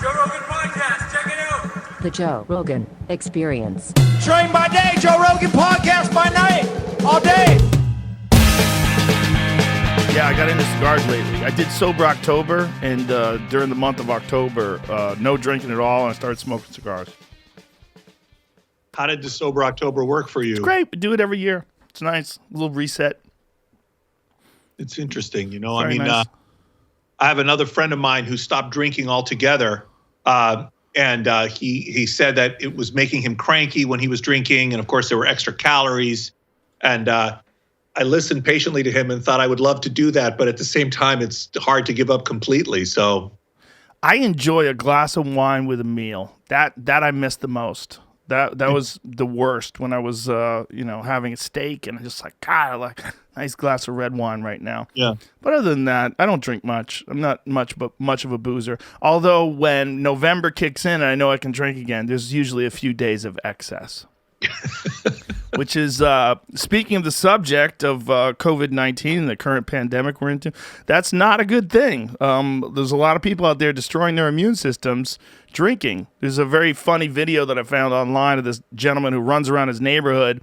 Joe Rogan Podcast, check it out. The Joe Rogan Experience. Train by day, Joe Rogan Podcast by night, all day. Yeah, I got into cigars lately. I did Sober October, and during the month of October, no drinking at all, and I started smoking cigars. How did the Sober October work for you? It's great. We do it every year. It's nice. A little reset. It's interesting, you know. Very nice. I have another friend of mine who stopped drinking altogether, and he said that it was making him cranky when he was drinking, and of course there were extra calories. And I listened patiently to him and thought I would love to do that, but at the same time it's hard to give up completely. So I enjoy a glass of wine with a meal. That I miss the most. That was the worst when I was having a steak and just like, God, I like a nice glass of red wine right now. Yeah. But other than that, I don't drink much. I'm not much of a boozer. Although when November kicks in and I know I can drink again, there's usually a few days of excess. Which is, speaking of the subject of COVID-19 and the current pandemic we're into, that's not a good thing. There's a lot of people out there destroying their immune systems drinking. There's a very funny video that I found online of this gentleman who runs around his neighborhood,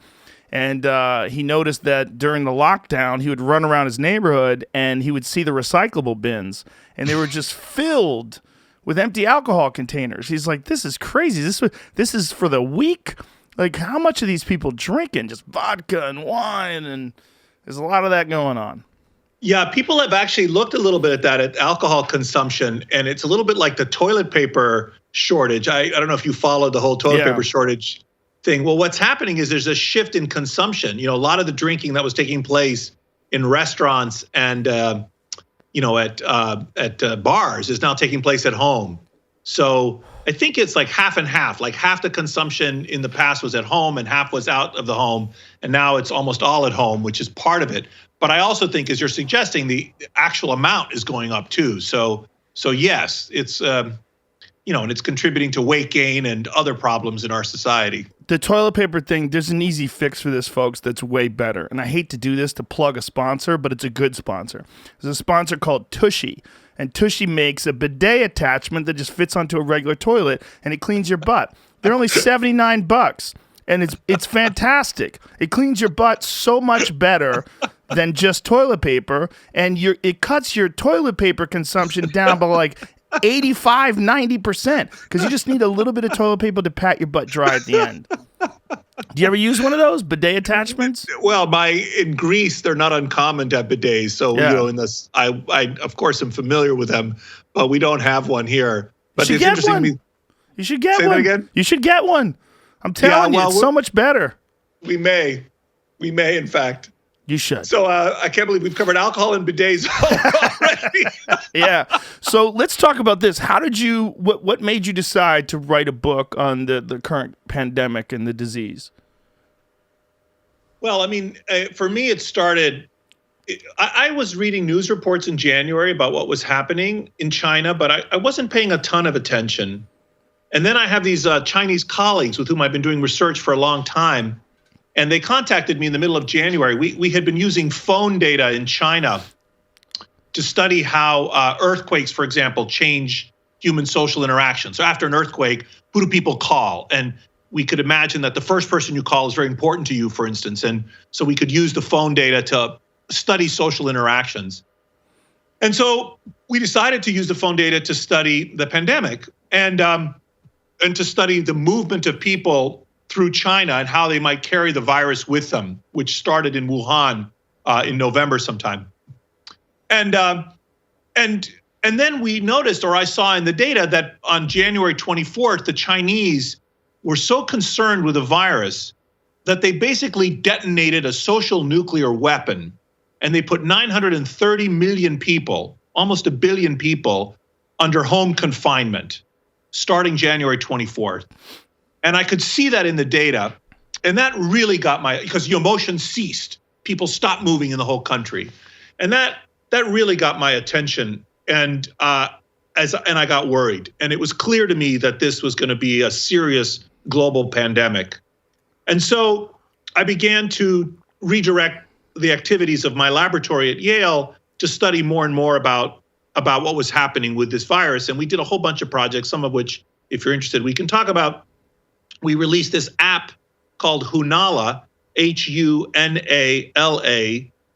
and he noticed that during the lockdown, he would run around his neighborhood and he would see the recyclable bins, and they were just filled with empty alcohol containers. He's like, this is crazy. This is for the weak. Like, how much are these people drinking? Just vodka and wine, and there's a lot of that going on. yeah, people have actually looked a little bit at that, at alcohol consumption, and it's a little bit like the toilet paper shortage. I don't know if you followed the whole toilet paper shortage thing. Well, what's happening is there's a shift in consumption. You know, a lot of the drinking that was taking place in restaurants and at bars is now taking place at home. So I think it's like half and half. Like half the consumption in the past was at home and half was out of the home. And now it's almost all at home, which is part of it. But I also think, as you're suggesting, the actual amount is going up too. So yes, it's, and it's contributing to weight gain and other problems in our society. The toilet paper thing, there's an easy fix for this, folks, that's way better. And I hate to do this to plug a sponsor, but it's a good sponsor. There's a sponsor called Tushy. And Tushy makes a bidet attachment that just fits onto a regular toilet, and it cleans your butt. They're only $79, and it's fantastic. It cleans your butt so much better than just toilet paper, and it cuts your toilet paper consumption down by like 85-90%, because you just need a little bit of toilet paper to pat your butt dry at the end. Do you ever use one of those bidet attachments? Well, in Greece, they're not uncommon to have bidets. So, in this, I of course am familiar with them, but we don't have one here. But it's interesting to me. You should get Say one. that again? You should get one. I'm telling you, it's so much better. We may, in fact. You should. So I can't believe we've covered alcohol and bidets already. Yeah. So let's talk about this. How did you, what made you decide to write a book on the current pandemic and the disease? Well, I mean, for me, it started, I was reading news reports in January about what was happening in China, but I wasn't paying a ton of attention. And then I have these Chinese colleagues with whom I've been doing research for a long time. And they contacted me in the middle of January. We had been using phone data in China to study how earthquakes, for example, change human social interaction. So after an earthquake, who do people call? And we could imagine that the first person you call is very important to you, for instance. And so we could use the phone data to study social interactions. And so we decided to use the phone data to study the pandemic and to study the movement of people through China and how they might carry the virus with them, which started in Wuhan in November sometime. And then we noticed, or I saw in the data, that on January 24th, the Chinese were so concerned with the virus that they basically detonated a social nuclear weapon, and they put 930 million people, almost 1 billion people, under home confinement starting January 24th. And I could see that in the data. And that really got because the emotion ceased. People stopped moving in the whole country. And that really got my attention. And I got worried. And it was clear to me that this was going to be a serious global pandemic. And so I began to redirect the activities of my laboratory at Yale to study more and more about about what was happening with this virus. And we did a whole bunch of projects, some of which, if you're interested, we can talk about. We released this app called Hunala, Hunala,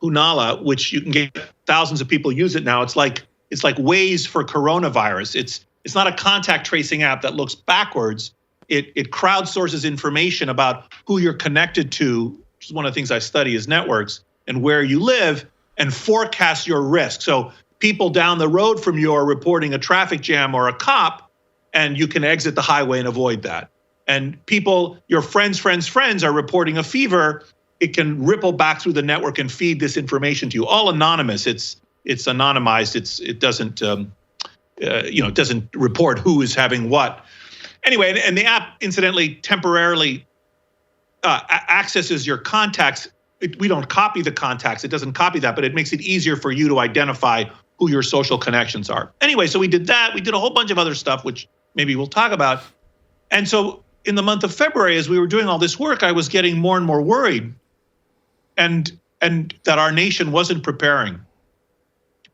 Hunala, which you can get thousands of people use it now. It's like Waze for coronavirus. It's not a contact tracing app that looks backwards. It crowdsources information about who you're connected to, which is one of the things I study is networks, and where you live, and forecasts your risk. So people down the road from you are reporting a traffic jam or a cop, and you can exit the highway and avoid that. And people, your friends are reporting a fever. It can ripple back through the network and feed this information to you. All anonymous. It's anonymized. It doesn't it doesn't report who is having what. Anyway, and the app incidentally temporarily accesses your contacts. We don't copy the contacts. It doesn't copy that, but it makes it easier for you to identify who your social connections are. Anyway, so we did that. We did a whole bunch of other stuff, which maybe we'll talk about. And so in the month of February, as we were doing all this work, I was getting more and more worried and that our nation wasn't preparing.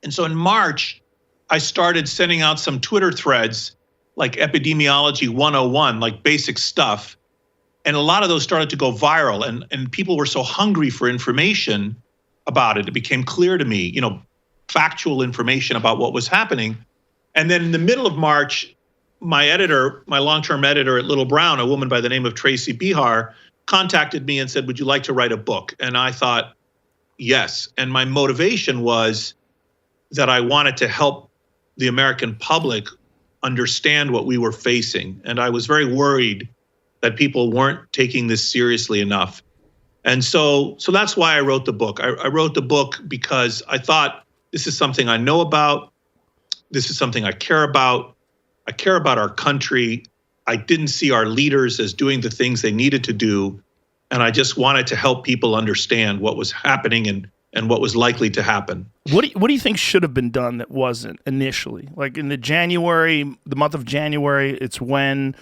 And so in March, I started sending out some Twitter threads like Epidemiology 101, like basic stuff. And a lot of those started to go viral, and people were so hungry for information about it. It became clear to me, factual information about what was happening. And then in the middle of March, my editor, my long-term editor at Little Brown, a woman by the name of Tracy Bihar, contacted me and said, "Would you like to write a book?" And I thought, yes. And my motivation was that I wanted to help the American public understand what we were facing. And I was very worried that people weren't taking this seriously enough. And so that's why I wrote the book. I wrote the book because I thought, this is something I know about. This is something I care about. I care about our country. I didn't see our leaders as doing the things they needed to do. And I just wanted to help people understand what was happening and what was likely to happen. What do you think should have been done that wasn't initially? Like in the month of January, it's when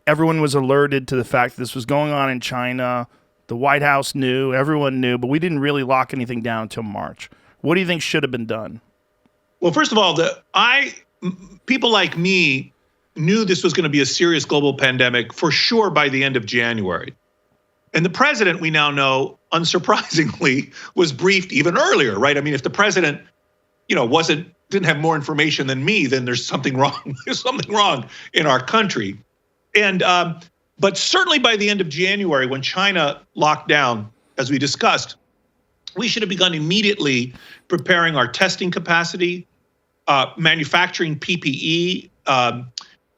everyone was alerted to the fact that this was going on in China. The White House knew, everyone knew, but we didn't really lock anything down until March. What do you think should have been done? Well, first of all, people like me knew this was going to be a serious global pandemic for sure by the end of January. And the president, we now know, unsurprisingly, was briefed even earlier, right? I mean, if the president, didn't have more information than me, then there's something wrong. There's something wrong in our country. And but certainly by the end of January, when China locked down, as we discussed, we should have begun immediately preparing our testing capacity, manufacturing PPE.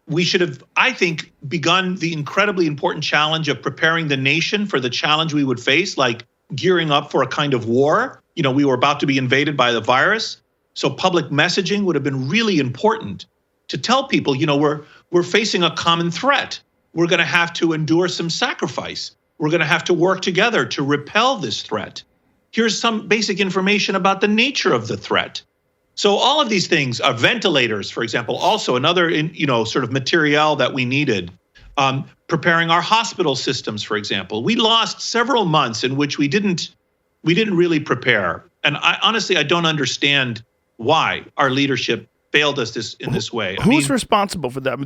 We should have, I think, begun the incredibly important challenge of preparing the nation for the challenge we would face, like gearing up for a kind of war. We were about to be invaded by the virus. So public messaging would have been really important to tell people, we're facing a common threat. We're going to have to endure some sacrifice. We're going to have to work together to repel this threat. Here's some basic information about the nature of the threat. So all of these things, ventilators, for example, also another, sort of material that we needed. Preparing our hospital systems, for example. We lost several months in which we didn't really prepare. And I don't understand why our leadership failed us in this way. Who's responsible for that?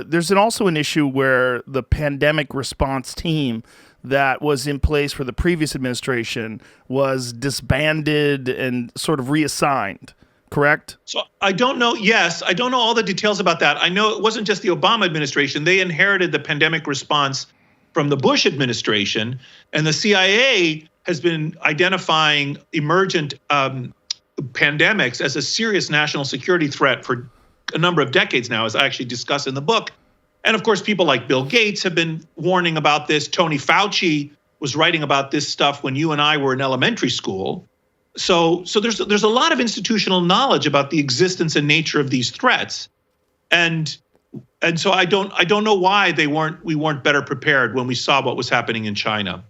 There's also an issue where the pandemic response team that was in place for the previous administration was disbanded and sort of reassigned, correct? So I don't know. Yes, I don't know all the details about that. I know it wasn't just the Obama administration. They inherited the pandemic response from the Bush administration, and the CIA has been identifying emergent pandemics as a serious national security threat for a number of decades now, as I actually discuss in the book. And of course, people like Bill Gates have been warning about this. Tony Fauci was writing about this stuff when you and I were in elementary school. So there's a lot of institutional knowledge about the existence and nature of these threats. And so I don't know why we weren't better prepared when we saw what was happening in China.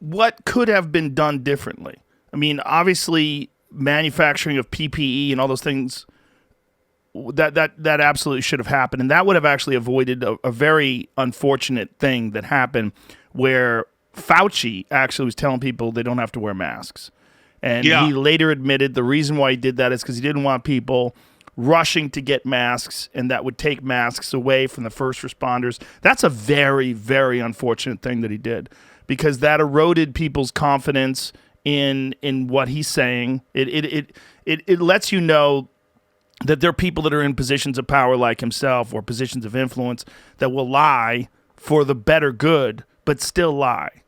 What could have been done differently? I mean, obviously, manufacturing of PPE and all those things, that absolutely should have happened. And that would have actually avoided a very unfortunate thing that happened where Fauci actually was telling people they don't have to wear masks. And Yeah. he later admitted the reason why he did that is because he didn't want people rushing to get masks, and that would take masks away from the first responders. That's a very, very unfortunate thing that he did, because that eroded people's confidence in what he's saying. It lets you know that there are people that are in positions of power like himself, or positions of influence, that will lie for the better good, but still lie.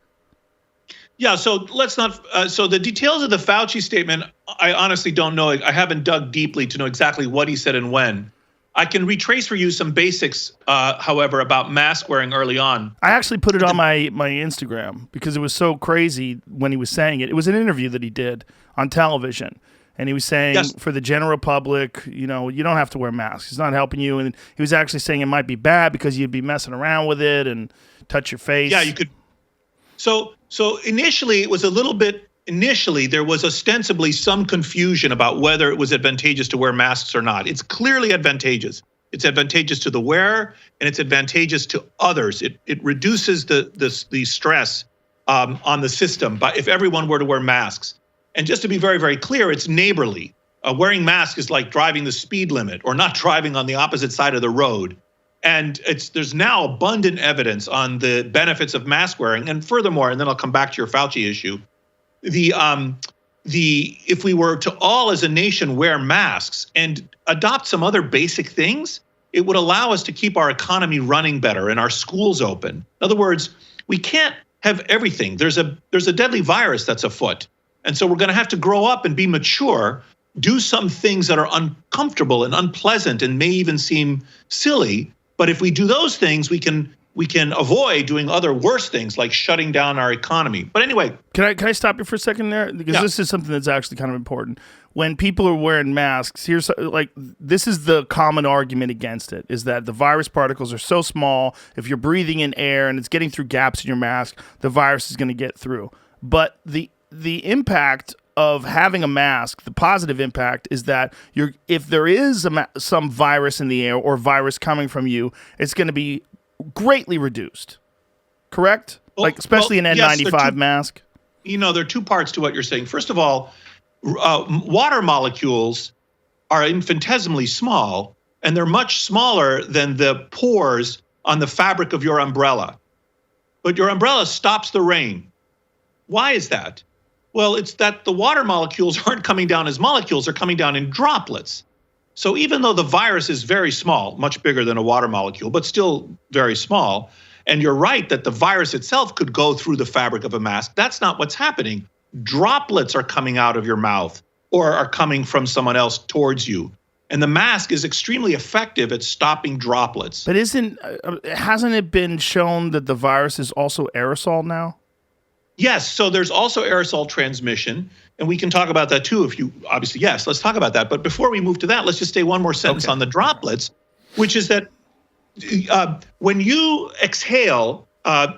Yeah, so let's not. So the details of the Fauci statement, I honestly don't know. I haven't dug deeply to know exactly what he said and when. I can retrace for you some basics, however, about mask wearing early on. I actually put it on my Instagram because it was so crazy when he was saying it. It was an interview that he did on television, and he was saying, Yes. for the general public, you don't have to wear masks. It's not helping you. And he was actually saying it might be bad because you'd be messing around with it and touch your face. Yeah, you could. So initially, it was a little bit. Initially, there was ostensibly some confusion about whether it was advantageous to wear masks or not. It's clearly advantageous. It's advantageous to the wearer, and it's advantageous to others. It reduces the stress on the system. But if everyone were to wear masks, and just to be very, very clear, it's neighborly. Wearing masks is like driving the speed limit or not driving on the opposite side of the road. And there's now abundant evidence on the benefits of mask wearing. And furthermore, and then I'll come back to your Fauci issue. If we were to all as a nation wear masks and adopt some other basic things, it would allow us to keep our economy running better and our schools open. In other words, we can't have everything. There's a deadly virus that's afoot. And so we're going to have to grow up and be mature, do some things that are uncomfortable and unpleasant and may even seem silly. But if we do those things, we can avoid doing other worse things like shutting down our economy. But anyway, can I stop you for a second there? Because This is something that's actually kind of important. When people are wearing masks, this is the common argument against it, is that the virus particles are so small. If you're breathing in air and it's getting through gaps in your mask, the virus is going to get through. But the impact of having a mask, the positive impact is that if there is some virus in the air or virus coming from you, it's going to be greatly reduced. Correct? Especially an N95 mask. There are two parts to what you're saying. First of all, water molecules are infinitesimally small, and they're much smaller than the pores on the fabric of your umbrella. But your umbrella stops the rain. Why is that? Well, it's that the water molecules aren't coming down as molecules, they're coming down in droplets. So even though the virus is very small, much bigger than a water molecule, but still very small, and you're right that the virus itself could go through the fabric of a mask, that's not what's happening. Droplets are coming out of your mouth or are coming from someone else towards you. And the mask is extremely effective at stopping droplets. But hasn't it been shown that the virus is also aerosol now? Yes, so there's also aerosol transmission, and we can talk about that too yes, let's talk about that. But before we move to that, let's just say one more sentence on the droplets, which is that when you exhale,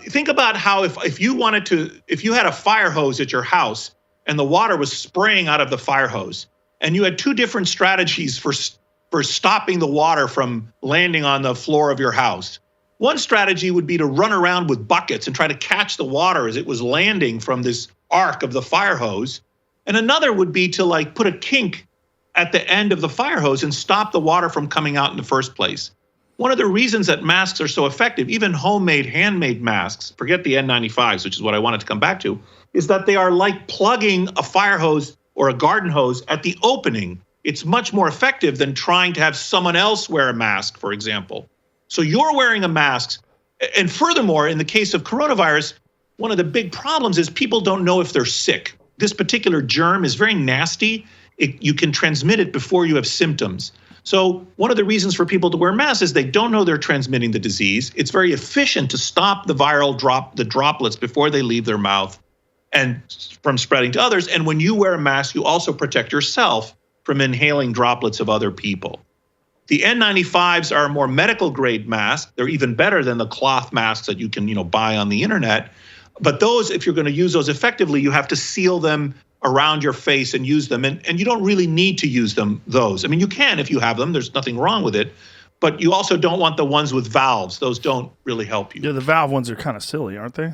think about how if you had a fire hose at your house and the water was spraying out of the fire hose, and you had two different strategies for stopping the water from landing on the floor of your house. One strategy would be to run around with buckets and try to catch the water as it was landing from this arc of the fire hose. And another would be to put a kink at the end of the fire hose and stop the water from coming out in the first place. One of the reasons that masks are so effective, even homemade, handmade masks, forget the N95s, which is what I wanted to come back to, is that they are like plugging a fire hose or a garden hose at the opening. It's much more effective than trying to have someone else wear a mask, for example. So you're wearing a mask. And furthermore, in the case of coronavirus, one of the big problems is people don't know if they're sick. This particular germ is very nasty. You can transmit it before you have symptoms. So one of the reasons for people to wear masks is they don't know they're transmitting the disease. It's very efficient to stop the the droplets before they leave their mouth and from spreading to others. And when you wear a mask, you also protect yourself from inhaling droplets of other people. The N95s are a more medical grade mask. They're even better than the cloth masks that you can, buy on the internet. But those, if you're going to use those effectively, you have to seal them around your face and use them. And you don't really need to use those. I mean, you can if you have them. There's nothing wrong with it. But you also don't want the ones with valves. Those don't really help you. Yeah, the valve ones are kind of silly, aren't they?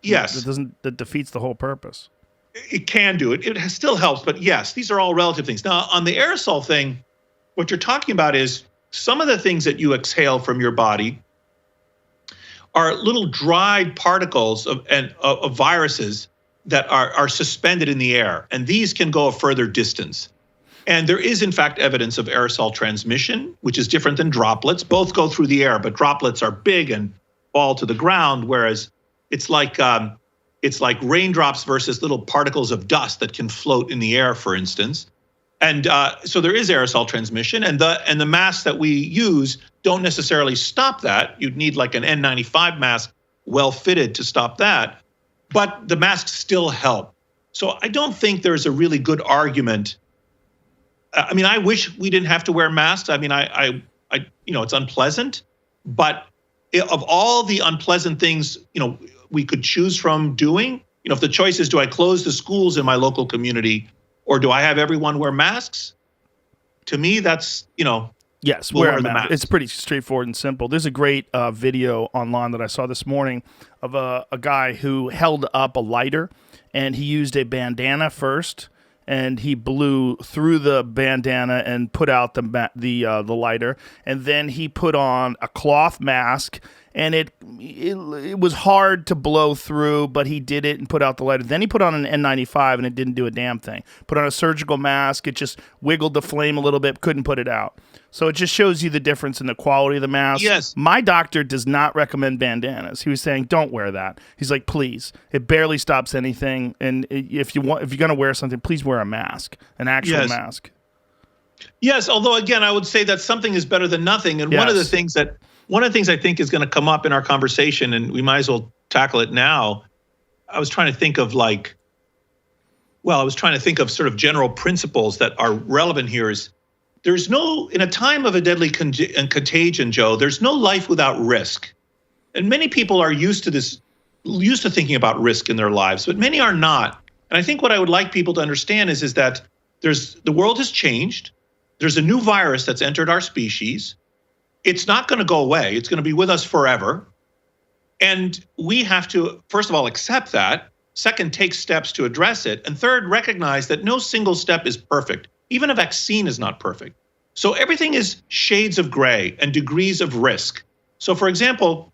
Yes. That defeats the whole purpose. It can do it. It still helps, but yes, these are all relative things. Now, on the aerosol thing, what you're talking about is some of the things that you exhale from your body are little dried particles of viruses that are suspended in the air, and these can go a further distance. And there is, in fact, evidence of aerosol transmission, which is different than droplets. Both go through the air, but droplets are big and fall to the ground, whereas it's like raindrops versus little particles of dust that can float in the air, for instance. And so there is aerosol transmission, and the masks that we use don't necessarily stop that. You'd need like an N95 mask well fitted to stop that, but the masks still help. So I don't think there's a really good argument. I mean, I wish we didn't have to wear masks. I mean, I it's unpleasant, but of all the unpleasant things, we could choose from doing, if the choice is, do I close the schools in my local community or do I have everyone wear masks? To me, that's, yes, wear a mask. It's pretty straightforward and simple. There's a great video online that I saw this morning of a guy who held up a lighter, and he used a bandana first, and he blew through the bandana and put out the lighter, and then he put on a cloth mask, and it was hard to blow through, but he did it and put out the lighter. Then he put on an N95, and it didn't do a damn thing. Put on a surgical mask, it just wiggled the flame a little bit, couldn't put it out. So it just shows you the difference in the quality of the mask. Yes. My doctor does not recommend bandanas. He was saying, don't wear that. He's like, please. It barely stops anything. And if you're going to wear something, please wear a mask, an actual mask. Yes, although again, I would say that something is better than nothing. And one of the things I think is going to come up in our conversation, and we might as well tackle it now. I was trying to think of sort of general principles that are relevant here. Is there's no, in a time of a deadly contagion, Joe, there's no life without risk. And many people are used to thinking about risk in their lives, but many are not. And I think what I would like people to understand is that the world has changed. There's a new virus that's entered our species. It's not going to go away. It's going to be with us forever. And we have to, first of all, accept that. Second, take steps to address it. And third, recognize that no single step is perfect. Even a vaccine is not perfect. So everything is shades of gray and degrees of risk. So for example,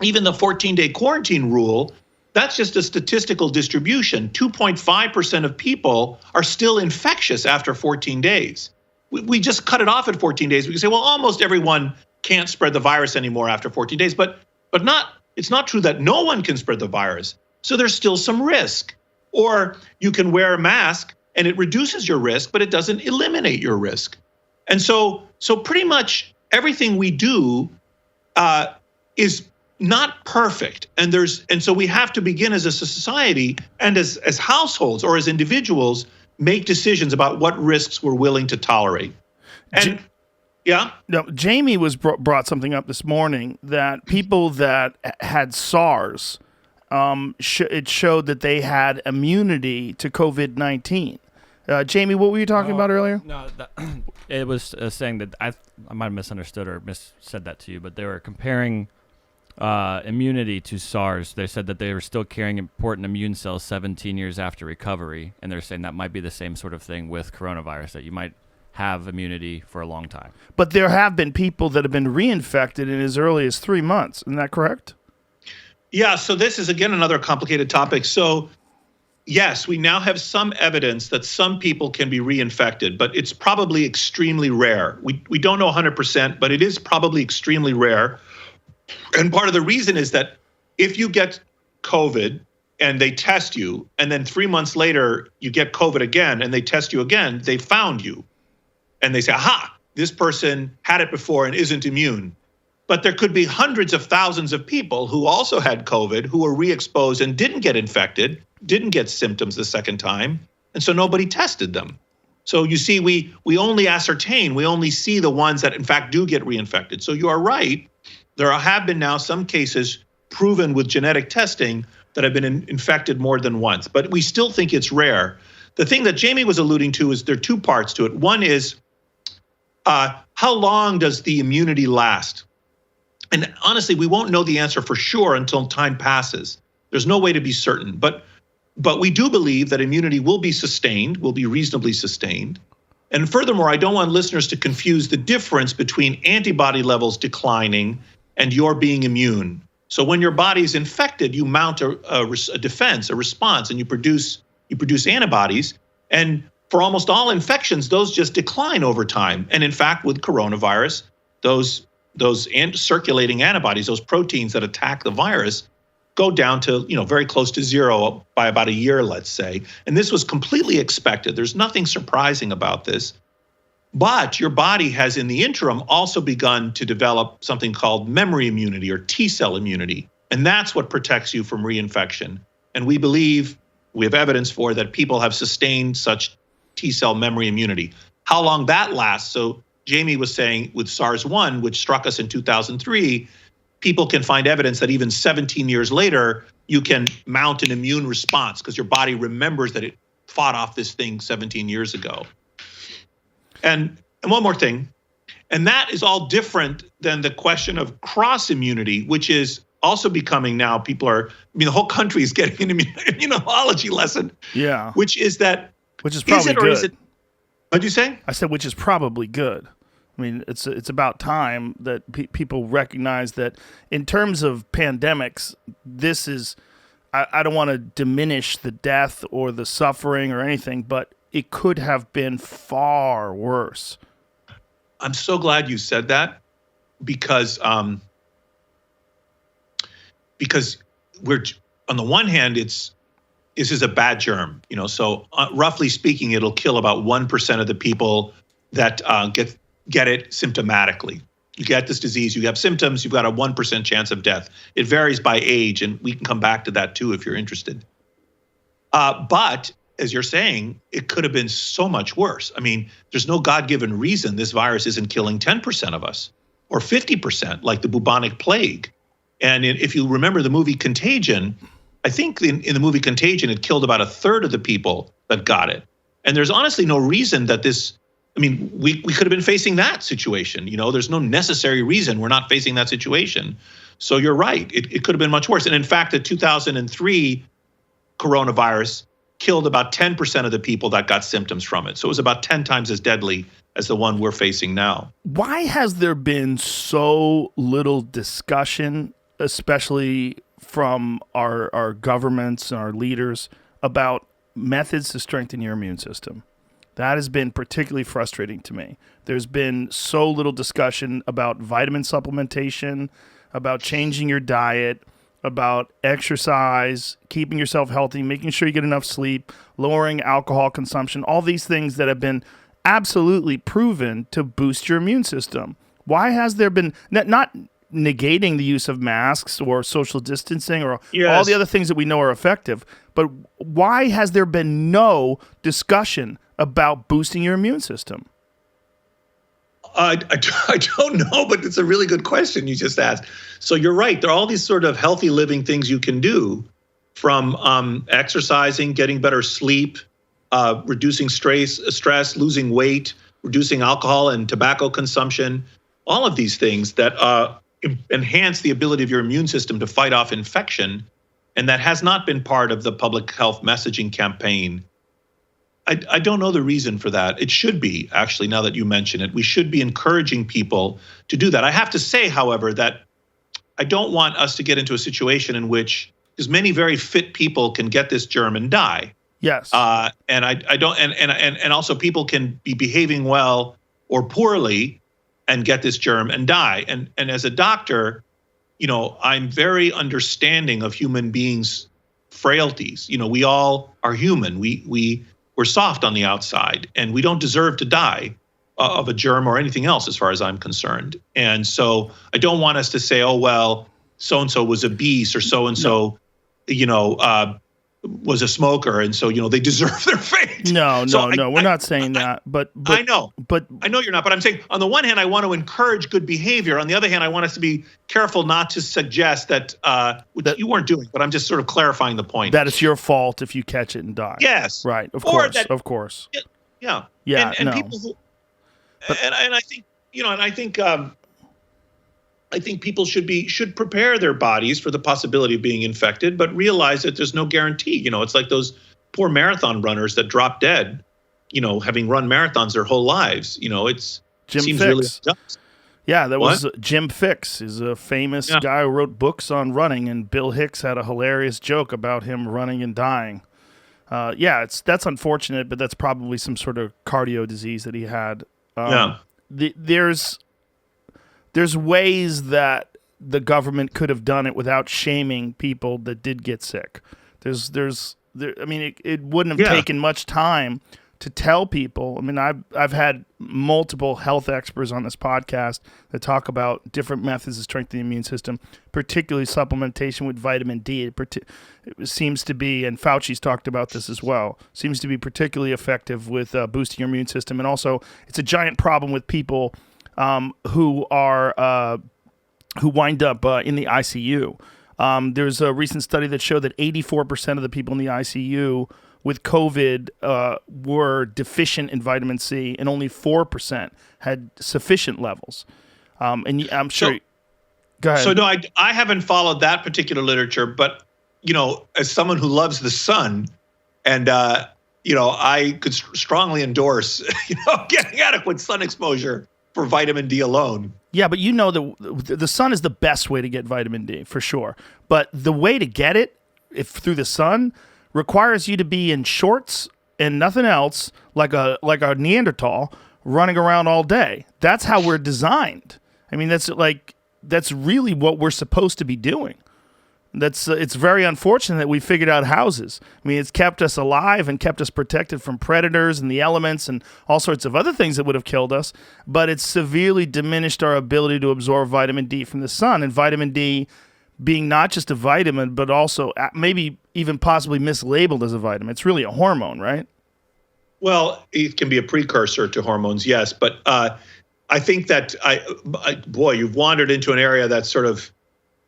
even the 14-day quarantine rule, that's just a statistical distribution. 2.5% of people are still infectious after 14 days. We just cut it off at 14 days. We can say, well, almost everyone can't spread the virus anymore after 14 days, but it's not true that no one can spread the virus. So there's still some risk. Or you can wear a mask and it reduces your risk, but it doesn't eliminate your risk. And so pretty much everything we do is not perfect. And so we have to begin as a society and as households or as individuals make decisions about what risks we're willing to tolerate. And No, Jamie was brought something up this morning that people that had SARS, it showed that they had immunity to COVID-19. Jamie, what were you talking about earlier? No, it was saying that I might have misunderstood or said that to you, but they were comparing immunity to SARS. They said that they were still carrying important immune cells 17 years after recovery, and they're saying that might be the same sort of thing with coronavirus, that you might have immunity for a long time. But there have been people that have been reinfected in as early as 3 months. Isn't that correct? Yeah, so this is, again, another complicated topic. So, yes, we now have some evidence that some people can be reinfected, but it's probably extremely rare. We don't know 100%, but it is probably extremely rare. And part of the reason is that if you get COVID and they test you, and then 3 months later you get COVID again and they test you again, they found you. And they say, aha, this person had it before and isn't immune. But there could be hundreds of thousands of people who also had COVID, who were re-exposed and didn't get infected, didn't get symptoms the second time, and so nobody tested them. So you see, we only ascertain, we only see the ones that in fact do get reinfected. So you are right. There have been now some cases proven with genetic testing that have been infected more than once, but we still think it's rare. The thing that Jamie was alluding to is there are two parts to it. One is, how long does the immunity last? And honestly, we won't know the answer for sure until time passes. There's no way to be certain. But But we do believe that immunity will be sustained, will be reasonably sustained. And furthermore, I don't want listeners to confuse the difference between antibody levels declining and your being immune. So when your body's infected, you mount a defense, a response, and you produce antibodies. And for almost all infections, those just decline over time. And in fact, with coronavirus, those circulating antibodies, those proteins that attack the virus, go down to very close to zero by about a year, let's say. And this was completely expected. There's nothing surprising about this. But your body has, in the interim, also begun to develop something called memory immunity or T-cell immunity. And that's what protects you from reinfection. And we believe, we have evidence for, that people have sustained such T-cell memory immunity. How long that lasts, so Jamie was saying with SARS-1, which struck us in 2003, people can find evidence that even 17 years later, you can mount an immune response because your body remembers that it fought off this thing 17 years ago. And one more thing, and that is all different than the question of cross immunity, which is also becoming now, the whole country is getting an immunology lesson. Yeah. Which is probably good. What'd you say? I said, which is probably good. I mean, it's about time that people recognize that in terms of pandemics, this is, I don't want to diminish the death or the suffering or anything, but it could have been far worse. I'm so glad you said that because we're, on the one hand, this is a bad germ, so roughly speaking, it'll kill about 1% of the people that get it symptomatically. You get this disease, you have symptoms, you've got a 1% chance of death. It varies by age, and we can come back to that too if you're interested. But as you're saying, it could have been so much worse. I mean, there's no God-given reason this virus isn't killing 10% of us or 50%, like the bubonic plague. And if you remember the movie Contagion, I think in the movie Contagion, it killed about a third of the people that got it. And there's honestly no reason that we could have been facing that situation. There's no necessary reason we're not facing that situation. So you're right. It could have been much worse. And in fact, the 2003 coronavirus killed about 10% of the people that got symptoms from it. So it was about 10 times as deadly as the one we're facing now. Why has there been so little discussion, especially from our governments and our leaders, about methods to strengthen your immune system? That has been particularly frustrating to me. There's been so little discussion about vitamin supplementation, about changing your diet, about exercise, keeping yourself healthy, making sure you get enough sleep, lowering alcohol consumption, all these things that have been absolutely proven to boost your immune system. Why has there been, not negating the use of masks or social distancing or all the other things that we know are effective, but why has there been no discussion about boosting your immune system? I don't know, but it's a really good question you just asked. So you're right. There are all these sort of healthy living things you can do, from exercising, getting better sleep, reducing stress, losing weight, reducing alcohol and tobacco consumption, all of these things that enhance the ability of your immune system to fight off infection. And that has not been part of the public health messaging campaign. I don't know the reason for that. It should be, actually, now that you mention it. We should be encouraging people to do that. I have to say, however, that I don't want us to get into a situation in which, because many very fit people can get this germ and die. Yes. And I don't, and also people can be behaving well or poorly and get this germ and die. And as a doctor, I'm very understanding of human beings' frailties. We all are human. We're soft on the outside, and we don't deserve to die of a germ or anything else, as far as I'm concerned. And so I don't want us to say, oh, well, so-and-so was obese, or so-and-so, was a smoker, and so, they deserve their fate. No, we're not saying that. But I know. But I know you're not. But I'm saying, on the one hand, I want to encourage good behavior. On the other hand, I want us to be careful not to suggest that, which you weren't doing, but I'm just sort of clarifying the point. That it's your fault if you catch it and die. Yes. Right. Of course. Yeah. Yeah. And people who, and I think, and I think I think people should prepare their bodies for the possibility of being infected, but realize that there's no guarantee. It's like those poor marathon runners that drop dead, having run marathons their whole lives. It Jim seems Fix. really unjust. Yeah, that What? was Jim Fix. Is a famous guy who wrote books on running, and Bill Hicks had a hilarious joke about him running and dying. That's unfortunate, but that's probably some sort of cardio disease that he had. There's ways that the government could have done it without shaming people that did get sick. It wouldn't have taken much time to tell people. I mean, I've had multiple health experts on this podcast that talk about different methods of strengthening the immune system, particularly supplementation with vitamin D. It seems to be, and Fauci's talked about this as well, seems to be particularly effective with boosting your immune system. And also, it's a giant problem with people who wind up in the ICU. There's a recent study that showed that 84% of the people in the ICU with COVID were deficient in vitamin C, and only 4% had sufficient levels. And I'm sure. Go ahead. So no, I haven't followed that particular literature, but as someone who loves the sun, and I could strongly endorse getting adequate sun exposure for vitamin D alone. Yeah, but the sun is the best way to get vitamin D for sure. But the way to get it, if through the sun, requires you to be in shorts and nothing else, like a Neanderthal running around all day. That's how we're designed. I mean, that's really what we're supposed to be doing. It's very unfortunate that we figured out houses. I mean, it's kept us alive and kept us protected from predators and the elements and all sorts of other things that would have killed us, but it's severely diminished our ability to absorb vitamin D from the sun, and vitamin D being not just a vitamin, but also maybe even possibly mislabeled as a vitamin. It's really a hormone, right? Well, it can be a precursor to hormones, yes, but I think that you've wandered into an area that's sort of,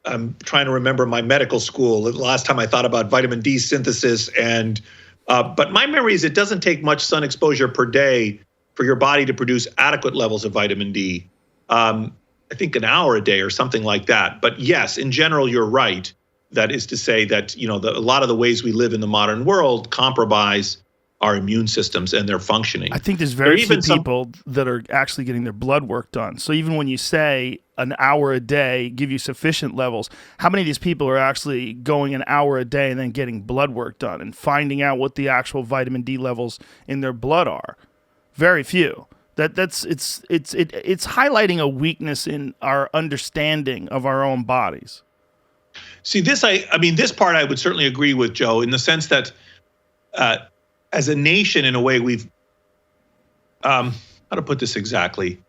I'm trying to remember my medical school. The last time I thought about vitamin D synthesis, but my memory is it doesn't take much sun exposure per day for your body to produce adequate levels of vitamin D. I think an hour a day or something like that. But yes, in general, you're right. That is to say that a lot of the ways we live in the modern world compromise our immune systems and their functioning. I think there's very few people that are actually getting their blood work done. So even when you say an hour a day give you sufficient levels, how many of these people are actually going an hour a day and then getting blood work done and finding out what the actual vitamin D levels in their blood are? Very few. It's highlighting a weakness in our understanding of our own bodies. See, this part I would certainly agree with, Joe, in the sense that as a nation, in a way, we've, how to put this exactly?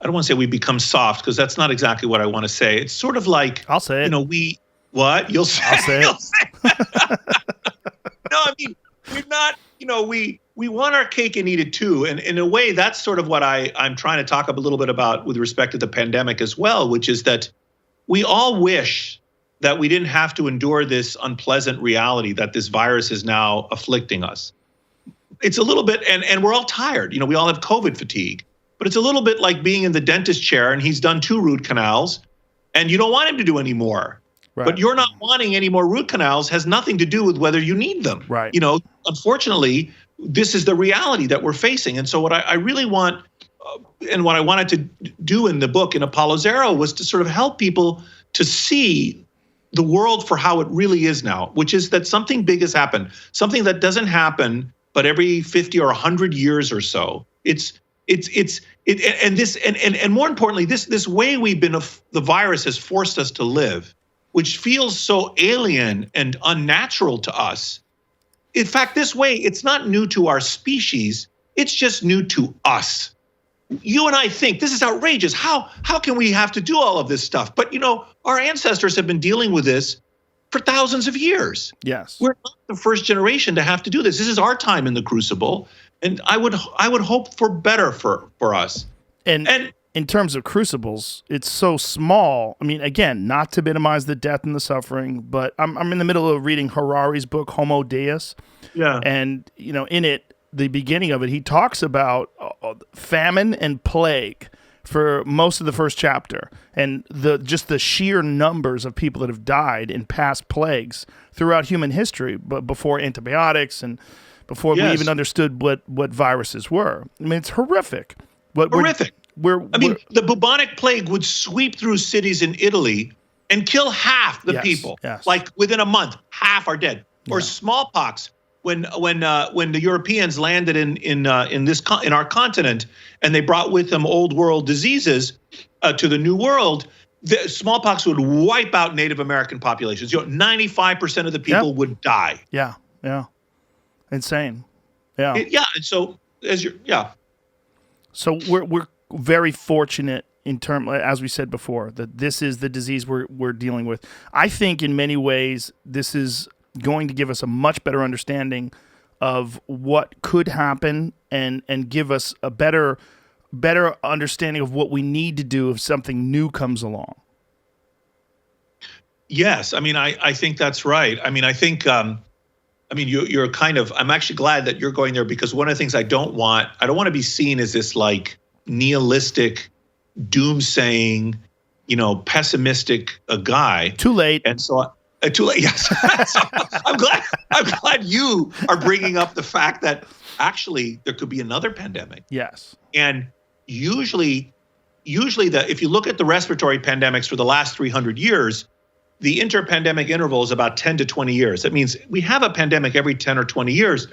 I don't want to say we've become soft, because that's not exactly what I want to say. It's sort of like, I'll say it. What? You'll say I'll say it. No, I mean, we're not, we want our cake and eat it too. And in a way, that's sort of what I'm trying to talk a little bit about with respect to the pandemic as well, which is that we all wish that we didn't have to endure this unpleasant reality that this virus is now afflicting us. It's a little bit, and we're all tired. We all have COVID fatigue, but it's a little bit like being in the dentist chair and he's done 2 root canals and you don't want him to do any more. Right. But you're not wanting any more root canals has nothing to do with whether you need them. Right. Unfortunately, this is the reality that we're facing. And so what I really want, and what I wanted to do in the book, in Apollo Zero, was to sort of help people to see the world for how it really is now, which is that something big has happened, something that doesn't happen but every 50 or 100 years or so. And more importantly, this way the virus has forced us to live, which feels so alien and unnatural to us. In fact, this way, it's not new to our species, it's just new to us. You and I think this is outrageous. How can we have to do all of this stuff? But our ancestors have been dealing with this for thousands of years. Yes. We're not the first generation to have to do this. This is our time in the crucible, and I would hope for better for us. And in terms of crucibles, it's so small. I mean, again, not to minimize the death and the suffering, but I'm in the middle of reading Harari's book Homo Deus. Yeah. And in it, the beginning of it, he talks about famine and plague for most of the first chapter, and the sheer numbers of people that have died in past plagues throughout human history, but before antibiotics and before we even understood what viruses were. I mean, it's horrific. Horrific. The bubonic plague would sweep through cities in Italy and kill half the people. Yes. Like within a month, half are dead. Or smallpox. When the Europeans landed in our continent and they brought with them old world diseases to the New World, the smallpox would wipe out Native American populations. 95% of the people would die. Yeah. Insane. Yeah. And so So we're very fortunate in term, as we said before, that this is the disease we're dealing with. I think in many ways this is going to give us a much better understanding of what could happen and give us a better understanding of what we need to do if something new comes along. Yes, I mean, I think that's right. I mean, I think, you're kind of, I'm actually glad that you're going there, because one of the things I don't want to be seen as this like nihilistic, doomsaying, pessimistic guy. Too late. And so too late. Yes. So I'm glad you are bringing up the fact that actually there could be another pandemic. Yes. And usually if you look at the respiratory pandemics for the last 300 years, the interpandemic interval is about 10 to 20 years. That means we have a pandemic every 10 or 20 years,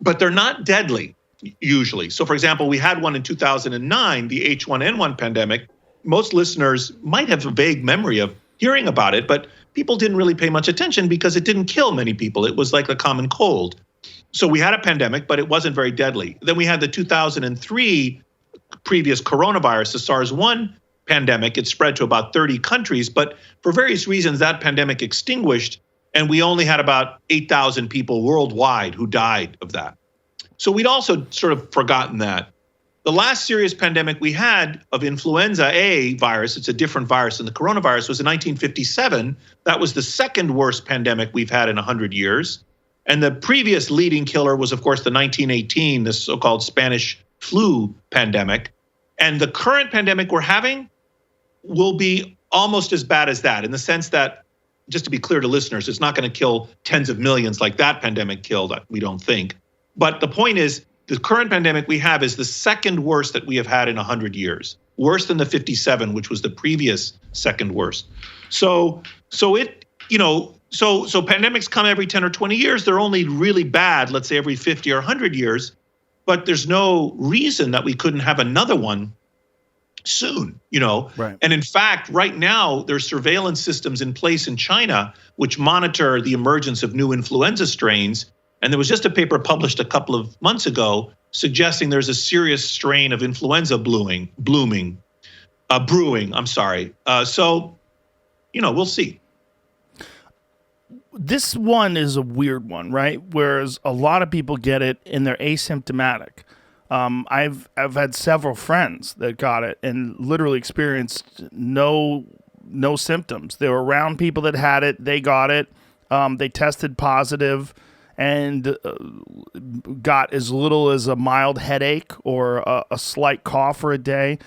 but they're not deadly usually. So for example, we had one in 2009, the H1N1 pandemic. Most listeners might have a vague memory of hearing about it, but people didn't really pay much attention because it didn't kill many people. It was like a common cold. So we had a pandemic, but it wasn't very deadly. Then we had the 2003 previous coronavirus, the SARS-1 pandemic. It spread to about 30 countries, but for various reasons, that pandemic extinguished, and we only had about 8,000 people worldwide who died of that. So we'd also sort of forgotten that. The last serious pandemic we had of influenza A virus, it's a different virus than the coronavirus, was in 1957. That was the second worst pandemic we've had in 100 years. And the previous leading killer was, of course, the 1918, the so-called Spanish flu pandemic. And the current pandemic we're having will be almost as bad as that, in the sense that, just to be clear to listeners, it's not going to kill tens of millions like that pandemic killed, we don't think. But the point is, the current pandemic we have is the second worst that we have had in 100 years, worse than the 57, which was the previous second worst. So pandemics come every 10 or 20 years. They're only really bad, let's say, every 50 or 100 years. But there's no reason that we couldn't have another one soon, Right. And in fact, right now, there's surveillance systems in place in China which monitor the emergence of new influenza strains. And there was just a paper published a couple of months ago suggesting there's a serious strain of influenza brewing. So, we'll see. This one is a weird one, right? Whereas a lot of people get it and they're asymptomatic. I've had several friends that got it and literally experienced no symptoms. They were around people that had it. They got it. They tested positive and got as little as a mild headache or a slight cough for a day.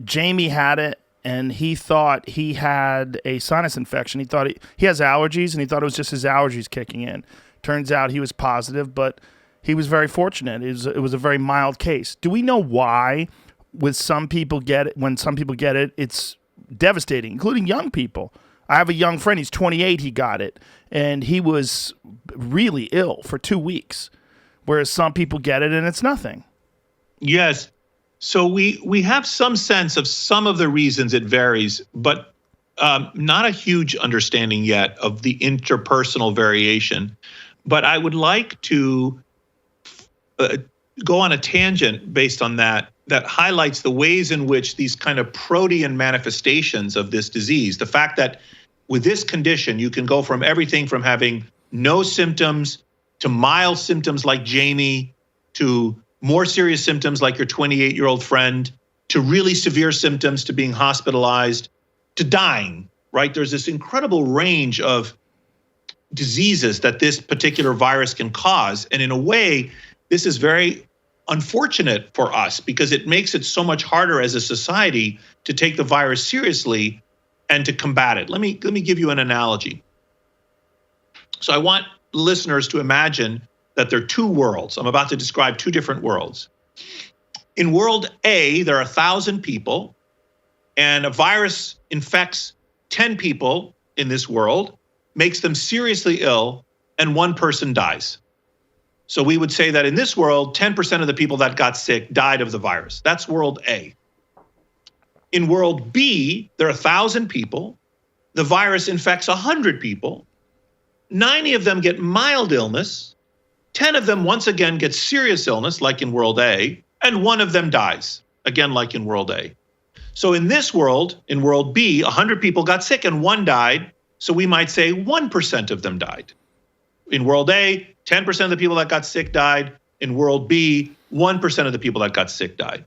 Jamie had it, and he thought he had a sinus infection. He thought he has allergies, and he thought it was just his allergies kicking in. Turns out he was positive, but he was very fortunate. It was a very mild case. Do we know why when some people get it, it's devastating, including young people? I have a young friend, he's 28, he got it, and he was really ill for 2 weeks, whereas some people get it and it's nothing. Yes. So we have some sense of some of the reasons it varies, but not a huge understanding yet of the interpersonal variation. But I would like to go on a tangent based on that highlights the ways in which these kind of protean manifestations of this disease, the fact that with this condition, you can go from everything from having no symptoms to mild symptoms like Jamie, to more serious symptoms like your 28-year-old friend, to really severe symptoms, to being hospitalized, to dying, right? There's this incredible range of diseases that this particular virus can cause. And in a way, this is very unfortunate for us because it makes it so much harder as a society to take the virus seriously and to combat it. Let me give you an analogy. So I want listeners to imagine that there are two worlds. I'm about to describe two different worlds. In world A, there are 1,000 people, and a virus infects 10 people in this world, makes them seriously ill, and one person dies. So we would say that in this world, 10% of the people that got sick died of the virus. That's world A. In world B, there are 1,000 people. The virus infects 100 people. 90 of them get mild illness. 10 of them once again get serious illness, like in world A, and one of them dies, again, like in world A. So in this world, in world B, 100 people got sick and one died. So we might say 1% of them died. In world A, 10% of the people that got sick died. In world B, 1% of the people that got sick died.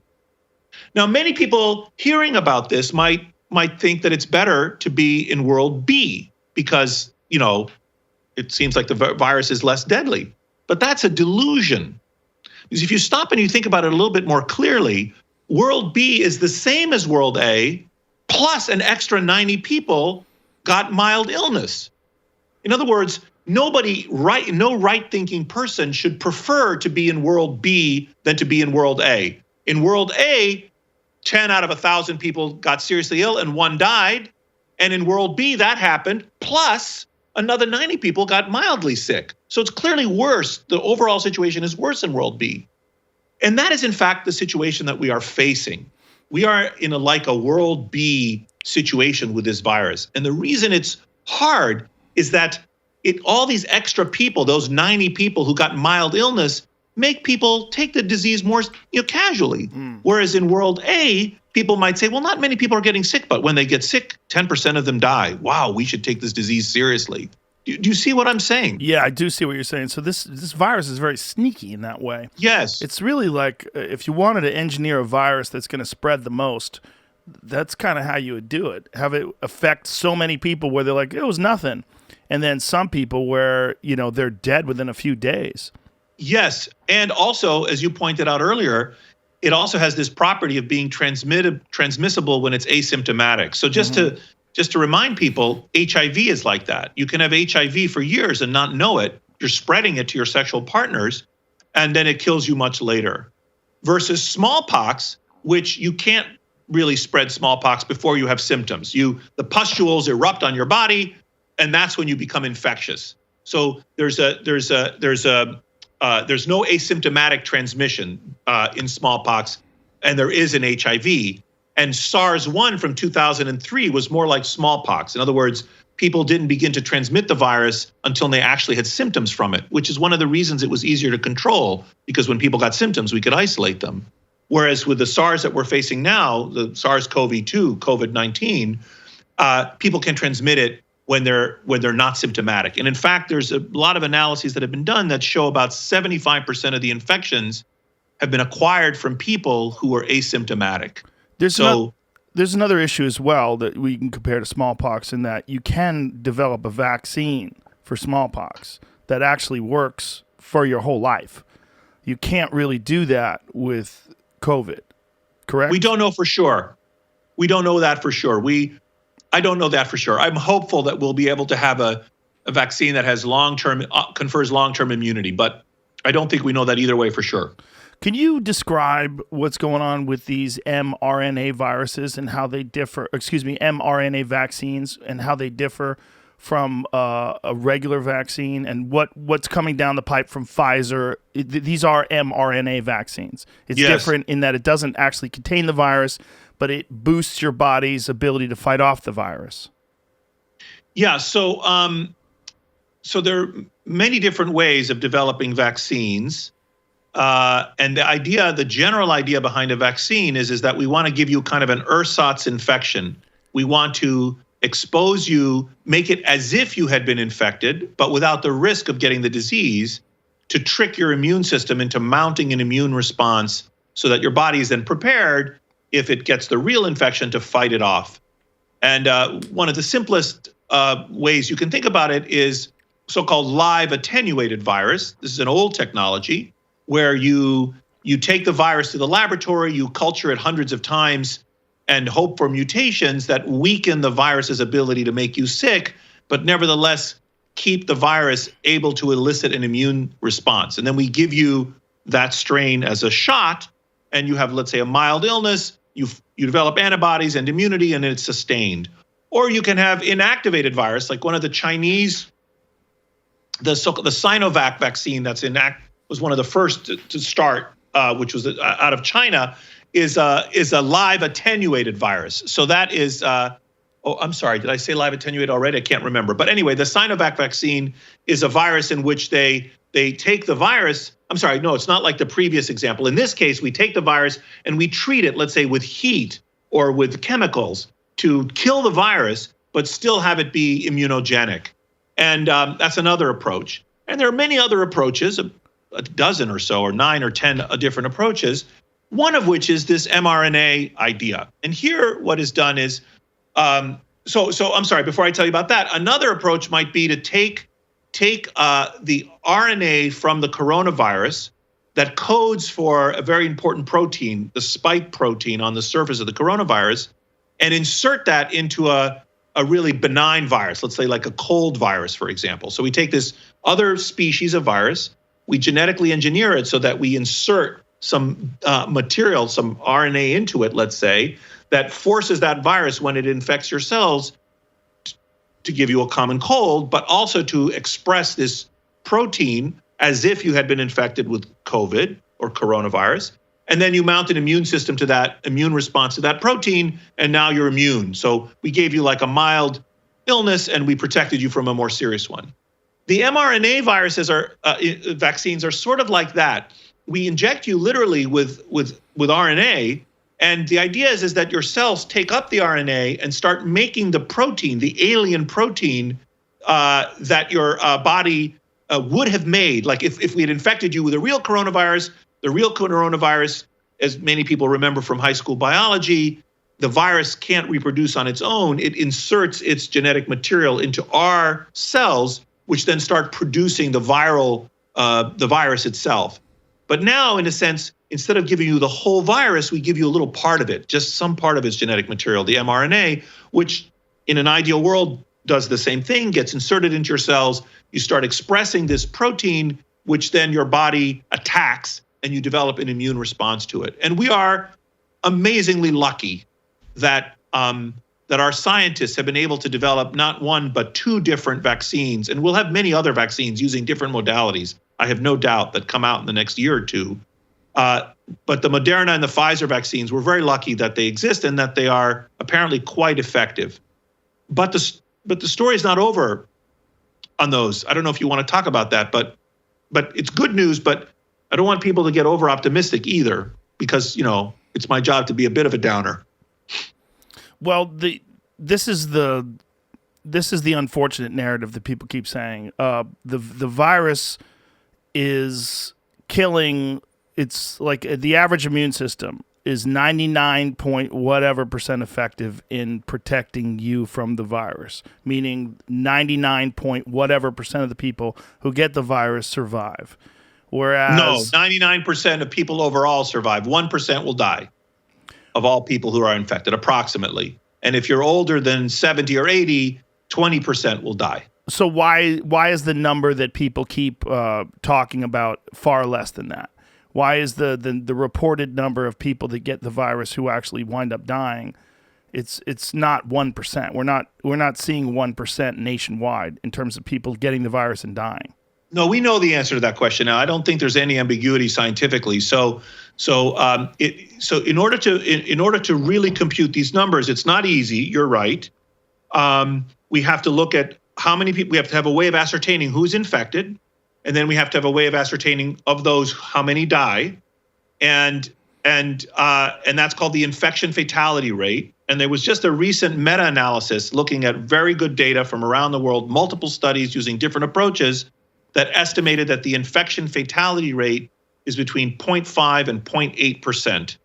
Now, many people hearing about this might think that it's better to be in world B because, it seems like the virus is less deadly. But that's a delusion. Because if you stop and you think about it a little bit more clearly, world B is the same as world A, plus an extra 90 people got mild illness. In other words, no right-thinking person should prefer to be in world B than to be in world A. In world A, 10 out of 1,000 people got seriously ill and one died. And in world B, that happened, plus another 90 people got mildly sick. So it's clearly worse. The overall situation is worse in world B. And that is, in fact, the situation that we are facing. We are in a world B situation with this virus. And the reason it's hard is that all these extra people, those 90 people who got mild illness, make people take the disease more casually. Whereas in world A, people might say, well, not many people are getting sick, but when they get sick, 10% of them die. Wow, we should take this disease seriously. Do you see what I'm saying? Yeah, I do see what you're saying. So this virus is very sneaky in that way. Yes. It's really like if you wanted to engineer a virus that's going to spread the most, that's kind of how you would do it. Have it affect so many people where they're like, it was nothing. And then some people where, they're dead within a few days. Yes. And also, as you pointed out earlier, it also has this property of being transmissible when it's asymptomatic. So just to remind people, HIV is like that. You can have HIV for years and not know it. You're spreading it to your sexual partners, and then it kills you much later. Versus smallpox, which you can't really spread smallpox before you have symptoms. The pustules erupt on your body, and that's when you become infectious. So there's no asymptomatic transmission in smallpox, and there is in HIV. And SARS-1 from 2003 was more like smallpox. In other words, people didn't begin to transmit the virus until they actually had symptoms from it, which is one of the reasons it was easier to control, because when people got symptoms, we could isolate them. Whereas with the SARS that we're facing now, the SARS-CoV-2, COVID-19, people can transmit it when they're not symptomatic. And in fact, there's a lot of analyses that have been done that show about 75% of the infections have been acquired from people who are asymptomatic. There's another issue as well that we can compare to smallpox in that you can develop a vaccine for smallpox that actually works for your whole life. You can't really do that with COVID, correct? We don't know for sure. We don't know that for sure. I don't know that for sure. I'm hopeful that we'll be able to have a vaccine that has confers long-term immunity, but I don't think we know that either way for sure. Can you describe what's going on with these mRNA viruses and how they differ, mRNA vaccines and how they differ from a regular vaccine, and what's coming down the pipe from Pfizer? These are mRNA vaccines. It's different in that it doesn't actually contain the virus, but it boosts your body's ability to fight off the virus. Yeah, so there are many different ways of developing vaccines. And the general idea behind a vaccine is that we want to give you kind of an ersatz infection. We want to expose you, make it as if you had been infected, but without the risk of getting the disease, to trick your immune system into mounting an immune response so that your body is then prepared, if it gets the real infection, to fight it off. And one of the simplest ways you can think about it is so-called live attenuated virus. This is an old technology where you You take the virus to the laboratory, you culture it hundreds of times and hope for mutations that weaken the virus's ability to make you sick, but nevertheless keep the virus able to elicit an immune response. And then we give you that strain as a shot, and you have, let's say, a mild illness, you develop antibodies and immunity, and it's sustained. Or you can have inactivated virus, like one of the Chinese, the Sinovac vaccine was one of the first to start, which was out of China, is a live attenuated virus. So that is, I'm sorry, did I say live attenuated already? I can't remember. But anyway, the Sinovac vaccine is a virus in which they take the virus. I'm sorry, no, it's not like the previous example. In this case, we take the virus and we treat it, let's say, with heat or with chemicals to kill the virus, but still have it be immunogenic. And that's another approach. And there are many other approaches, a dozen or so, or 9 or 10 different approaches, one of which is this mRNA idea. And here what is done is, so I'm sorry, before I tell you about that, another approach might be to take the RNA from the coronavirus that codes for a very important protein, the spike protein on the surface of the coronavirus, and insert that into a really benign virus, let's say like a cold virus, for example. So we take this other species of virus, we genetically engineer it so that we insert some material, some RNA into it, let's say, that forces that virus when it infects your cells to give you a common cold, but also to express this protein as if you had been infected with COVID or coronavirus. And then you mount an immune system to that immune response to that protein, and now you're immune. So we gave you like a mild illness, and we protected you from a more serious one. The mRNA viruses vaccines are sort of like that. We inject you literally with RNA, and the idea is that your cells take up the RNA and start making the protein, the alien protein that your body would have made. Like if we had infected you with a real coronavirus, the real coronavirus, as many people remember from high school biology, the virus can't reproduce on its own. It inserts its genetic material into our cells, which then start producing the virus itself. But now, in a sense, instead of giving you the whole virus, we give you a little part of it, just some part of its genetic material, the mRNA, which in an ideal world does the same thing, gets inserted into your cells. You start expressing this protein, which then your body attacks, and you develop an immune response to it. And we are amazingly lucky that our scientists have been able to develop not one, but 2 different vaccines. And we'll have many other vaccines using different modalities, I have no doubt, that come out in the next year or 2. But the Moderna and the Pfizer vaccines, we're very lucky that they exist and that they are apparently quite effective. But the story is not over on those. I don't know if you want to talk about that, but it's good news, but I don't want people to get over optimistic either, because, it's my job to be a bit of a downer. Well, this is the unfortunate narrative that people keep saying. The virus is killing. It's like the average immune system is 99 point whatever % effective in protecting you from the virus, meaning 99 point whatever % of the people who get the virus survive. Whereas no, 99% of people overall survive. 1% will die of all people who are infected, approximately. And if you're older than 70 or 80, 20% will die. So why is the number that people keep talking about far less than that? Why is the reported number of people that get the virus who actually wind up dying? It's not 1%. We're not seeing 1% nationwide in terms of people getting the virus and dying. No, we know the answer to that question now. I don't think there's any ambiguity scientifically. So in order to really compute these numbers, it's not easy. You're right. We have to look at how many people. We have to have a way of ascertaining who's infected, and then we have to have a way of ascertaining of those how many die, and that's called the infection fatality rate. And there was just a recent meta-analysis looking at very good data from around the world, multiple studies using different approaches, that estimated that the infection fatality rate is between 0.5 and 0.8%.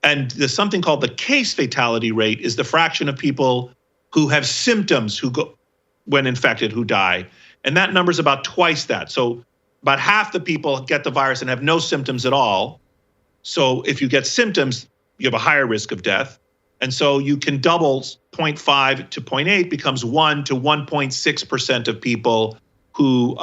And there's something called the case fatality rate is the fraction of people who have symptoms who go when infected who die. And that number is about twice that. So about half the people get the virus and have no symptoms at all. So if you get symptoms, you have a higher risk of death. And so you can double 0.5 to 0.8 becomes 1 to 1.6% of people who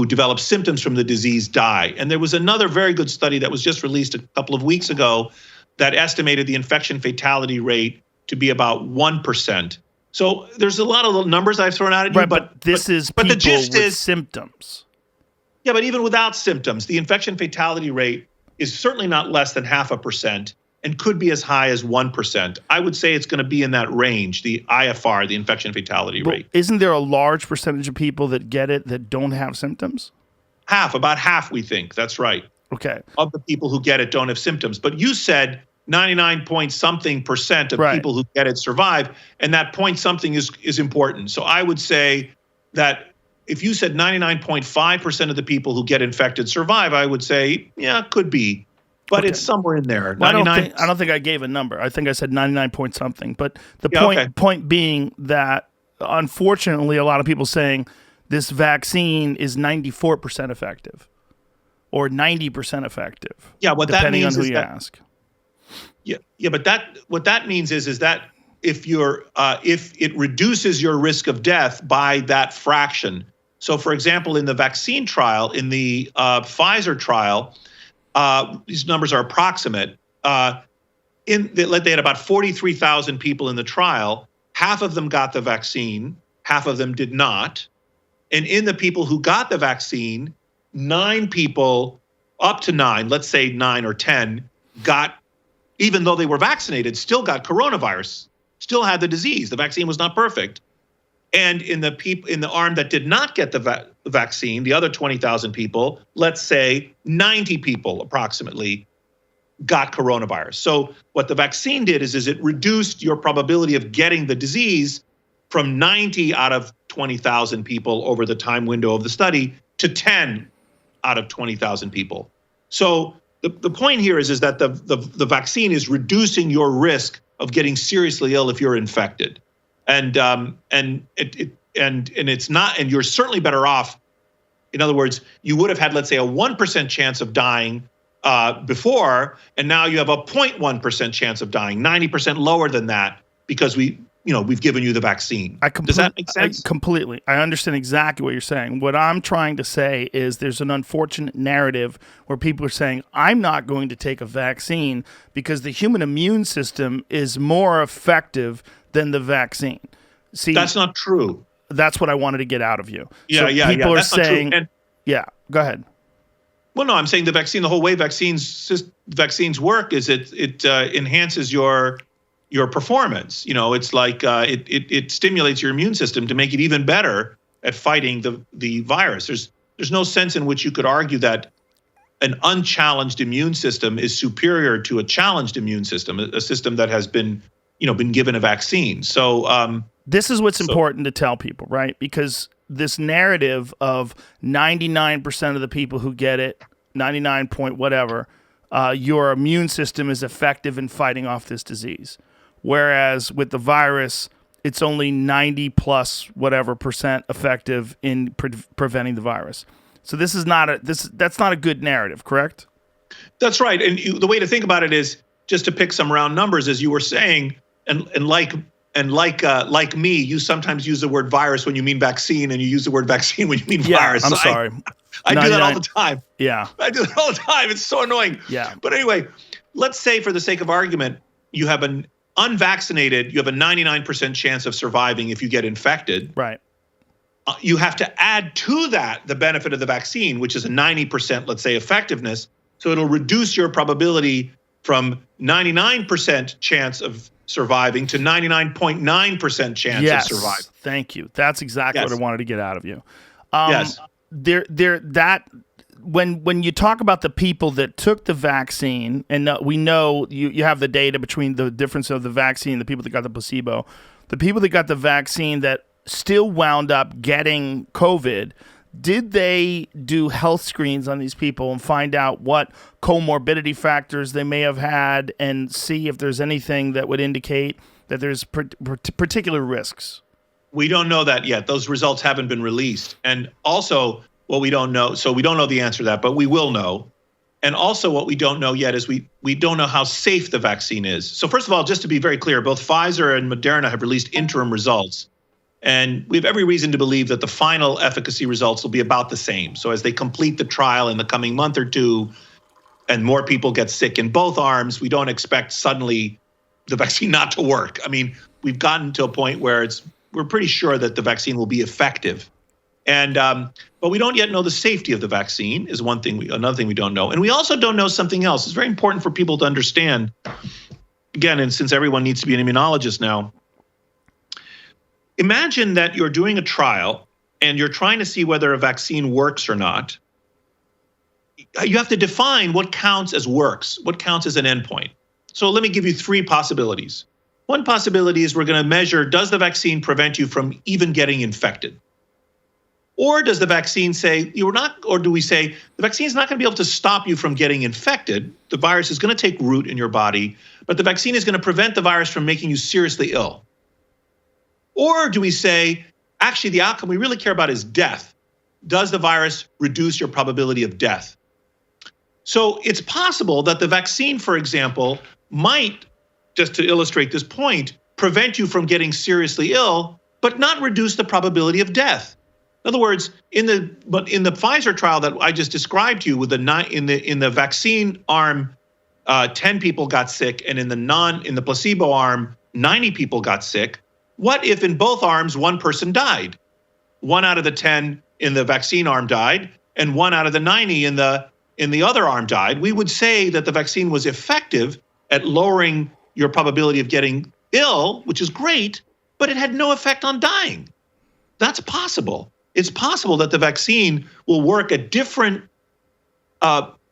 develop symptoms from the disease die. And there was another very good study that was just released a couple of weeks ago that estimated the infection fatality rate to be about 1%. So there's a lot of little numbers I've thrown out at you, right, but the gist is symptoms. Yeah, but even without symptoms, the infection fatality rate is certainly not less than 0.5% and could be as high as 1%. I would say it's going to be in that range, the IFR, the infection fatality rate. Isn't there a large percentage of people that get it that don't have symptoms? About half, we think. That's right. Okay. Of the people who get it don't have symptoms. But you said 99-point-something% of people who get it survive, and that point something is important. So I would say that if you said 99.5% of the people who get infected survive, I would say, yeah, could be. But it's somewhere in there. Well, I don't think I gave a number. I think I said 99 point something. But the point being that, unfortunately, a lot of people saying this vaccine is 94% effective or 90% effective. Yeah, what that means depending on who is you ask. Yeah, but what that means is that if it reduces your risk of death by that fraction. So, for example, in the vaccine trial, in the Pfizer trial, these numbers are approximate. They had about 43,000 people in the trial. Half of them got the vaccine, half of them did not. And in the people who got the vaccine, 9 people, up to 9, let's say 9 or 10, got, even though they were vaccinated, still got coronavirus, still had the disease. The vaccine was not perfect. And in the arm that did not get the vaccine, the other 20,000 people, let's say 90 people approximately got coronavirus. So what the vaccine did is it reduced your probability of getting the disease from 90 out of 20,000 people over the time window of the study to 10 out of 20,000 people. So the point here is that the vaccine is reducing your risk of getting seriously ill if you're infected. And it's not, and you're certainly better off. In other words, you would have had, let's say, a 1% chance of dying before, and now you have a 0.1% chance of dying, 90% lower than that, because we've given you the vaccine. Does that make sense? Completely. I understand exactly what you're saying. What I'm trying to say is there's an unfortunate narrative where people are saying, I'm not going to take a vaccine because the human immune system is more effective than the vaccine. See, that's not true. That's what I wanted to get out of you. People are that's saying, go ahead. Well, no, I'm saying the vaccine, the whole way vaccines work is it enhances your performance. It's like it stimulates your immune system to make it even better at fighting the virus. There's no sense in which you could argue that an unchallenged immune system is superior to a challenged immune system, a system that has been given a vaccine. So this is what's important to tell people, right? Because this narrative of 99% of the people who get it, 99 point whatever, your immune system is effective in fighting off this disease. Whereas with the virus, it's only 90 plus whatever percent effective in preventing the virus. So this is that's not a good narrative, correct? That's right. And the way to think about it is just to pick some round numbers, as you were saying, and like me, you sometimes use the word virus when you mean vaccine, and you use the word vaccine when you mean virus. I'm sorry. I do that all the time. Yeah. I do that all the time. It's so annoying. Yeah. But anyway, let's say for the sake of argument, you have an unvaccinated, you have a 99% chance of surviving if you get infected. Right. You have to add to that the benefit of the vaccine, which is a 90%, let's say, effectiveness. So it'll reduce your probability from 99% chance of surviving to 99.9% chance of surviving. Thank you. That's exactly what I wanted to get out of you. Yes. When you talk about the people that took the vaccine, and we know you have the data between the difference of the vaccine and the people that got the placebo, the people that got the vaccine that still wound up getting COVID, did they do health screens on these people and find out what comorbidity factors they may have had and see if there's anything that would indicate that there's particular risks? We don't know that yet. Those results haven't been released. And also, we don't know. So we don't know the answer to that, but we will know. And also what we don't know yet is we don't know how safe the vaccine is. So first of all, just to be very clear, both Pfizer and Moderna have released interim results. And we have every reason to believe that the final efficacy results will be about the same. So as they complete the trial in the coming month or two, and more people get sick in both arms, we don't expect suddenly the vaccine not to work. I mean, we've gotten to a point where we're pretty sure that the vaccine will be effective. And but we don't yet know the safety of the vaccine is another thing we don't know. And we also don't know something else. It's very important for people to understand, again, and since everyone needs to be an immunologist now, imagine that you're doing a trial and you're trying to see whether a vaccine works or not. You have to define what counts as works, what counts as an endpoint. So let me give you three possibilities. One possibility is we're going to measure, does the vaccine prevent you from even getting infected? Or does the vaccine say you're not, or do we say the vaccine is not going to be able to stop you from getting infected? The virus is going to take root in your body, but the vaccine is going to prevent the virus from making you seriously ill. Or do we say, actually, the outcome we really care about is death? Does the virus reduce your probability of death? So it's possible that the vaccine, for example, might, just to illustrate this point, prevent you from getting seriously ill, but not reduce the probability of death. In other words, in the Pfizer trial that I just described to you, with in the vaccine arm, 10 people got sick, and in the placebo arm, 90 people got sick. What if in both arms 1 person died? 1 out of the 10 in the vaccine arm died, and 1 out of the 90 in the other arm died. We would say that the vaccine was effective at lowering your probability of getting ill, which is great, but it had no effect on dying. That's possible. It's possible that the vaccine will work at different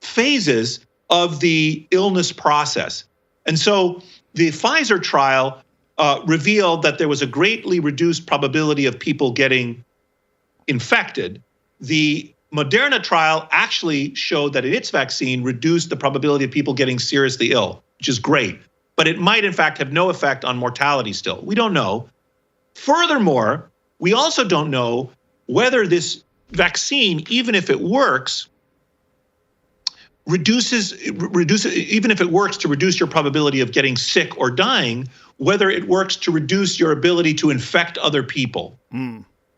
phases of the illness process. And so the Pfizer trial revealed that there was a greatly reduced probability of people getting infected. The Moderna trial actually showed that its vaccine reduced the probability of people getting seriously ill, which is great. But it might, in fact, have no effect on mortality still. We don't know. Furthermore, we also don't know whether this vaccine, even if it works, reduces, even if it works to reduce your probability of getting sick or dying, whether it works to reduce your ability to infect other people.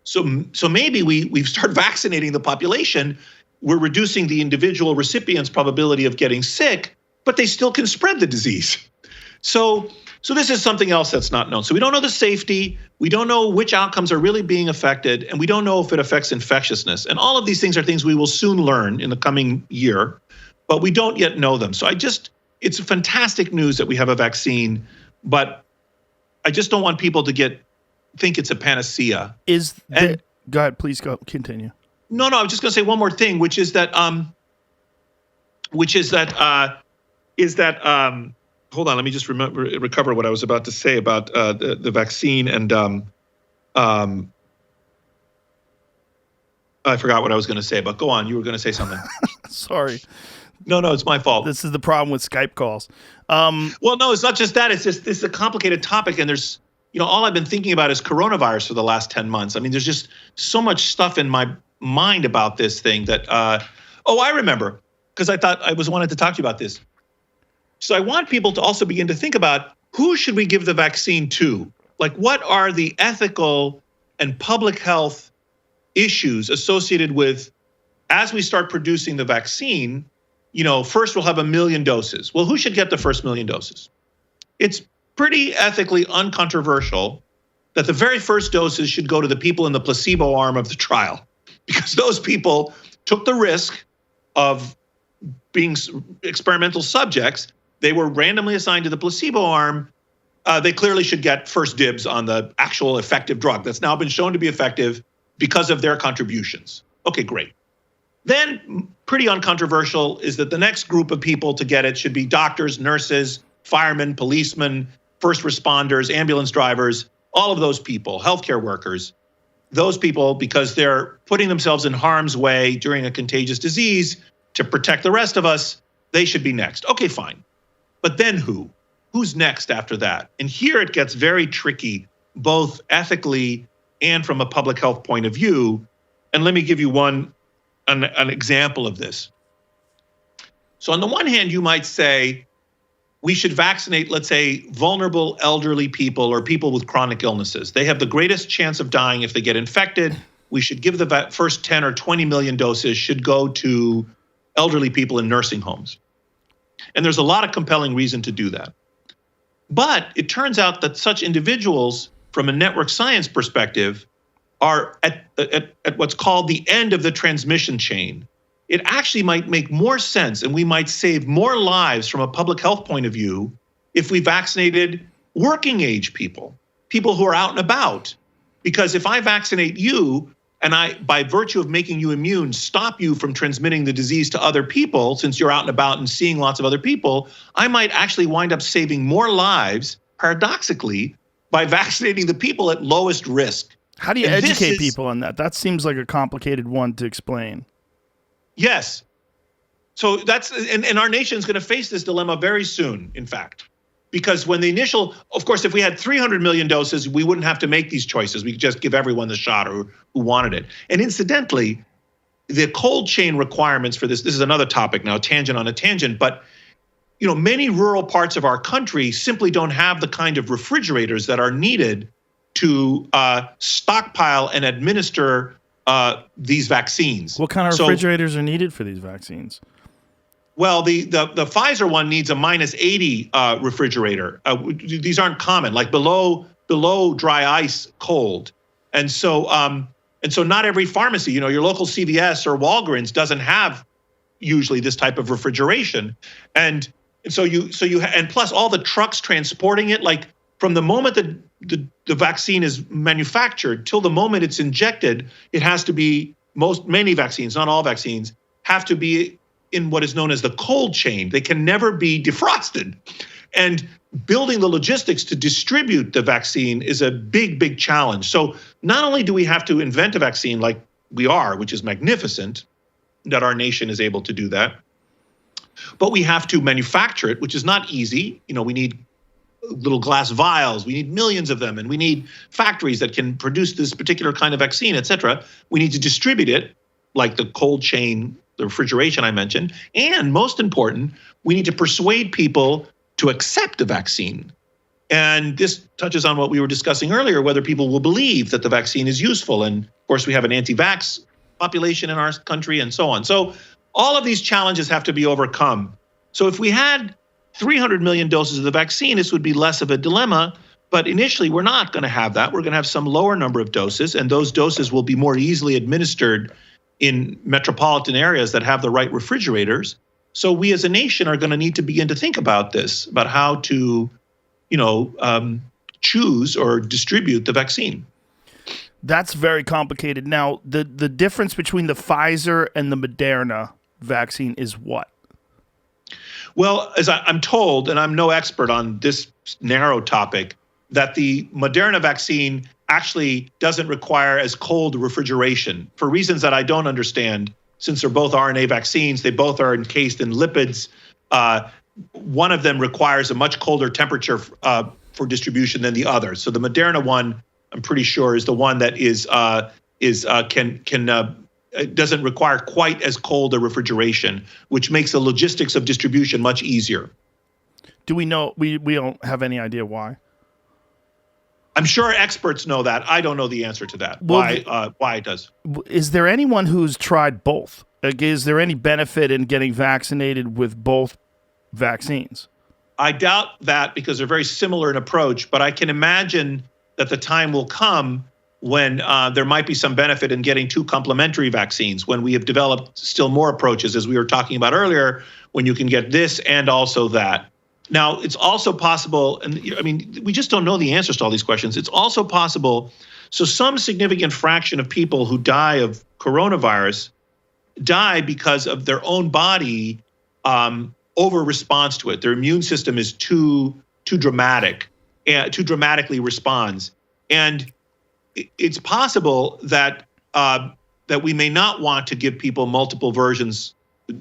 So maybe we start vaccinating the population, we're reducing the individual recipient's probability of getting sick, but they still can spread the disease. So this is something else that's not known. So we don't know the safety, we don't know which outcomes are really being affected, and we don't know if it affects infectiousness. And all of these things are things we will soon learn in the coming year, but we don't yet know them. So it's fantastic news that we have a vaccine, but I just don't want people to think it's a panacea. Go ahead, please continue. No, I was just going to say one more thing, which is that hold on, let me just recover what I was about to say about the vaccine, and I forgot what I was going to say, but go on, you were going to say something. Sorry. No, it's my fault. This is the problem with Skype calls. Well, no, it's not just that. It's just, this is a complicated topic, and there's, all I've been thinking about is coronavirus for the last 10 months. I mean, there's just so much stuff in my mind about this thing that, I remember, because I thought I wanted to talk to you about this. So I want people to also begin to think about, who should we give the vaccine to? Like, what are the ethical and public health issues associated with, as we start producing the vaccine, first we'll have 1 million doses. Well, who should get the first 1 million doses? It's pretty ethically uncontroversial that the very first doses should go to the people in the placebo arm of the trial, because those people took the risk of being experimental subjects. They were randomly assigned to the placebo arm. They clearly should get first dibs on the actual effective drug that's now been shown to be effective because of their contributions. Okay, great. Then, pretty uncontroversial is that the next group of people to get it should be doctors, nurses, firemen, policemen, first responders, ambulance drivers, all of those people, healthcare workers. Those people, because they're putting themselves in harm's way during a contagious disease to protect the rest of us, they should be next. Okay, fine. But then who? Who's next after that? And here it gets very tricky, both ethically and from a public health point of view. And let me give you an example of this. So on the one hand, you might say we should vaccinate, let's say, vulnerable elderly people or people with chronic illnesses. They have the greatest chance of dying if they get infected. We should give the first 10 or 20 million doses should go to elderly people in nursing homes. And there's a lot of compelling reason to do that. But it turns out that such individuals, from a network science perspective, are at what's called the end of the transmission chain. It actually might make more sense, and we might save more lives from a public health point of view if we vaccinated working age people, people who are out and about. Because if I vaccinate you, and I, by virtue of making you immune, stop you from transmitting the disease to other people, since you're out and about and seeing lots of other people, I might actually wind up saving more lives, paradoxically, by vaccinating the people at lowest risk. How do you educate people on that? That seems like a complicated one to explain. Yes. So that's, and our nation is going to face this dilemma very soon, in fact. Because when the initial, of course, if we had 300 million doses, we wouldn't have to make these choices. We could just give everyone the shot who wanted it. And incidentally, the cold chain requirements for this is another topic now, tangent on a tangent, but many rural parts of our country simply don't have the kind of refrigerators that are needed to stockpile and administer these vaccines. What kind of refrigerators are needed for these vaccines? Well, the Pfizer one needs a -80 refrigerator. These aren't common, like below dry ice cold. And so not every pharmacy, your local CVS or Walgreens doesn't have usually this type of refrigeration. And so and plus all the trucks transporting it, like from the moment that the vaccine is manufactured till the moment it's injected, it has to be, many vaccines, not all vaccines, have to be in what is known as the cold chain. They can never be defrosted. And building the logistics to distribute the vaccine is a big, big challenge. So not only do we have to invent a vaccine like we are, which is magnificent that our nation is able to do that, but we have to manufacture it, which is not easy. We need little glass vials, we need millions of them, and we need factories that can produce this particular kind of vaccine, et cetera. We need to distribute it, like the cold chain, the refrigeration I mentioned, and most important, we need to persuade people to accept the vaccine. And this touches on what we were discussing earlier, whether people will believe that the vaccine is useful. And of course, we have an anti-vax population in our country and so on. So all of these challenges have to be overcome. So if we had 300 million doses of the vaccine, this would be less of a dilemma. But initially, we're not going to have that. We're going to have some lower number of doses, and those doses will be more easily administered in metropolitan areas that have the right refrigerators. So we as a nation are going to need to begin to think about this, about how to, choose or distribute the vaccine. That's very complicated. Now, the difference between the Pfizer and the Mrna vaccine is what? Well, as I'm told, and I'm no expert on this narrow topic, that the Mrna vaccine actually doesn't require as cold refrigeration for reasons that I don't understand. Since they're both RNA vaccines, they both are encased in lipids. One of them requires a much colder temperature for distribution than the other. So the Mrna one, I'm pretty sure, is the one that doesn't require quite as cold a refrigeration, which makes the logistics of distribution much easier. Do we know? We don't have any idea why. I'm sure experts know that. I don't know the answer to that. Why it does. Is there anyone who's tried both? Like, is there any benefit in getting vaccinated with both vaccines? I doubt that because they're very similar in approach, but I can imagine that the time will come when there might be some benefit in getting two complementary vaccines, when we have developed still more approaches, as we were talking about earlier, when you can get this and also that. Now, it's also possible, and I mean, we just don't know the answers to all these questions. It's also possible, so some significant fraction of people who die of coronavirus die because of their own body over response to it. Their immune system is too dramatic, too dramatically responds. And it's possible that that we may not want to give people multiple versions,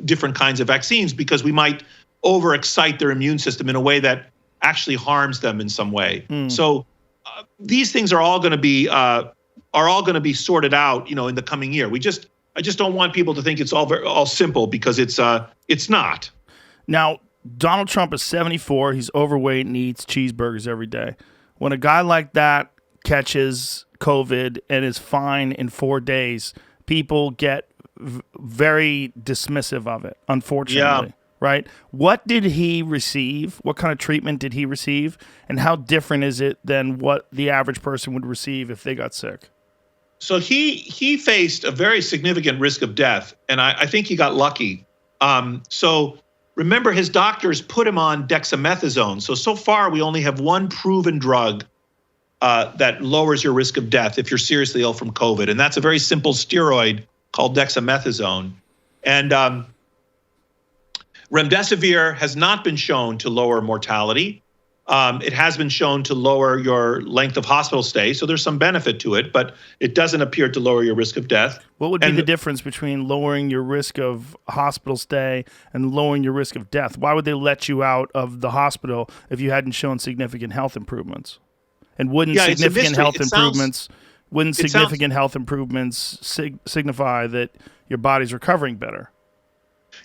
different kinds of vaccines, because we might overexcite their immune system in a way that actually harms them in some way. So these things are all going to be sorted out, in the coming year. I just don't want people to think it's all simple, because it's not. Now, Donald Trump is 74. He's overweight and eats cheeseburgers every day. When a guy like that catches COVID and is fine in 4 days, people get very dismissive of it, unfortunately. Yeah. Right? What did he receive? What kind of treatment did he receive? And how different is it than what the average person would receive if they got sick? So he faced a very significant risk of death, and I think he got lucky. So remember, his doctors put him on dexamethasone. So far, we only have one proven drug that lowers your risk of death if you're seriously ill from COVID, and that's a very simple steroid called dexamethasone. And remdesivir has not been shown to lower mortality. It has been shown to lower your length of hospital stay, so there's some benefit to it, but it doesn't appear to lower your risk of death. What would be the difference between lowering your risk of hospital stay and lowering your risk of death? Why would they let you out of the hospital if you hadn't shown significant health improvements? And wouldn't significant health improvements signify that your body's recovering better?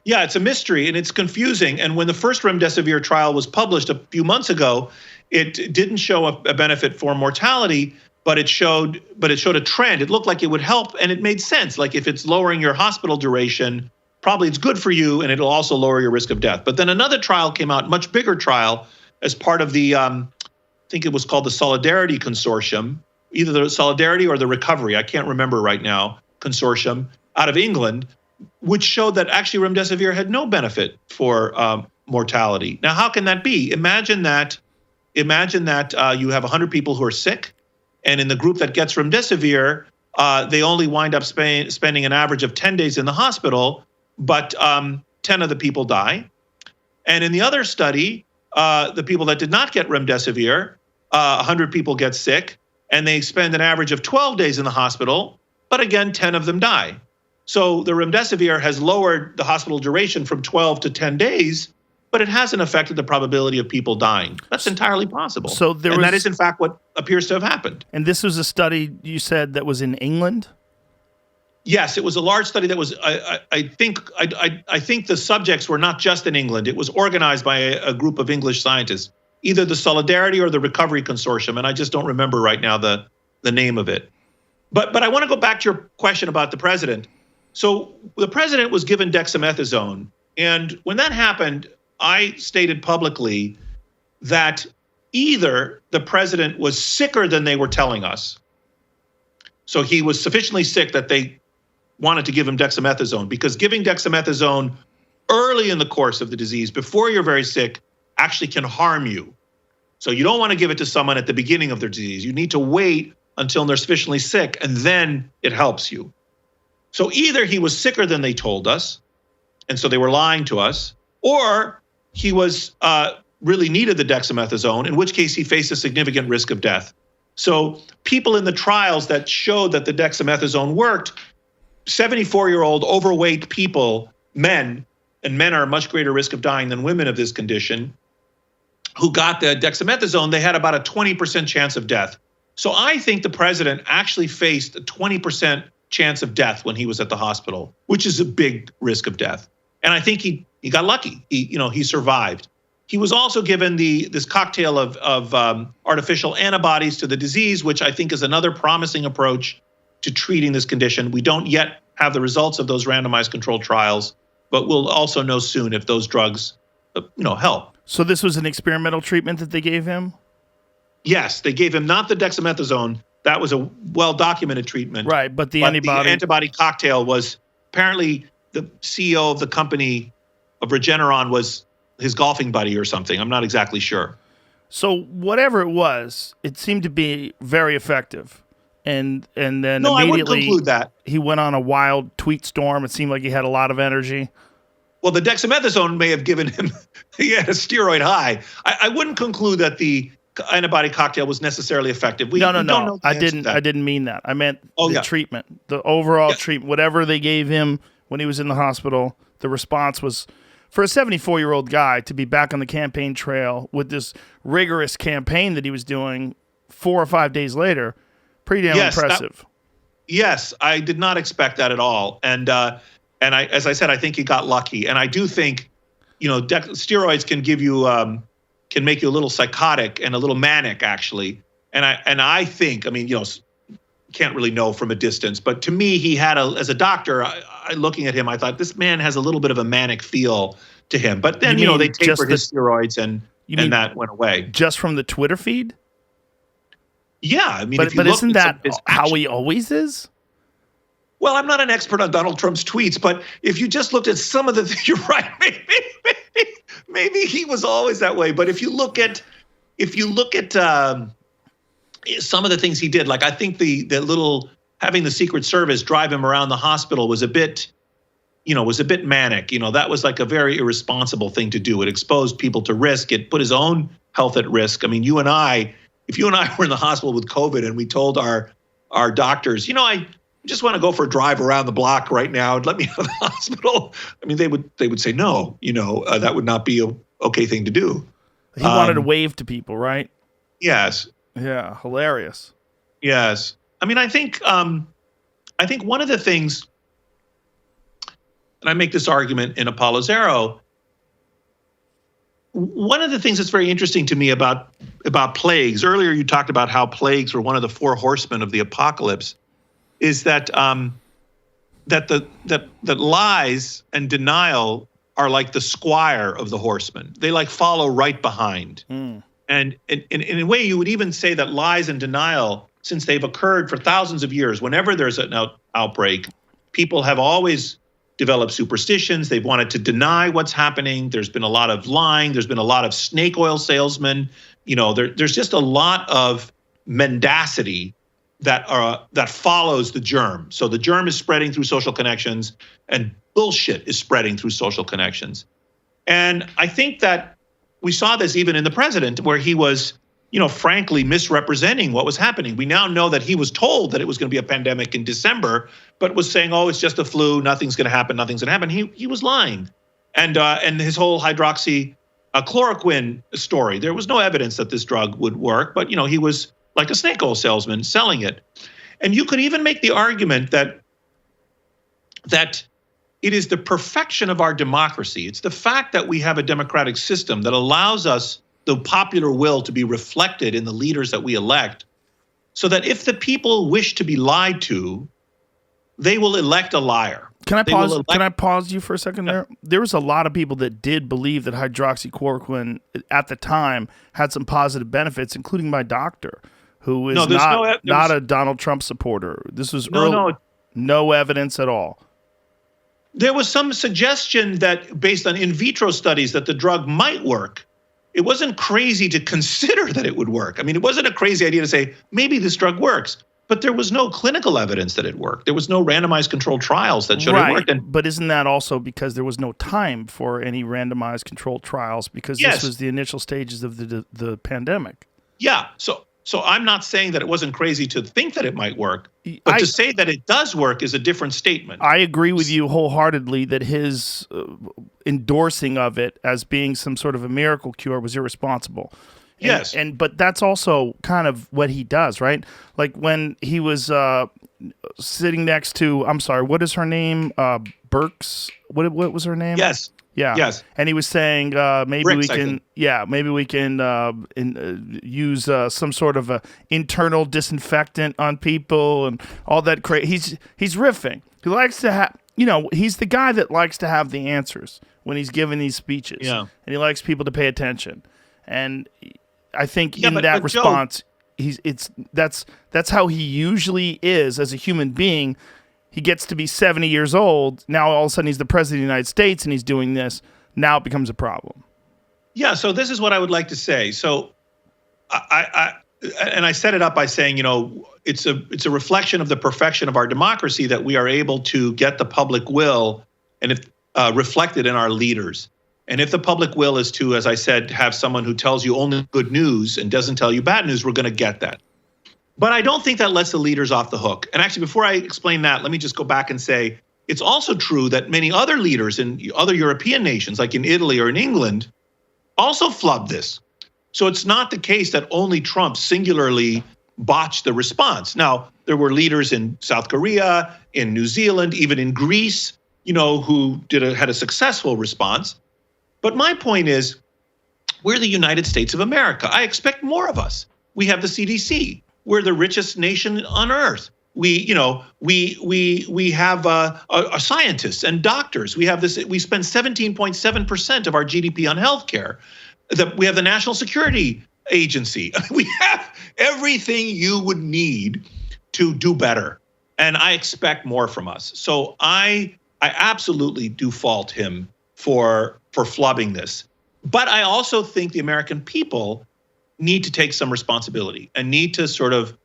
Yeah, it's a mystery and it's confusing. And when the first remdesivir trial was published a few months ago, it didn't show a benefit for mortality, but it showed a trend. It looked like it would help, and it made sense. Like if it's lowering your hospital duration, probably it's good for you, and it'll also lower your risk of death. But then another trial came out, much bigger trial, as part of the I think it was called the Solidarity Consortium, either the Solidarity or the Recovery, I can't remember right now, consortium out of England, which showed that actually remdesivir had no benefit for mortality. Now, how can that be? Imagine that you have 100 people who are sick, and in the group that gets remdesivir, they only wind up spending an average of 10 days in the hospital, but 10 of the people die. And in the other study, the people that did not get remdesivir, 100 people get sick, and they spend an average of 12 days in the hospital, but again, 10 of them die. So the remdesivir has lowered the hospital duration from 12 to 10 days, but it hasn't affected the probability of people dying. That's entirely possible. That is, in fact, what appears to have happened. And this was a study, you said, that was in England? Yes, it was a large study that was, I think the subjects were not just in England. It was organized by a group of English scientists, either the Solidarity or the Recovery Consortium, and I just don't remember right now the name of it. But I want to go back to your question about the president. So the president was given dexamethasone, and when that happened, I stated publicly that either the president was sicker than they were telling us, so he was sufficiently sick that they wanted to give him dexamethasone, because giving dexamethasone early in the course of the disease, before you're very sick, actually can harm you. So you don't want to give it to someone at the beginning of their disease. You need to wait until they're sufficiently sick, and then it helps you. So either he was sicker than they told us, and so they were lying to us, or he was really needed the dexamethasone, in which case he faced a significant risk of death. So people in the trials that showed that the dexamethasone worked, 74-year-old overweight people, men, and men are a much greater risk of dying than women of this condition, who got the dexamethasone, they had about a 20% chance of death. So I think the president actually faced a 20% chance of death when he was at the hospital, which is a big risk of death. And I think he got lucky. He survived. He was also given this cocktail of artificial antibodies to the disease, which I think is another promising approach to treating this condition. We don't yet have the results of those randomized controlled trials, but we'll also know soon if those drugs, help. So this was an experimental treatment that they gave him? Yes, they gave him not the dexamethasone. That was a well-documented treatment. Right, but the antibody cocktail was apparently the CEO of the company of Regeneron was his golfing buddy or something. I'm not exactly sure. So whatever it was, it seemed to be very effective. And then immediately I wouldn't conclude that. He went on a wild tweet storm. It seemed like he had a lot of energy. Well, the dexamethasone may have given him he had a steroid high. I wouldn't conclude that the antibody cocktail was necessarily effective. No. I didn't mean that. I meant treatment, the overall treatment, whatever they gave him when he was in the hospital. The response was, for a 74-year-old guy to be back on the campaign trail with this rigorous campaign that he was doing 4 or 5 days later, pretty damn impressive. Yes, I did not expect that at all. And I, as I said, I think he got lucky. And I do think steroids can give you, can make you a little psychotic and a little manic, actually. And I think, can't really know from a distance, but to me, he had as a doctor, looking at him, I thought this man has a little bit of a manic feel to him. But then, they tapered his steroids and that went away. Just from the Twitter feed? Yeah, but isn't that how he always is? Well, I'm not an expert on Donald Trump's tweets, but if you just looked at some of the, you're right. Maybe he was always that way. But if you look at some of the things he did, like I think the little having the Secret Service drive him around the hospital was a bit manic. That was like a very irresponsible thing to do. It exposed people to risk. It put his own health at risk. If you and I were in the hospital with COVID and we told our doctors, I just want to go for a drive around the block right now and let me out of the hospital. They would say no. That would not be a okay thing to do. He wanted to wave to people, right? Yes. Yeah, hilarious. Yes. I think one of the things, and I make this argument in Apollo Zero, one of the things that's very interesting to me about plagues, earlier you talked about how plagues were one of the four horsemen of the apocalypse, is that that lies and denial are like the squire of the horsemen. They follow right behind. And in a way, you would even say that lies and denial, since they've occurred for thousands of years, whenever there's an outbreak, people have always developed superstitions. They've wanted to deny what's happening. There's been a lot of lying. There's been a lot of snake oil salesmen. There's just a lot of mendacity that follows the germ. So the germ is spreading through social connections, and bullshit is spreading through social connections. And I think that we saw this even in the president, where he was, frankly misrepresenting what was happening. We now know that he was told that it was going to be a pandemic in December, but was saying, "Oh, it's just a flu. Nothing's going to happen. Nothing's going to happen." He was lying, and his whole hydroxychloroquine story. There was no evidence that this drug would work, but he was like a snake oil salesman selling it. And you could even make the argument that it is the perfection of our democracy. It's the fact that we have a democratic system that allows us the popular will to be reflected in the leaders that we elect, so that if the people wish to be lied to, they will elect a liar. Can I pause you for a second there? There was a lot of people that did believe that hydroxychloroquine at the time had some positive benefits, including my doctor, who is not a Donald Trump supporter. This was no evidence at all. There was some suggestion that, based on in vitro studies, that the drug might work. It wasn't crazy to consider that it would work. It wasn't a crazy idea to say, maybe this drug works. But there was no clinical evidence that it worked. There was no randomized controlled trials that showed it worked. But isn't that also because there was no time for any randomized controlled trials, because this was the initial stages of the pandemic? Yeah. So I'm not saying that it wasn't crazy to think that it might work, but to say that it does work is a different statement. I agree with you wholeheartedly that his endorsing of it as being some sort of a miracle cure was irresponsible. Yes. But that's also kind of what he does, right? Like when he was sitting next to, I'm sorry, what is her name? Burks? What was her name? Yes. Yeah. Yes. And he was saying maybe we can use some sort of a internal disinfectant on people and all that. He's riffing. He likes to have, he's the guy that likes to have the answers when he's giving these speeches. Yeah. And he likes people to pay attention. And I think in that response, that's how he usually is as a human being. He gets to be 70 years old. Now all of a sudden he's the president of the United States and he's doing this. Now it becomes a problem. Yeah. So this is what I would like to say. So I set it up by saying, it's a reflection of the perfection of our democracy that we are able to get the public will and reflected in our leaders. And if the public will is to, as I said, have someone who tells you only good news and doesn't tell you bad news, we're going to get that. But I don't think that lets the leaders off the hook. And actually, before I explain that, let me just go back and say, it's also true that many other leaders in other European nations, like in Italy or in England, also flubbed this. So it's not the case that only Trump singularly botched the response. Now, there were leaders in South Korea, in New Zealand, even in Greece, who had a successful response. But my point is, we're the United States of America. I expect more of us. We have the CDC. We're the richest nation on earth. We have scientists and doctors. We have this. We spend 17.7% of our GDP on healthcare. We have the National Security Agency. We have everything you would need to do better, and I expect more from us. So I absolutely do fault him for flubbing this, but I also think the American people need to take some responsibility and need to sort of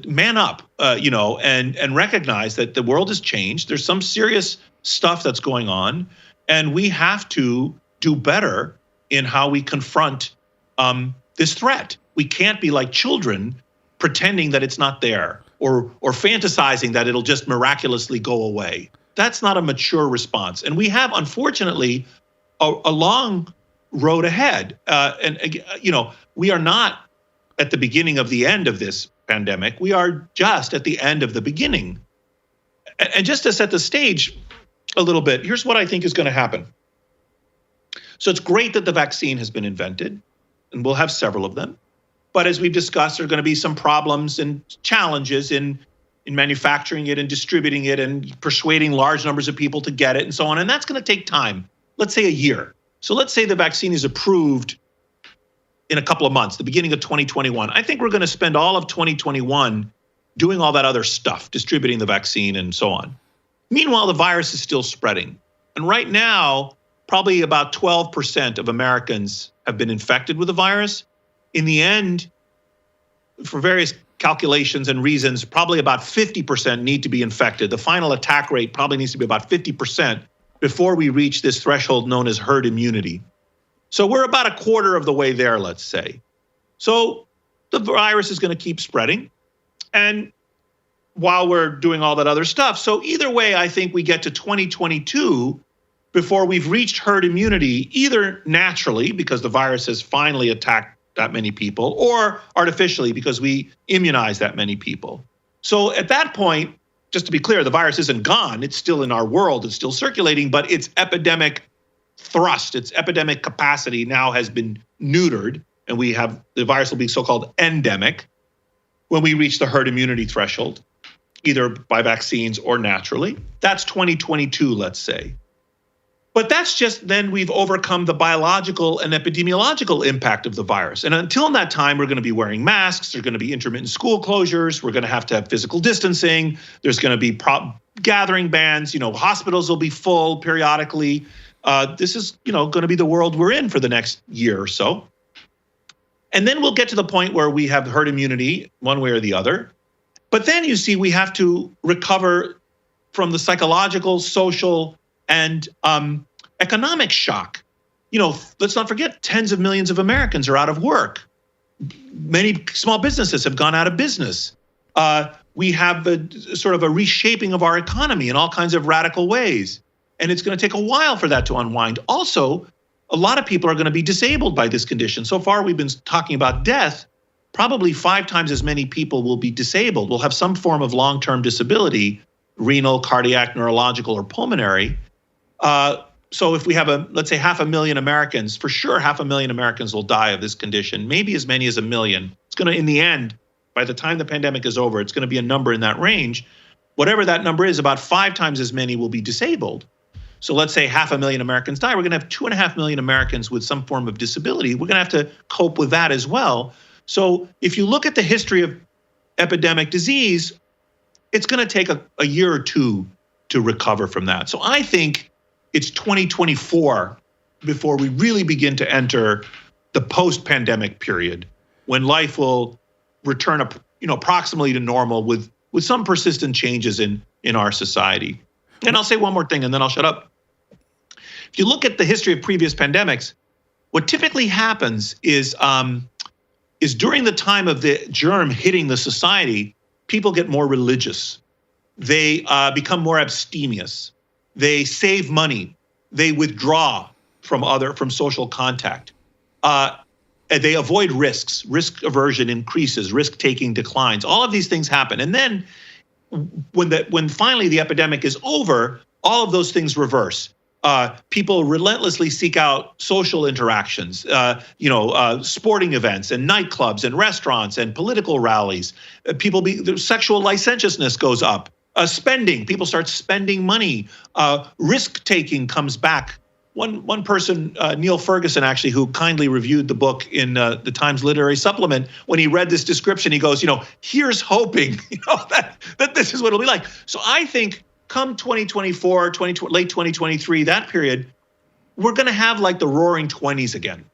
man up, and recognize that the world has changed. There's some serious stuff that's going on, and we have to do better in how we confront this threat. We can't be like children pretending that it's not there or fantasizing that it'll just miraculously go away. That's not a mature response. And we have, unfortunately, a long road ahead. We are not at the beginning of the end of this pandemic. We are just at the end of the beginning. And just to set the stage a little bit, here's what I think is going to happen. So it's great that the vaccine has been invented, and we'll have several of them. But as we've discussed, there are going to be some problems and challenges in manufacturing it and distributing it and persuading large numbers of people to get it and so on. And that's going to take time, let's say a year. So let's say the vaccine is approved in a couple of months, the beginning of 2021. I think we're going to spend all of 2021 doing all that other stuff, distributing the vaccine and so on. Meanwhile, the virus is still spreading. And right now, probably about 12% of Americans have been infected with the virus. In the end, for various calculations and reasons, probably about 50% need to be infected. The final attack rate probably needs to be about 50% before we reach this threshold known as herd immunity. So we're about a quarter of the way there, let's say. So the virus is going to keep spreading, and while we're doing all that other stuff. So either way, I think we get to 2022 before we've reached herd immunity, either naturally because the virus has finally attacked that many people, or artificially because we immunize that many people. So at that point, just to be clear, the virus isn't gone. It's still in our world. It's still circulating, but its epidemic thrust, its epidemic capacity now has been neutered, and the virus will be so-called endemic when we reach the herd immunity threshold, either by vaccines or naturally. That's 2022, let's say. But that's just then we've overcome the biological and epidemiological impact of the virus. And until that time, we're going to be wearing masks. There's going to be intermittent school closures. We're going to have physical distancing. There's going to be gathering bans. Hospitals will be full periodically. This is, going to be the world we're in for the next year or so. And then we'll get to the point where we have herd immunity one way or the other. But then you see we have to recover from the psychological, social, and economic shock. Let's not forget, tens of millions of Americans are out of work. Many small businesses have gone out of business. We have sort of a reshaping of our economy in all kinds of radical ways. And it's going to take a while for that to unwind. Also, a lot of people are going to be disabled by this condition. So far, we've been talking about death. Probably 5 times as many people will be disabled, will have some form of long-term disability, renal, cardiac, neurological, or pulmonary. So if we have let's say 500,000 Americans, for sure 500,000 Americans will die of this condition, maybe as many as 1 million. It's going to, in the end, by the time the pandemic is over, it's going to be a number in that range. Whatever that number is, about 5 times as many will be disabled. So let's say 500,000 Americans die. We're going to have 2.5 million Americans with some form of disability. We're going to have to cope with that as well. So if you look at the history of epidemic disease, it's going to take a year or two to recover from that. So I think it's 2024 before we really begin to enter the post-pandemic period, when life will return approximately to normal with some persistent changes in our society. And I'll say one more thing and then I'll shut up. If you look at the history of previous pandemics, what typically happens is during the time of the germ hitting the society, people get more religious. They become more abstemious. They save money. They withdraw from social contact. They avoid risks. Risk aversion increases. Risk-taking declines. All of these things happen. And then when finally the epidemic is over, all of those things reverse. People relentlessly seek out social interactions, sporting events and nightclubs and restaurants and political rallies. Sexual licentiousness goes up. Spending, people start spending money. Risk-taking comes back. One person, Neil Ferguson, actually, who kindly reviewed the book in the Times Literary Supplement, when he read this description, he goes, here's hoping, that this is what it'll be like. So I think come 2024, late 2023, that period, we're going to have like the roaring 20s again,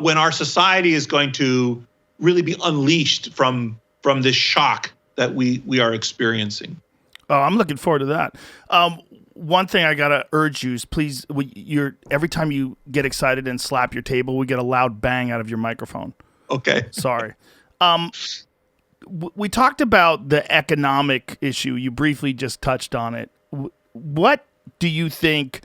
when our society is going to really be unleashed from this shock that we are experiencing. Oh, I'm looking forward to that. One thing I gotta urge you is please, every time you get excited and slap your table, we get a loud bang out of your microphone. Okay. Sorry. We talked about the economic issue. You briefly just touched on it. What do you think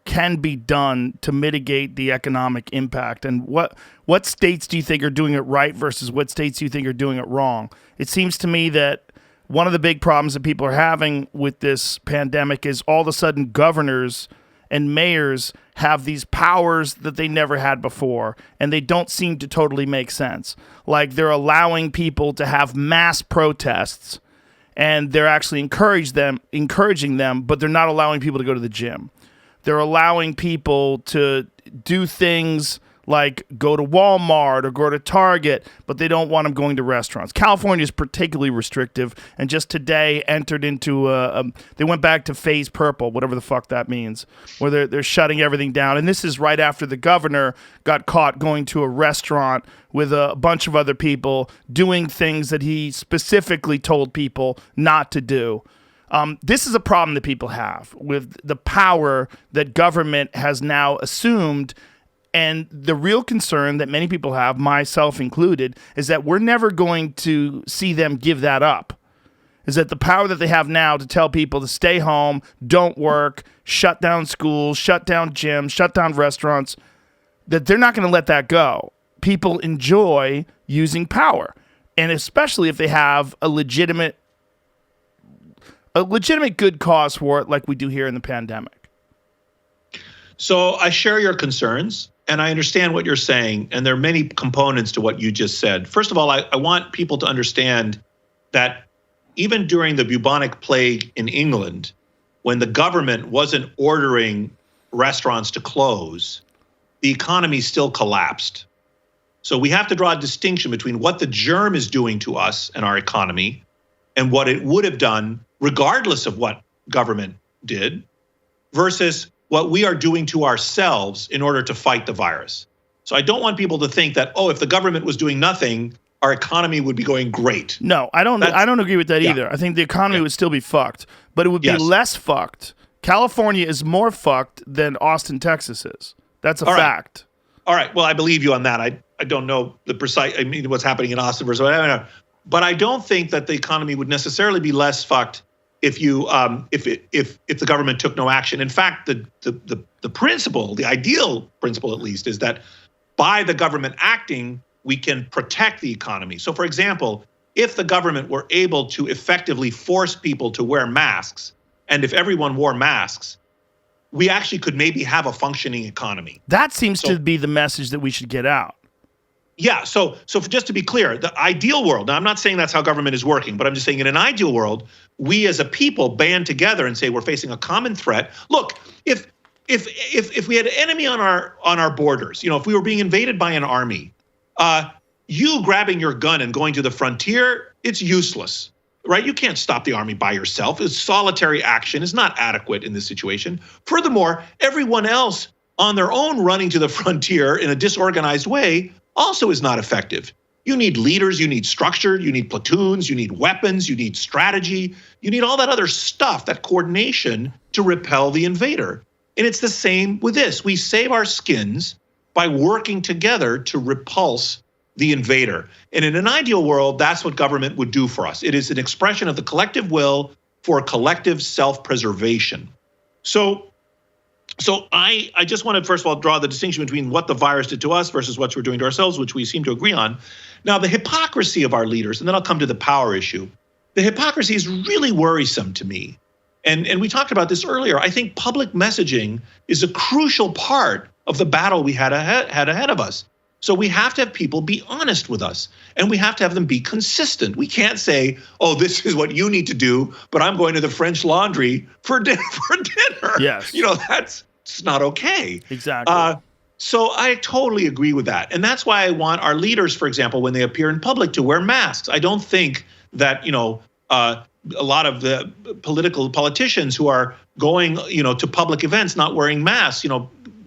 can be done to mitigate the economic impact? And what states do you think are doing it right versus what states do you think are doing it wrong? It seems to me that one of the big problems that people are having with this pandemic is all of a sudden governors and mayors have these powers that they never had before, and they don't seem to totally make sense. Like they're allowing people to have mass protests, and they're actually encouraging them, but they're not allowing people to go to the gym. They're allowing people to do things like go to Walmart or go to Target, but they don't want them going to restaurants. California is particularly restrictive, and just today entered into they went back to phase purple, whatever the fuck that means, where they're shutting everything down. And this is right after the governor got caught going to a restaurant with a bunch of other people doing things that he specifically told people not to do. This is a problem that people have with the power that government has now assumed. And the real concern that many people have, myself included, is that we're never going to see them give that up. Is that the power that they have now to tell people to stay home, don't work, shut down schools, shut down gyms, shut down restaurants, that they're not going to let that go. People enjoy using power. And especially if they have a legitimate good cause for it, like we do here in the pandemic. So I share your concerns. And I understand what you're saying, and there are many components to what you just said. First of all, I want people to understand that even during the bubonic plague in England, when the government wasn't ordering restaurants to close, the economy still collapsed. So we have to draw a distinction between what the germ is doing to us and our economy and what it would have done regardless of what government did versus what we are doing to ourselves in order to fight the virus. So I don't want people to think that, if the government was doing nothing, our economy would be going great. No, I don't agree with that either. I think the economy would still be fucked, but it would be less fucked. California is more fucked than Austin, Texas is. That's a fact. All right. Well, I believe you on that. I don't know the precise, what's happening in Austin versus I don't know. But I don't think that the economy would necessarily be less fucked if the government took no action. In fact, the principle, the ideal principle at least, is that by the government acting, we can protect the economy. So for example, if the government were able to effectively force people to wear masks, and if everyone wore masks, we actually could maybe have a functioning economy. That seems to be the message that we should get out. Yeah, so just to be clear, the ideal world, now I'm not saying that's how government is working, but I'm just saying in an ideal world, we as a people band together and say we're facing a common threat. Look, if we had an enemy on our borders, if we were being invaded by an army, you grabbing your gun and going to the frontier, it's useless, right? You can't stop the army by yourself. It's solitary action is not adequate in this situation. Furthermore, everyone else on their own running to the frontier in a disorganized way also is not effective. You need leaders, you need structure, you need platoons, you need weapons, you need strategy, you need all that other stuff, that coordination to repel the invader. And it's the same with this. We save our skins by working together to repulse the invader. And in an ideal world, that's what government would do for us. It is an expression of the collective will for collective self-preservation. So I just want to, first of all, draw the distinction between what the virus did to us versus what we're doing to ourselves, which we seem to agree on. Now, the hypocrisy of our leaders, and then I'll come to the power issue. The hypocrisy is really worrisome to me. And we talked about this earlier. I think public messaging is a crucial part of the battle we had ahead of us. So we have to have people be honest with us, and we have to have them be consistent. We can't say, oh, this is what you need to do, but I'm going to the French Laundry for dinner. Yes. It's not okay. Exactly. So I totally agree with that. And that's why I want our leaders, for example, when they appear in public, to wear masks. I don't think that, a lot of the politicians who are going, to public events not wearing masks,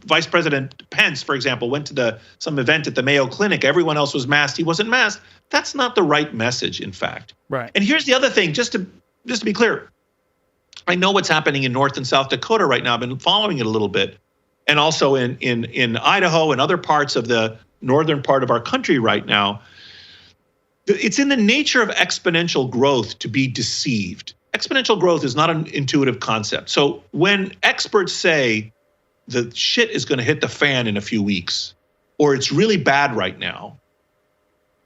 Vice President Pence, for example, went to some event at the Mayo Clinic. Everyone else was masked. He wasn't masked. That's not the right message, in fact. Right. And here's the other thing, just to be clear. I know what's happening in North and South Dakota right now. I've been following it a little bit. And also in Idaho and other parts of the northern part of our country right now. It's in the nature of exponential growth to be deceived. Exponential growth is not an intuitive concept. So when experts say the shit is going to hit the fan in a few weeks, or it's really bad right now,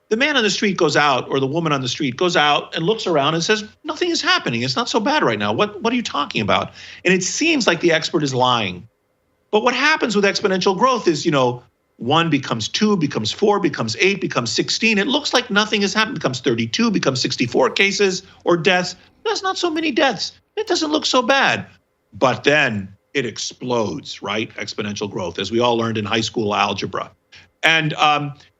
the man on the street goes out, or the woman on the street goes out and looks around and says, nothing is happening. It's not so bad right now. What are you talking about? And it seems like the expert is lying. But what happens with exponential growth is, 1 becomes 2, becomes 4, becomes 8, becomes 16. It looks like nothing has happened. Becomes 32, becomes 64 cases or deaths. There's not so many deaths. It doesn't look so bad. But then it explodes, right? Exponential growth, as we all learned in high school algebra. And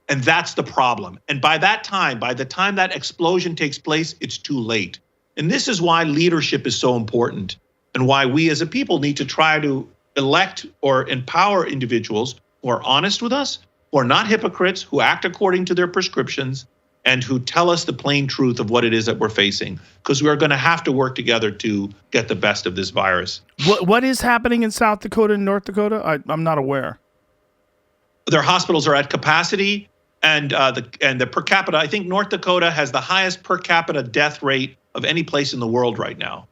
that's the problem. And by the time that explosion takes place, it's too late. And this is why leadership is so important, and why we as a people need to try to elect or empower individuals who are honest with us, who are not hypocrites, who act according to their prescriptions, and who tell us the plain truth of what it is that we're facing, because we're going to have to work together to get the best of this virus. What is happening in South Dakota and North Dakota? I'm not aware. Their hospitals are at capacity, and the per capita, I think North Dakota has the highest per capita death rate of any place in the world right now.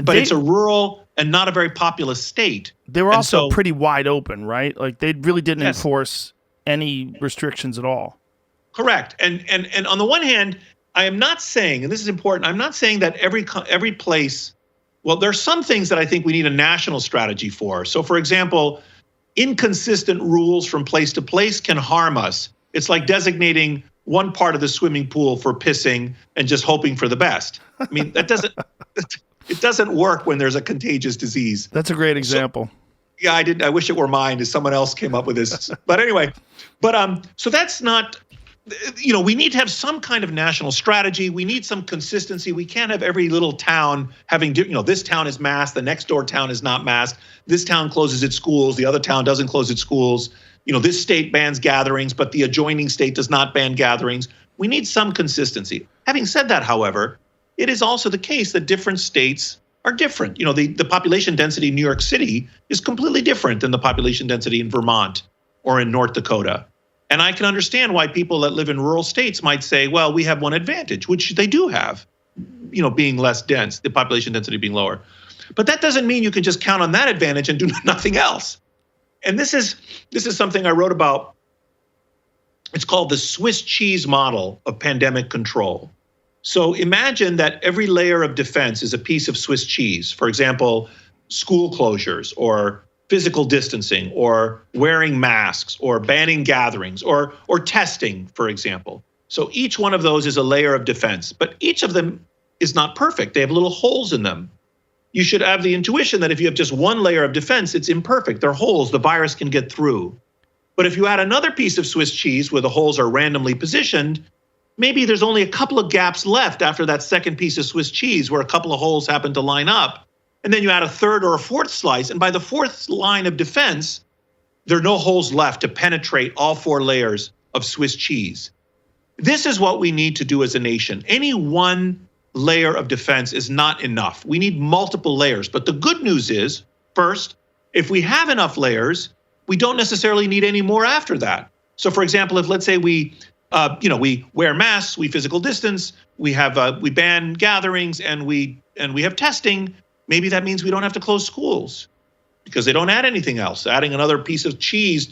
But it's a rural and not a very populous state. They were also pretty wide open, right? Like they really didn't Yes. enforce any restrictions at all. Correct. And on the one hand, I am not saying, and this is important, I'm not saying that every place, well, there's some things that I think we need a national strategy for. So for example, inconsistent rules from place to place can harm us. It's like designating one part of the swimming pool for pissing and just hoping for the best. I mean, it doesn't work when there's a contagious disease. That's a great example. Yeah, I wish it were mine, as someone else came up with this. But anyway, so that's not, we need to have some kind of national strategy. We need some consistency. We can't have every little town having, this town is masked, the next door town is not masked. This town closes its schools, the other town doesn't close its schools. This state bans gatherings, but the adjoining state does not ban gatherings. We need some consistency. Having said that, however, it is also the case that different states are different. The population density in New York City is completely different than the population density in Vermont or in North Dakota. And I can understand why people that live in rural states might say, well, we have one advantage, which they do have, being less dense, the population density being lower. But that doesn't mean you can just count on that advantage and do nothing else. And this is something I wrote about. It's called the Swiss cheese model of pandemic control. So imagine that every layer of defense is a piece of Swiss cheese. For example, school closures, or physical distancing, or wearing masks, or banning gatherings, or testing, for example. So each one of those is a layer of defense, but each of them is not perfect. They have little holes in them. You should have the intuition that if you have just one layer of defense, it's imperfect. There are holes, the virus can get through. But if you add another piece of Swiss cheese where the holes are randomly positioned, maybe there's only a couple of gaps left after that second piece of Swiss cheese where a couple of holes happen to line up. And then you add a third or a fourth slice, and by the fourth line of defense, there are no holes left to penetrate all 4 layers of Swiss cheese. This is what we need to do as a nation. Any one layer of defense is not enough. We need multiple layers. But the good news is, first, if we have enough layers, we don't necessarily need any more after that. So for example, if let's say we wear masks, we physical distance, we ban gatherings, and we have testing, maybe that means we don't have to close schools because they don't add anything else. Adding another piece of cheese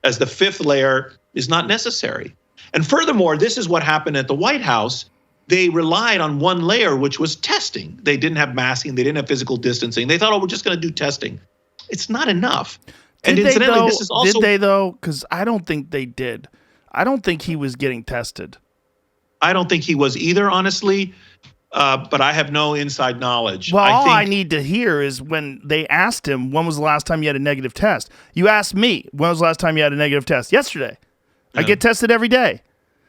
as the 5th layer is not necessary. And furthermore, this is what happened at the White House they relied on one layer, which was testing. They didn't have masking. They didn't have physical distancing. They thought, oh, we're just going to do testing. It's not enough. And incidentally, this is also... Did they, though? Because I don't think they did. I don't think he was getting tested. I don't think he was either, honestly, but I have no inside knowledge. Well, all I need to hear is when they asked him, when was the last time you had a negative test? You asked me, when was the last time you had a negative test? Yesterday. Yeah. I get tested every day.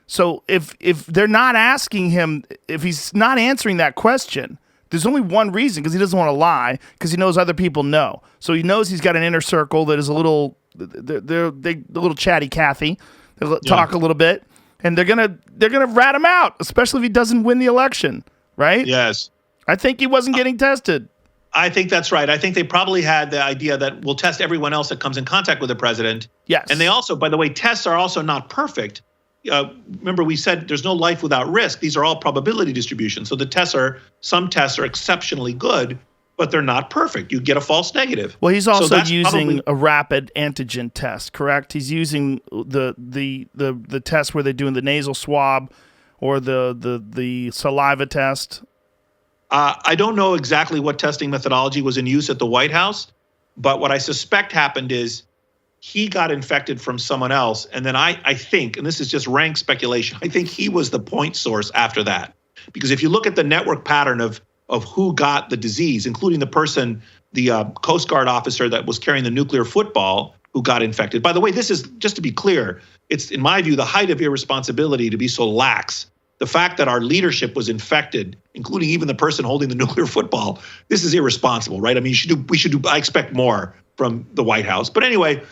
So if they're not asking him, if he's not answering that question, there's only one reason, because he doesn't want to lie, because he knows other people know. So he knows he's got an inner circle that is a little, they're a little chatty Cathy. They'll talk a little bit. And they're gonna rat him out, especially if he doesn't win the election, right? Yes. I think he wasn't getting tested. I think that's right. I think they probably had the idea that we'll test everyone else that comes in contact with the president. Yes. And they also, by the way, tests are also not perfect. Remember, we said there's no life without risk. These are all probability distributions. So some tests are exceptionally good, but they're not perfect. You get a false negative. Well, he's also using a rapid antigen test, correct? He's using the test where they're doing the nasal swab or the saliva test. I don't know exactly what testing methodology was in use at the White House, but what I suspect happened is he got infected from someone else, and then I think, and this is just rank speculation, I think he was the point source after that. Because if you look at the network pattern of who got the disease, including the person, the Coast Guard officer that was carrying the nuclear football who got infected. By the way, this is, just to be clear, it's, in my view, the height of irresponsibility to be so lax. The fact that our leadership was infected, including even the person holding the nuclear football, this is irresponsible, right? I mean, we should do, I expect more from the White House. But anyway,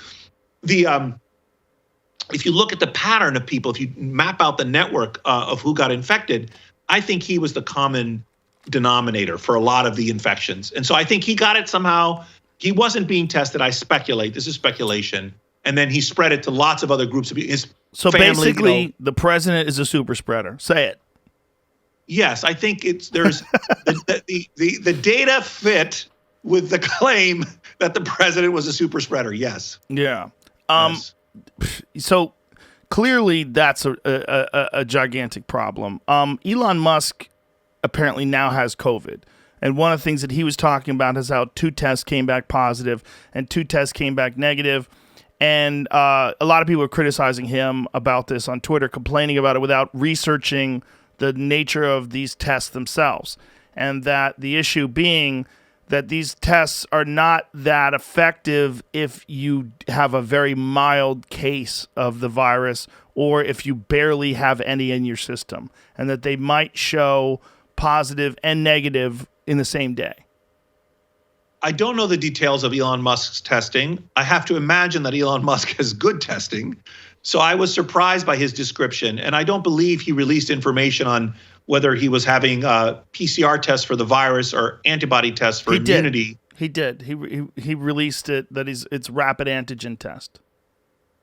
if you look at the pattern of people, if you map out the network of who got infected, I think he was the common denominator for a lot of the infections. And so I think he got it somehow. He wasn't being tested, I speculate. This is speculation. And then he spread it to lots of other groups of his family. Basically, the president is a super spreader. Say it. Yes, I think there's the data fit with the claim that the president was a super spreader. Yes. Yeah. Yes. So clearly that's a gigantic problem. Elon Musk apparently now has COVID. And one of the things that he was talking about is how 2 tests came back positive and 2 tests came back negative. And a lot of people are criticizing him about this on Twitter, complaining about it without researching the nature of these tests themselves. And that the issue being that these tests are not that effective if you have a very mild case of the virus or if you barely have any in your system. And that they might show positive and negative in the same day. I don't know the details of Elon Musk's testing. I have to imagine that Elon Musk has good testing. So I was surprised by his description. And I don't believe he released information on whether he was having PCR tests for the virus or antibody tests for immunity. He did. He released it that it's rapid antigen test.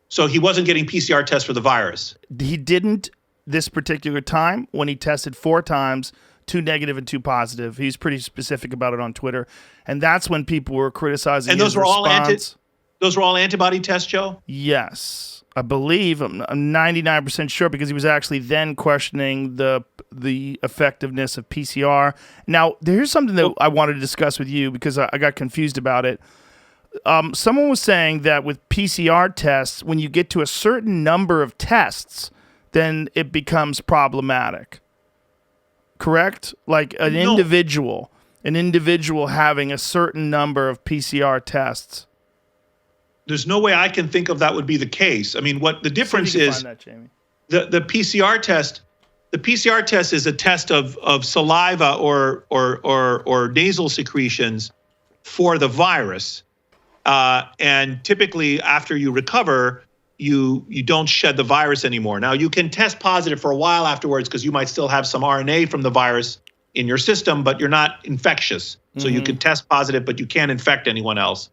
So he wasn't getting PCR tests for the virus. He didn't this particular time when he tested 4 times, 2 negative and 2 positive. He's pretty specific about it on Twitter. And that's when people were criticizing his response. Those were all antibody tests, Joe? Yes. I believe, I'm 99% sure, because he was actually then questioning the effectiveness of PCR. Now, here's something that I wanted to discuss with you because I got confused about it. Someone was saying that with PCR tests, when you get to a certain number of tests, then it becomes problematic. Correct? Like an individual having a certain number of PCR tests. There's no way I can think of that would be the case. I mean, what the difference is, find that, Jamie. The PCR test. The PCR test is a test of saliva or nasal secretions for the virus, and typically after you recover, you don't shed the virus anymore. Now you can test positive for a while afterwards because you might still have some RNA from the virus in your system, but you're not infectious. So you can test positive, but you can't infect anyone else.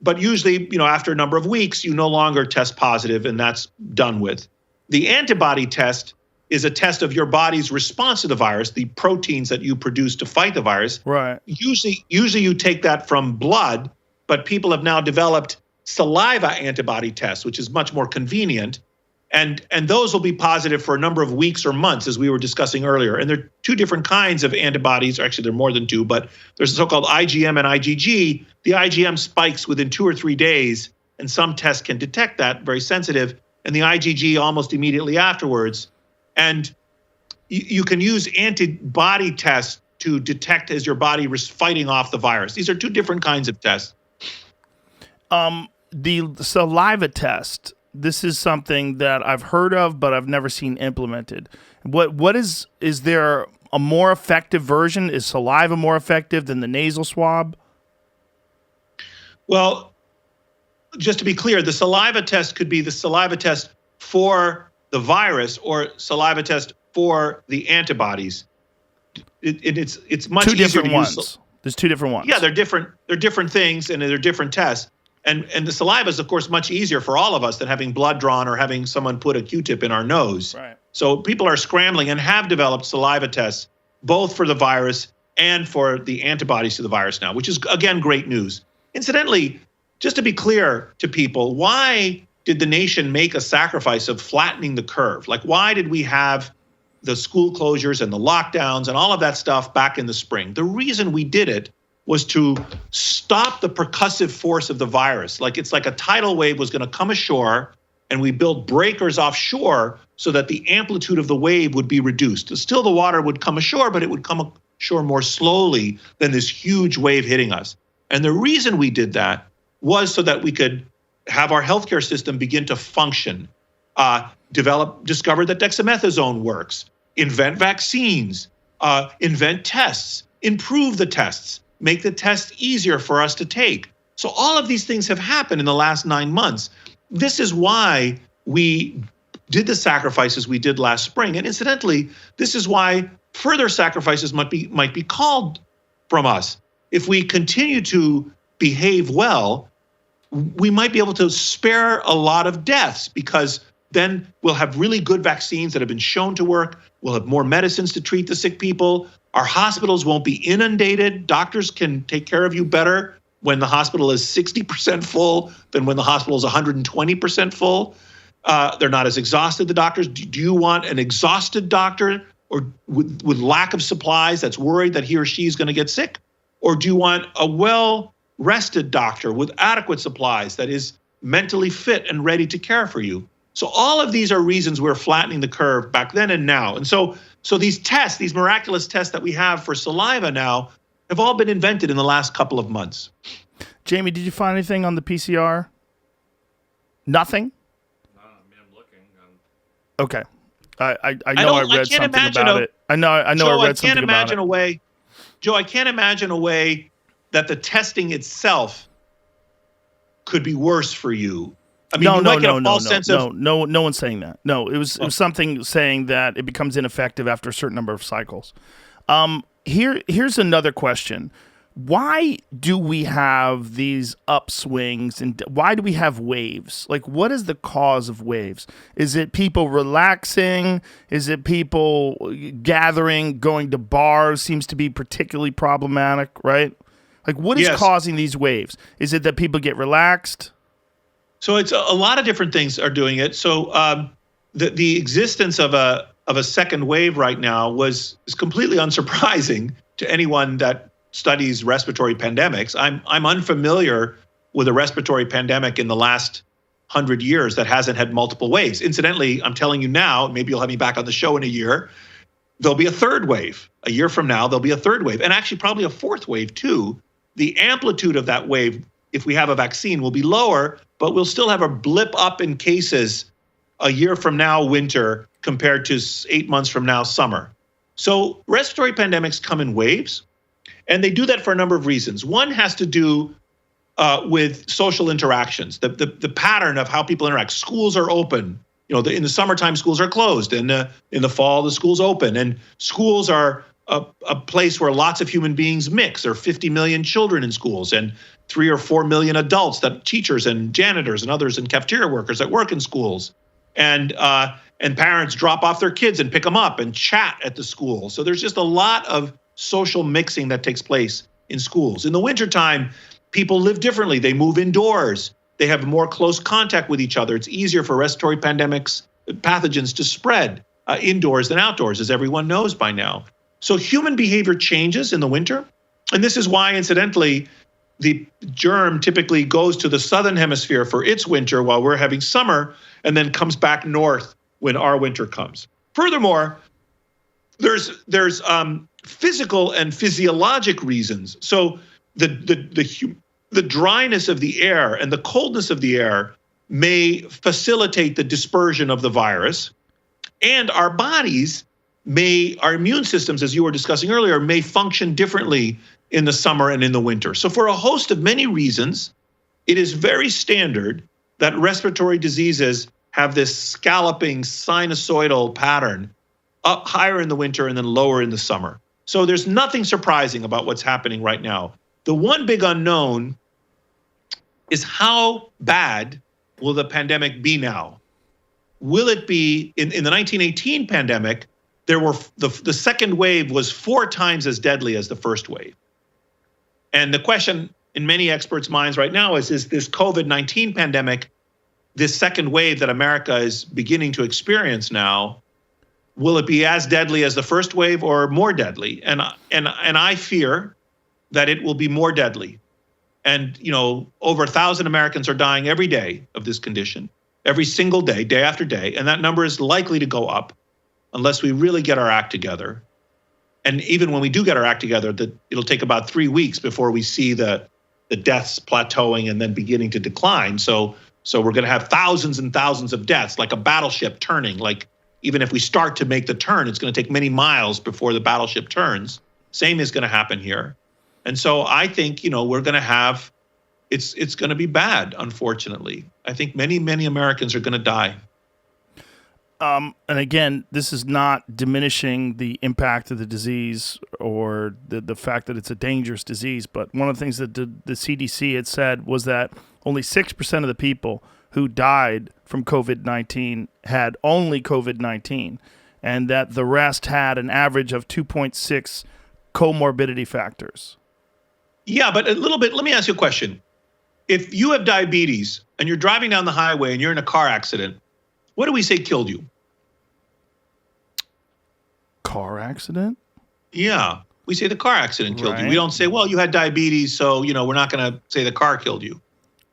But usually, after a number of weeks, you no longer test positive, and that's done with. The antibody test is a test of your body's response to the virus, the proteins that you produce to fight the virus. Right. Usually you take that from blood, but people have now developed saliva antibody tests, which is much more convenient. And those will be positive for a number of weeks or months, as we were discussing earlier. And there are two different kinds of antibodies. Actually, there are more than two, but there's the so-called IgM and IgG. The IgM spikes within 2 or 3 days, and some tests can detect that, very sensitive, and the IgG almost immediately afterwards. And you can use antibody tests to detect as your body is fighting off the virus. These are two different kinds of tests. The saliva test, this is something that I've heard of, but I've never seen implemented. What is there a more effective version? Is saliva more effective than the nasal swab? Well, just to be clear, the saliva test could be the saliva test for the virus or saliva test for the antibodies. It's much two easier different to ones. use. There's two different ones. Yeah, they're different. They're different things, and they're different tests. And the saliva is, of course, much easier for all of us than having blood drawn or having someone put a Q-tip in our nose. Right. So people are scrambling and have developed saliva tests, both for the virus and for the antibodies to the virus now, which is, again, great news. Incidentally, just to be clear to people, why did the nation make a sacrifice of flattening the curve? Like, why did we have the school closures and the lockdowns and all of that stuff back in the spring? The reason we did it was to stop the percussive force of the virus. Like, it's like a tidal wave was going to come ashore, and we built breakers offshore so that the amplitude of the wave would be reduced. Still, the water would come ashore, but it would come ashore more slowly than this huge wave hitting us. And the reason we did that was so that we could have our healthcare system begin to function, discover that dexamethasone works, invent vaccines, invent tests, improve the tests, make the test easier for us to take. So all of these things have happened in the last 9 months. This is why we did the sacrifices we did last spring. And incidentally, this is why further sacrifices might be called from us. If we continue to behave well, we might be able to spare a lot of deaths, because then we'll have really good vaccines that have been shown to work. We'll have more medicines to treat the sick people. Our hospitals won't be inundated. Doctors can take care of you better when the hospital is 60% full than when the hospital is 120% full. They're not as exhausted, the doctors. Do you want an exhausted doctor or with lack of supplies that's worried that he or she is going to get sick? Or do you want a well-rested doctor with adequate supplies that is mentally fit and ready to care for you? So all of these are reasons we're flattening the curve back then and now. And so these tests, these miraculous tests that we have for saliva now, have all been invented in the last couple of months. Jamie, did you find anything on the PCR? Nothing? I mean, I'm looking. Okay. I know I read something about it. I know Joe, I read something about it. Joe, I can't imagine a way that the testing itself could be worse for you. I mean, no one's saying that. No, it was something saying that it becomes ineffective after a certain number of cycles. Here's another question. Why do we have these upswings, and why do we have waves? Like, what is the cause of waves? Is it people relaxing? Is it people gathering, going to bars? Seems to be particularly problematic, right? Like, what is causing these waves? Is it that people get relaxed? So it's a lot of different things are doing it. So the existence of a second wave right now is completely unsurprising to anyone that studies respiratory pandemics. I'm unfamiliar with a respiratory pandemic in the last 100 years that hasn't had multiple waves. Incidentally, I'm telling you now, maybe you'll have me back on the show in a year, there'll be a third wave. A year from now, there'll be a third wave, and actually probably a fourth wave too. The amplitude of that wave, if we have a vaccine, will be lower, but we'll still have a blip up in cases a year from now, winter, compared to 8 months from now, summer. So respiratory pandemics come in waves, and they do that for a number of reasons. One has to do with social interactions, the pattern of how people interact. Schools are open. You know, in the summertime, schools are closed, and in the fall, the schools open. And schools are a place where lots of human beings mix. There are 50 million children in schools, and 3 or 4 million adults, that teachers and janitors and others and cafeteria workers that work in schools. And parents drop off their kids and pick them up and chat at the school. So there's just a lot of social mixing that takes place in schools. In the wintertime, people live differently. They move indoors. They have more close contact with each other. It's easier for respiratory pandemics pathogens to spread indoors than outdoors, as everyone knows by now. So human behavior changes in the winter. And this is why, incidentally, the germ typically goes to the southern hemisphere for its winter while we're having summer, and then comes back north when our winter comes. Furthermore, there's physical and physiologic reasons. So the dryness of the air and the coldness of the air may facilitate the dispersion of the virus, and our bodies our immune systems, as you were discussing earlier, may function differently in the summer and in the winter. So for a host of many reasons, it is very standard that respiratory diseases have this scalloping sinusoidal pattern, up higher in the winter and then lower in the summer. So there's nothing surprising about what's happening right now. The one big unknown is how bad will the pandemic be now? Will it be, in the 1918 pandemic, there were the second wave was 4 times as deadly as the first wave. And the question in many experts' minds right now is this COVID-19 pandemic, this second wave that America is beginning to experience now, will it be as deadly as the first wave or more deadly? And I fear that it will be more deadly. And over 1,000 Americans are dying every day of this condition, every single day, day after day, and that number is likely to go up unless we really get our act together. And even when we do get our act together, it'll take about 3 weeks before we see the deaths plateauing and then beginning to decline. So we're going to have thousands and thousands of deaths, like a battleship turning. Like even if we start to make the turn, it's going to take many miles before the battleship turns. Same is going to happen here. And so I think, we're going to have, it's going to be bad, unfortunately. I think many, many Americans are going to die. And again, this is not diminishing the impact of the disease or the fact that it's a dangerous disease. But one of the things that the CDC had said was that only 6% of the people who died from COVID-19 had only COVID-19, and that the rest had an average of 2.6 comorbidity factors. Yeah, but a little bit, let me ask you a question. If you have diabetes and you're driving down the highway and you're in a car accident, what do we say killed you? Car accident? Yeah, we say the car accident killed you. Right. We don't say, well, you had diabetes, so, we're not going to say the car killed you.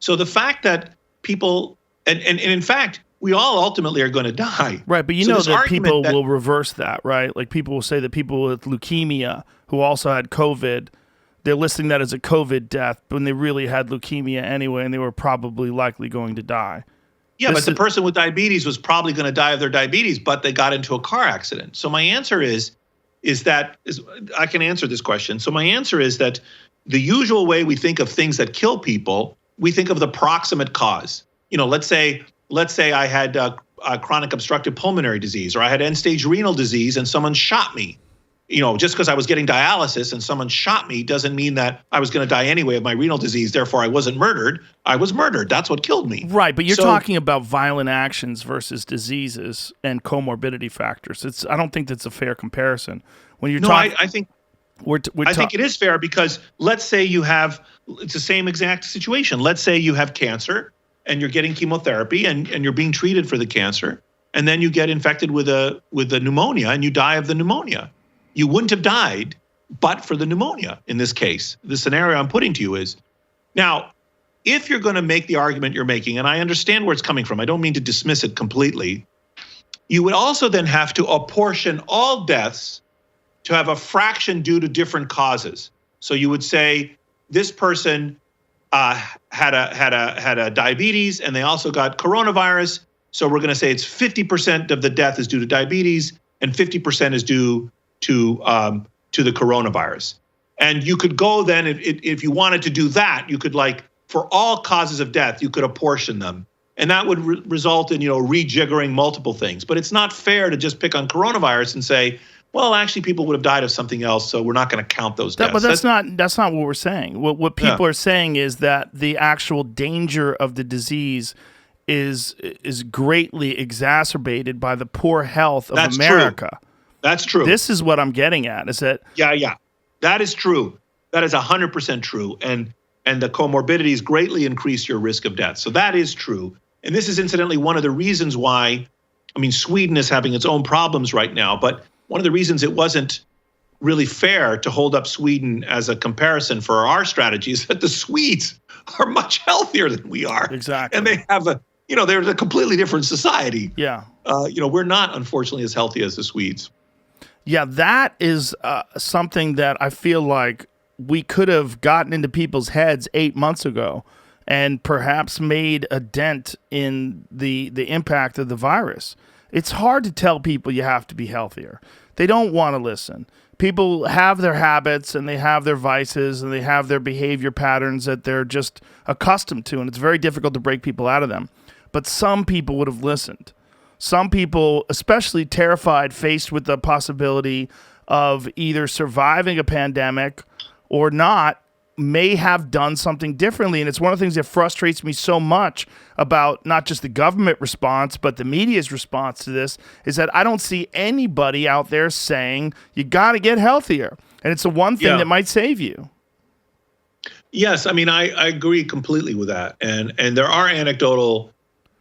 So the fact that people, and in fact, we all ultimately are going to die. Right, but that people will reverse that, right? Like people will say that people with leukemia who also had COVID, they're listing that as a COVID death when they really had leukemia anyway, and they were probably likely going to die. Yeah, but the person with diabetes was probably going to die of their diabetes, but they got into a car accident. So my answer is I can answer this question. So my answer is that the usual way we think of things that kill people, we think of the proximate cause. Let's say I had chronic obstructive pulmonary disease, or I had end-stage renal disease and someone shot me. Just because I was getting dialysis and someone shot me doesn't mean that I was going to die anyway of my renal disease. Therefore, I wasn't murdered. I was murdered. That's what killed me. Right, but you're talking about violent actions versus diseases and comorbidity factors. I don't think that's a fair comparison. When you're talking, I think I think it is fair because let's say it's the same exact situation. Let's say you have cancer and you're getting chemotherapy and you're being treated for the cancer, and then you get infected with a pneumonia and you die of the pneumonia. You wouldn't have died but for the pneumonia in this case. The scenario I'm putting to you is, now, if you're going to make the argument you're making, and I understand where it's coming from, I don't mean to dismiss it completely, you would also then have to apportion all deaths to have a fraction due to different causes. So you would say this person had a diabetes and they also got coronavirus. So we're going to say it's 50% of the death is due to diabetes and 50% is due to the coronavirus. And you could go then, if you wanted to do that, you could for all causes of death, you could apportion them. And that would result in, rejiggering multiple things. But it's not fair to just pick on coronavirus and say, well, actually people would have died of something else, so we're not going to count those deaths. But that's not what we're saying. What people are saying is that the actual danger of the disease is greatly exacerbated by the poor health of America. True. That's true. This is what I'm getting at, is that... Yeah. That is true. That is 100% true. And the comorbidities greatly increase your risk of death. So that is true. And this is incidentally one of the reasons why I mean, Sweden is having its own problems right now, but one of the reasons it wasn't really fair to hold up Sweden as a comparison for our strategy is that the Swedes are much healthier than we are. Exactly. And they have they're a completely different society. Yeah. We're not, unfortunately, as healthy as the Swedes. Yeah, that is something that I feel like we could have gotten into people's heads 8 months ago and perhaps made a dent in the impact of the virus. It's hard to tell people you have to be healthier. They don't want to listen. People have their habits and they have their vices and they have their behavior patterns that they're just accustomed to, and it's very difficult to break people out of them. But some people would have listened. Some people, especially terrified, faced with the possibility of either surviving a pandemic or not, may have done something differently. And it's one of the things that frustrates me so much about not just the government response, but the media's response to this, is that I don't see anybody out there saying you got to get healthier. And it's the one thing that might save you. Yes, I mean, I agree completely with that. And there are anecdotal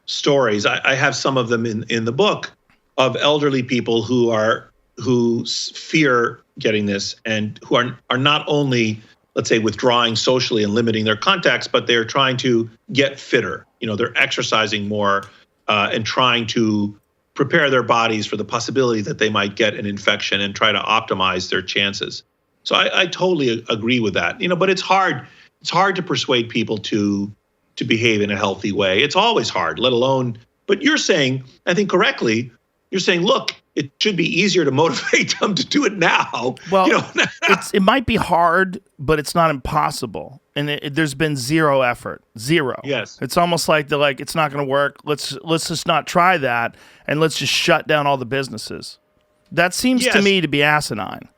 stories. I have some of them in the book of elderly people who fear getting this and who are not only, let's say, withdrawing socially and limiting their contacts, but they're trying to get fitter. They're exercising more and trying to prepare their bodies for the possibility that they might get an infection and try to optimize their chances. So I totally agree with that. But it's hard. It's hard to persuade people to behave in a healthy way. It's always hard, let alone. But you're saying, I think correctly, you're saying, look, it should be easier to motivate them to do it now. Well, it might be hard, but it's not impossible. And there's been zero effort, zero. Yes. It's almost like they're like, it's not going to work. Let's just not try that, and let's just shut down all the businesses. That seems to me to be asinine.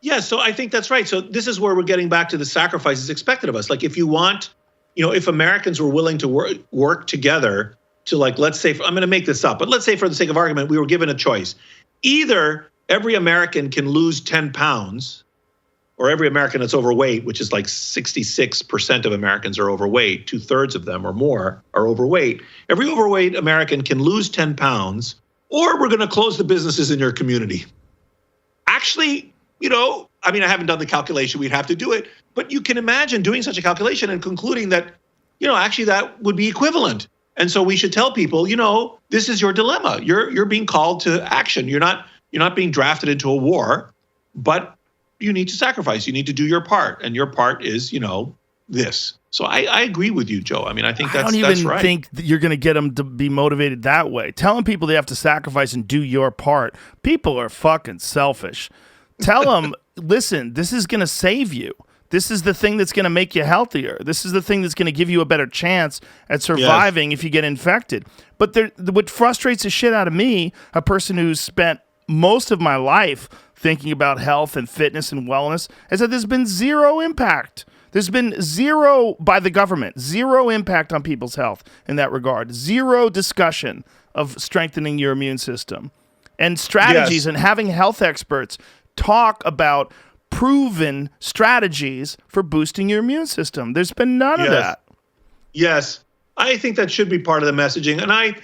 Yeah, so I think that's right. So this is where we're getting back to the sacrifices expected of us. Like, if you want, if Americans were willing to work together to, like, let's say, I'm going to make this up, but let's say for the sake of argument, we were given a choice. Either every American can lose 10 pounds, or every American that's overweight, which is like 66% of Americans are overweight, 2/3 of them or more are overweight. Every overweight American can lose 10 pounds, or we're going to close the businesses in your community. Actually, I mean, I haven't done the calculation. We'd have to do it. But you can imagine doing such a calculation and concluding that, actually that would be equivalent. And so we should tell people, this is your dilemma. You're being called to action. You're not being drafted into a war, but you need to sacrifice. You need to do your part. And your part is, this. So I agree with you, Joe. I mean, I think that's right. I don't even think that you're going to get them to be motivated that way. Telling people they have to sacrifice and do your part. People are fucking selfish. Tell them, listen, this is going to save you. This is the thing that's going to make you healthier. This is the thing that's going to give you a better chance at surviving if you get infected. But what frustrates the shit out of me, a person who's spent most of my life thinking about health and fitness and wellness, is that there's been zero impact. There's been zero by the government, zero impact on people's health in that regard, zero discussion of strengthening your immune system and strategies and having health experts talk about proven strategies for boosting your immune system. There's been none of that. Yes. I think that should be part of the messaging. And I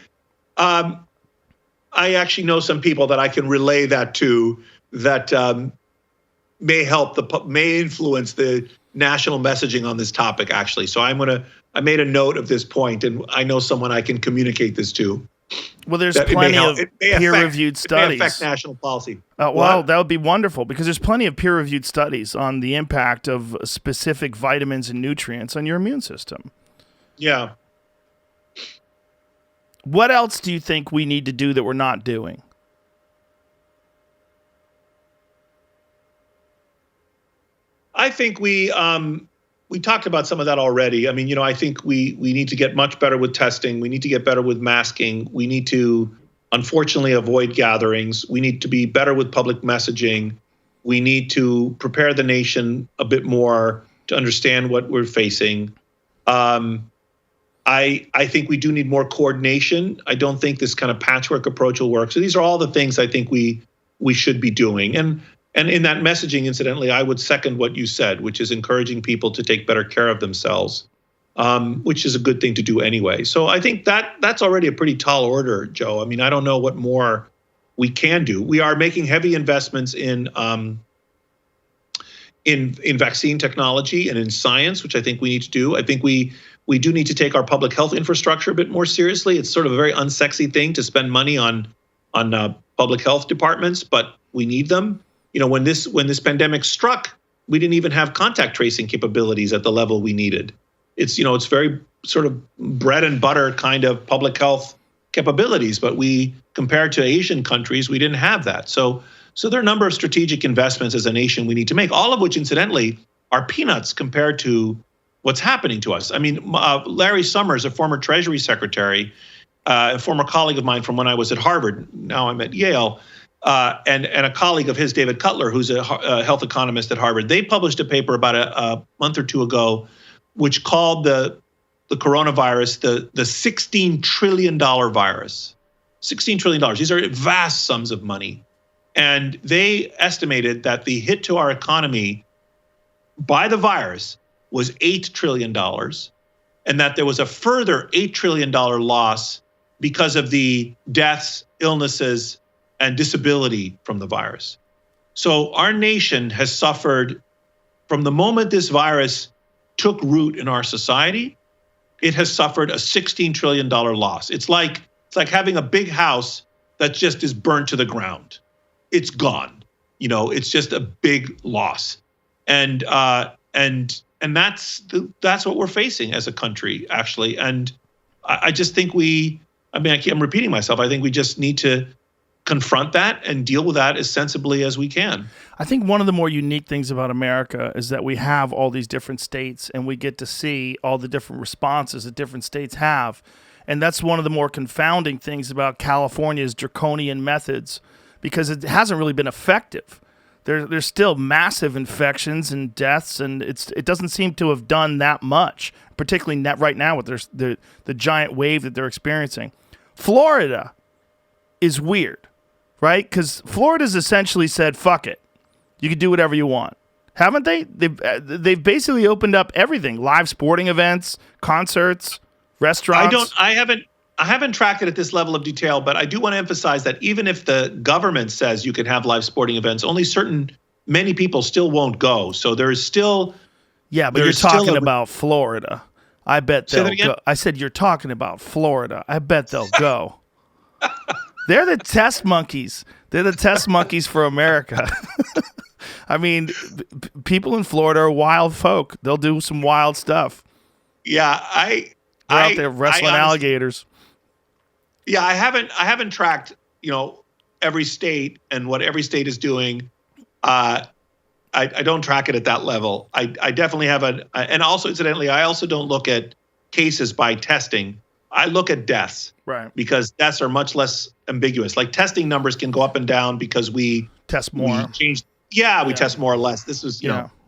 actually know some people that I can relay that to that may influence the national messaging on this topic, actually. So I made a note of this point, and I know someone I can communicate this to. Well, there's plenty of peer-reviewed studies. It may affect national policy. Well, that would be wonderful, because there's plenty of peer-reviewed studies on the impact of specific vitamins and nutrients on your immune system. Yeah. What else do you think we need to do that we're not doing? I think we talked about some of that already. I mean, I think we need to get much better with testing. We need to get better with masking. We need to, unfortunately, avoid gatherings. We need to be better with public messaging. We need to prepare the nation a bit more to understand what we're facing. I think we do need more coordination. I don't think this kind of patchwork approach will work. So these are all the things I think we should be doing. And in that messaging, incidentally, I would second what you said, which is encouraging people to take better care of themselves. which is a good thing to do anyway. So I think that's already a pretty tall order, Joe. I mean, I don't know what more we can do. We are making heavy investments in vaccine technology and in science, which I think we need to do. I think we do need to take our public health infrastructure a bit more seriously. It's sort of a very unsexy thing to spend money on public health departments, but we need them. You know, when this pandemic struck, we didn't even have contact tracing capabilities at the level we needed. It's very sort of bread and butter kind of public health capabilities, but compared to Asian countries, we didn't have that. So there are a number of strategic investments as a nation we need to make, all of which, incidentally, are peanuts compared to what's happening to us. I mean, Larry Summers, a former Treasury Secretary, a former colleague of mine from when I was at Harvard, now I'm at Yale, and a colleague of his, David Cutler, who's a health economist at Harvard, they published a paper about a month or two ago, which called the coronavirus the $16 trillion virus. $16 trillion. These are vast sums of money. And they estimated that the hit to our economy by the virus was $8 trillion, and that there was a further $8 trillion loss because of the deaths, illnesses, and disability from the virus. So our nation has suffered from the moment this virus took root in our society. It has suffered a $16 trillion loss. It's like having a big house that just is burned to the ground. It's gone. It's just a big loss, and that's what we're facing as a country, actually. And I just think I'm repeating myself. I think we just need to confront that and deal with that as sensibly as we can. I think one of the more unique things about America is that we have all these different states, and we get to see all the different responses that different states have. And that's one of the more confounding things about California's draconian methods, because it hasn't really been effective. There's still massive infections and deaths, and it doesn't seem to have done that much, particularly right now with the giant wave that they're experiencing. Florida is weird, right? Because Florida's essentially said, fuck it. You can do whatever you want. Haven't they? They've basically opened up everything. Live sporting events, concerts, restaurants. I haven't tracked it at this level of detail, but I do want to emphasize that even if the government says you can have live sporting events, many people still won't go. So there is still... Yeah, but you're talking about Florida. I bet they'll go. I said you're talking about Florida. I bet they'll go. They're the test monkeys. They're the test monkeys for America. I mean, people in Florida are wild folk. They'll do some wild stuff. Yeah, They're out there wrestling alligators. Yeah, I haven't tracked, every state and what every state is doing. I don't track it at that level. I definitely have and also incidentally, I also don't look at cases by testing. I look at deaths. Right. Because deaths are much less ambiguous. Like testing numbers can go up and down because we test more. We test more or less. This is,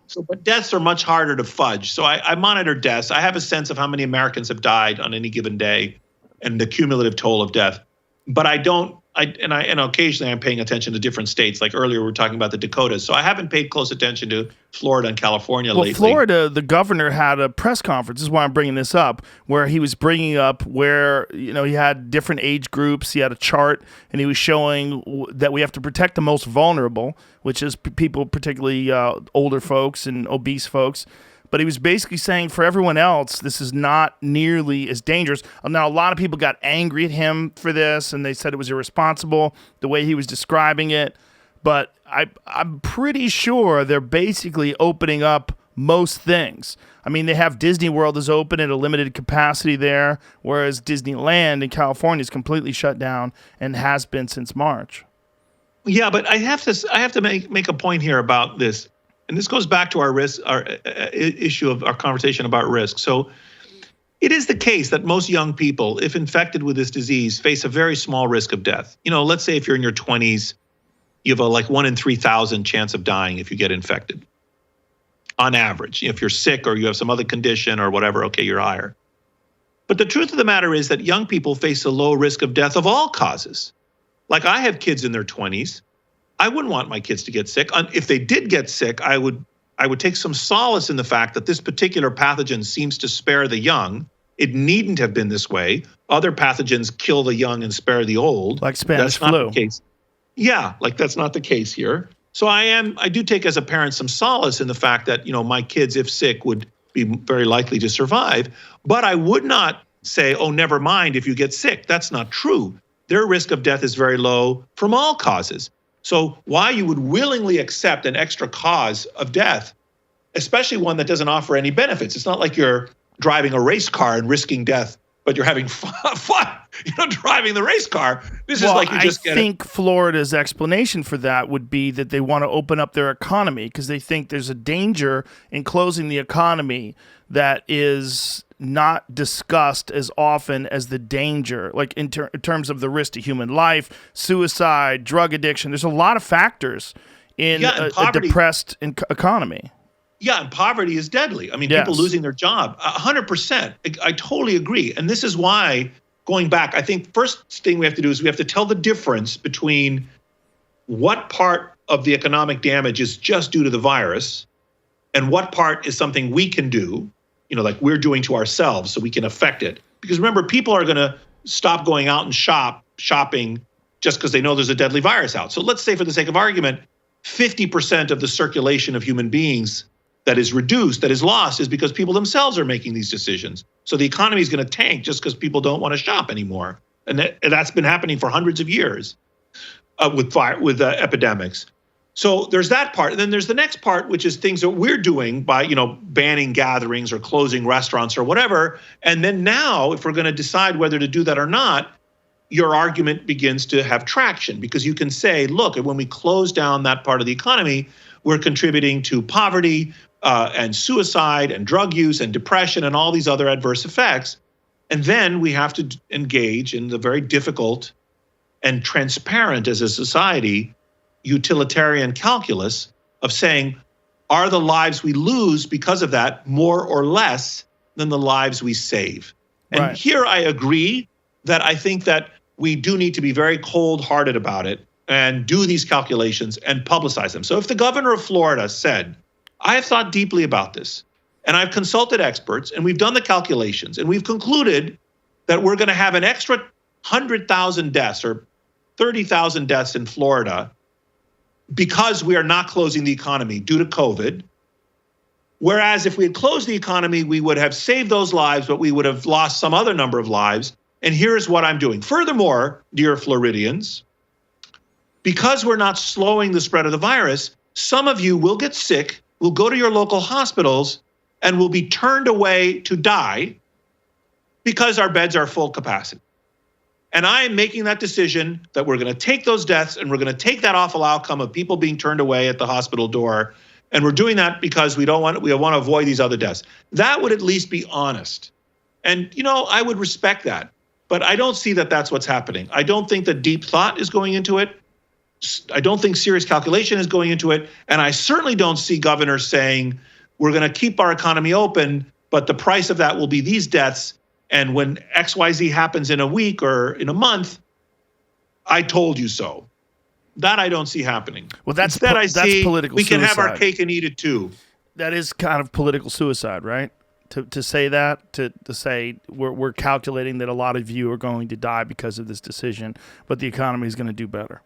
So, but deaths are much harder to fudge. So I monitor deaths. I have a sense of how many Americans have died on any given day and the cumulative toll of death. But I don't, and occasionally I'm paying attention to different states. Like earlier we were talking about the Dakotas. So I haven't paid close attention to Florida and California lately. Florida, the governor had a press conference. This is why I'm bringing this up, where he was bringing up where, he had different age groups. He had a chart, and he was showing that we have to protect the most vulnerable, which is people, particularly older folks and obese folks. But he was basically saying for everyone else, this is not nearly as dangerous. Now, a lot of people got angry at him for this, and they said it was irresponsible, the way he was describing it. But I'm pretty sure they're basically opening up most things. I mean, they have Disney World is open at a limited capacity there, whereas Disneyland in California is completely shut down and has been since March. Yeah, but I have to make a point here about this. And this goes back to our issue of our conversation about risk. So it is the case that most young people, if infected with this disease, face a very small risk of death. Let's say if you're in your 20s, you have a 1 in 3,000 chance of dying if you get infected. On average, if you're sick or you have some other condition or whatever, okay, you're higher. But the truth of the matter is that young people face a low risk of death of all causes. Like I have kids in their 20s. I wouldn't want my kids to get sick. If they did get sick, I would I would take some solace in the fact that this particular pathogen seems to spare the young. It needn't have been this way. Other pathogens kill the young and spare the old. Like Spanish flu. That's not the case. Yeah, like that's not the case here. So I do take as a parent some solace in the fact that, my kids, if sick, would be very likely to survive. But I would not say, oh, never mind if you get sick. That's not true. Their risk of death is very low from all causes. So why you would willingly accept an extra cause of death, especially one that doesn't offer any benefits. It's not like you're driving a race car and risking death, but you're having fun driving the race car. This is like you just I think Florida's explanation for that would be that they want to open up their economy because they think there's a danger in closing the economy that is not discussed as often as the danger, like in terms of the risk to human life, suicide, drug addiction. There's a lot of factors in a depressed economy. Yeah, and poverty is deadly. I mean, Yes. people losing their job, 100%. I totally agree. And this is why, going back, I think first thing we have to do is we have to tell the difference between what part of the economic damage is just due to the virus and what part is something we can do, like we're doing to ourselves so we can affect it. Because remember, people are going to stop going out and shopping just because they know there's a deadly virus out. So let's say, for the sake of argument, 50% of the circulation of human beings that is reduced, that is lost, is because people themselves are making these decisions. So the economy is going to tank just because people don't want to shop anymore. And that's been happening for hundreds of years with epidemics. So there's that part. And then there's the next part, which is things that we're doing by, banning gatherings or closing restaurants or whatever. And then now, if we're going to decide whether to do that or not, your argument begins to have traction because you can say, look, when we close down that part of the economy, we're contributing to poverty and suicide and drug use and depression and all these other adverse effects. And then we have to engage in the very difficult and transparent as a society utilitarian calculus of saying, are the lives we lose because of that more or less than the lives we save? And Right. Here I agree that I think that we do need to be very cold-hearted about it and do these calculations and publicize them. So if the governor of Florida said, I have thought deeply about this, and I've consulted experts, and we've done the calculations, and we've concluded that we're going to have an extra 100,000 deaths or 30,000 deaths in Florida because we are not closing the economy due to COVID. Whereas if we had closed the economy, we would have saved those lives, but we would have lost some other number of lives. And here's what I'm doing. Furthermore, dear Floridians, because we're not slowing the spread of the virus, some of you will get sick, will go to your local hospitals, and will be turned away to die because our beds are full capacity. And I am making that decision that we're going to take those deaths and we're going to take that awful outcome of people being turned away at the hospital door. And we're doing that because we want to avoid these other deaths. That would at least be honest. And, I would respect that. But I don't see that that's what's happening. I don't think that deep thought is going into it. I don't think serious calculation is going into it. And I certainly don't see governors saying, we're going to keep our economy open, but the price of that will be these deaths. And when XYZ happens in a week or in a month, I told you so. That I don't see happening. Well, that's political we can have our suicide. cake and eat it too. That is kind of political suicide, right? To say that, to say we're calculating that a lot of you are going to die because of this decision, but the economy is going to do better.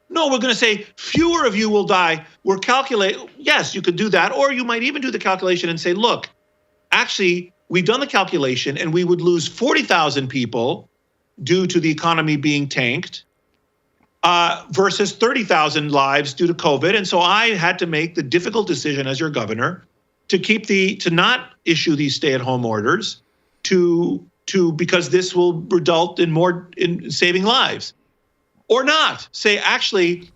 No, we're going to say fewer of you will die. We're calculating. Yes, you could do that. Or you might even do the calculation and say, look, actually, we've done the calculation and we would lose 40,000 people due to the economy being tanked versus 30,000 lives due to COVID. And so I had to make the difficult decision as your governor to not issue these stay-at-home orders because this will result in saving lives. Or not. Say, actually,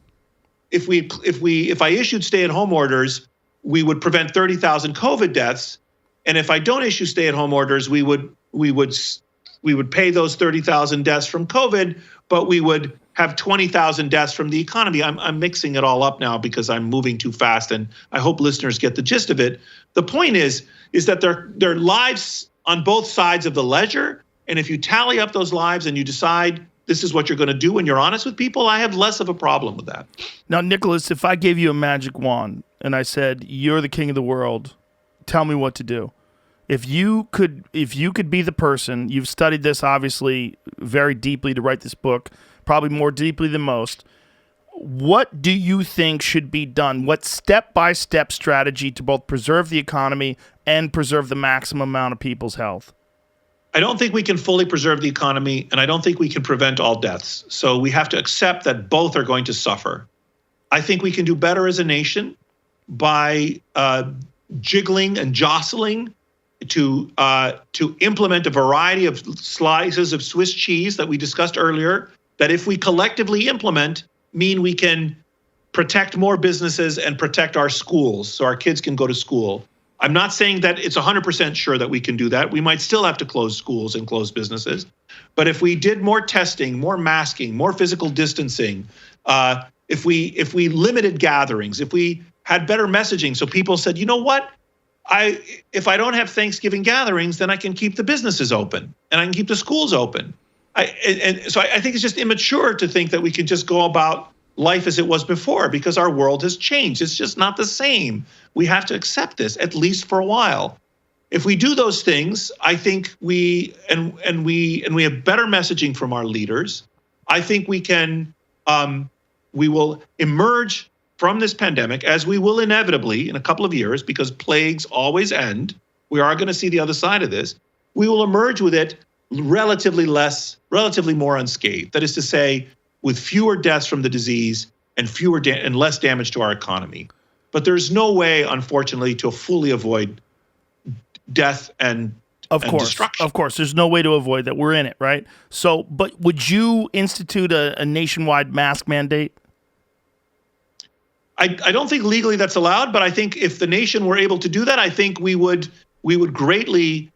if I issued stay-at-home orders, we would prevent 30,000 COVID deaths. And if I don't issue stay-at-home orders, we would pay those 30,000 deaths from COVID, but we would have 20,000 deaths from the economy. I'm mixing it all up now because I'm moving too fast, and I hope listeners get the gist of it. The point is that there are lives on both sides of the ledger, and if you tally up those lives and you decide this is what you're going to do and you're honest with people, I have less of a problem with that. Now, Nicholas, if I gave you a magic wand and I said, "You're the king of the world. Tell me what to do." If you could be the person, you've studied this obviously very deeply to write this book, probably more deeply than most. What do you think should be done? What step-by-step strategy to both preserve the economy and preserve the maximum amount of people's health? I don't think we can fully preserve the economy, and I don't think we can prevent all deaths. So we have to accept that both are going to suffer. I think we can do better as a nation by jiggling and jostling to implement a variety of slices of Swiss cheese that we discussed earlier, that if we collectively implement, mean we can protect more businesses and protect our schools so our kids can go to school. I'm not saying that it's 100% sure that we can do that. We might still have to close schools and close businesses. But if we did more testing, more masking, more physical distancing, if we limited gatherings, if we had better messaging so people said, you know what, if I don't have Thanksgiving gatherings, then I can keep the businesses open and I can keep the schools open. So I think it's just immature to think that we can just go about life as it was before because our world has changed. It's just not the same. We have to accept this, at least for a while. If we do those things, I think we have better messaging from our leaders. I think we will emerge from this pandemic, as we will inevitably in a couple of years, because plagues always end. We are going to see the other side of this. We will emerge with it relatively more unscathed. That is to say, with fewer deaths from the disease and and less damage to our economy. But there's no way, unfortunately, to fully avoid death and destruction. Of course, there's no way to avoid that. We're in it, right? So, but would you institute a nationwide mask mandate? I don't think legally that's allowed, but I think if the nation were able to do that, I think we would greatly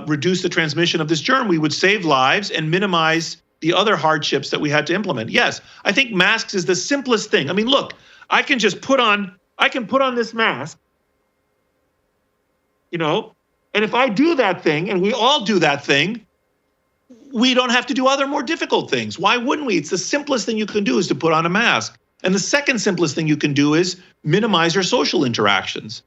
reduce the transmission of this germ. We would save lives and minimize the other hardships that we had to implement. Yes, I think masks is the simplest thing. I mean, look, I can put on this mask, and if I do that thing, and we all do that thing, we don't have to do other more difficult things. Why wouldn't we? It's the simplest thing you can do is to put on a mask. And the second simplest thing you can do is minimize your social interactions.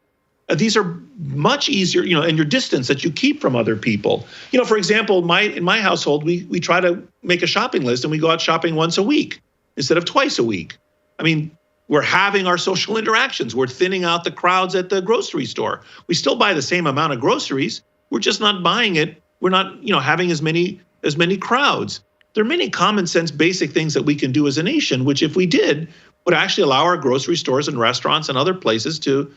These are much easier, and your distance that you keep from other people. For example, in my household, we try to make a shopping list and we go out shopping once a week instead of twice a week. I mean, we're having our social interactions. We're thinning out the crowds at the grocery store. We still buy the same amount of groceries. We're just not buying it. We're not, having as many crowds. There are many common sense, basic things that we can do as a nation, which if we did, would actually allow our grocery stores and restaurants and other places to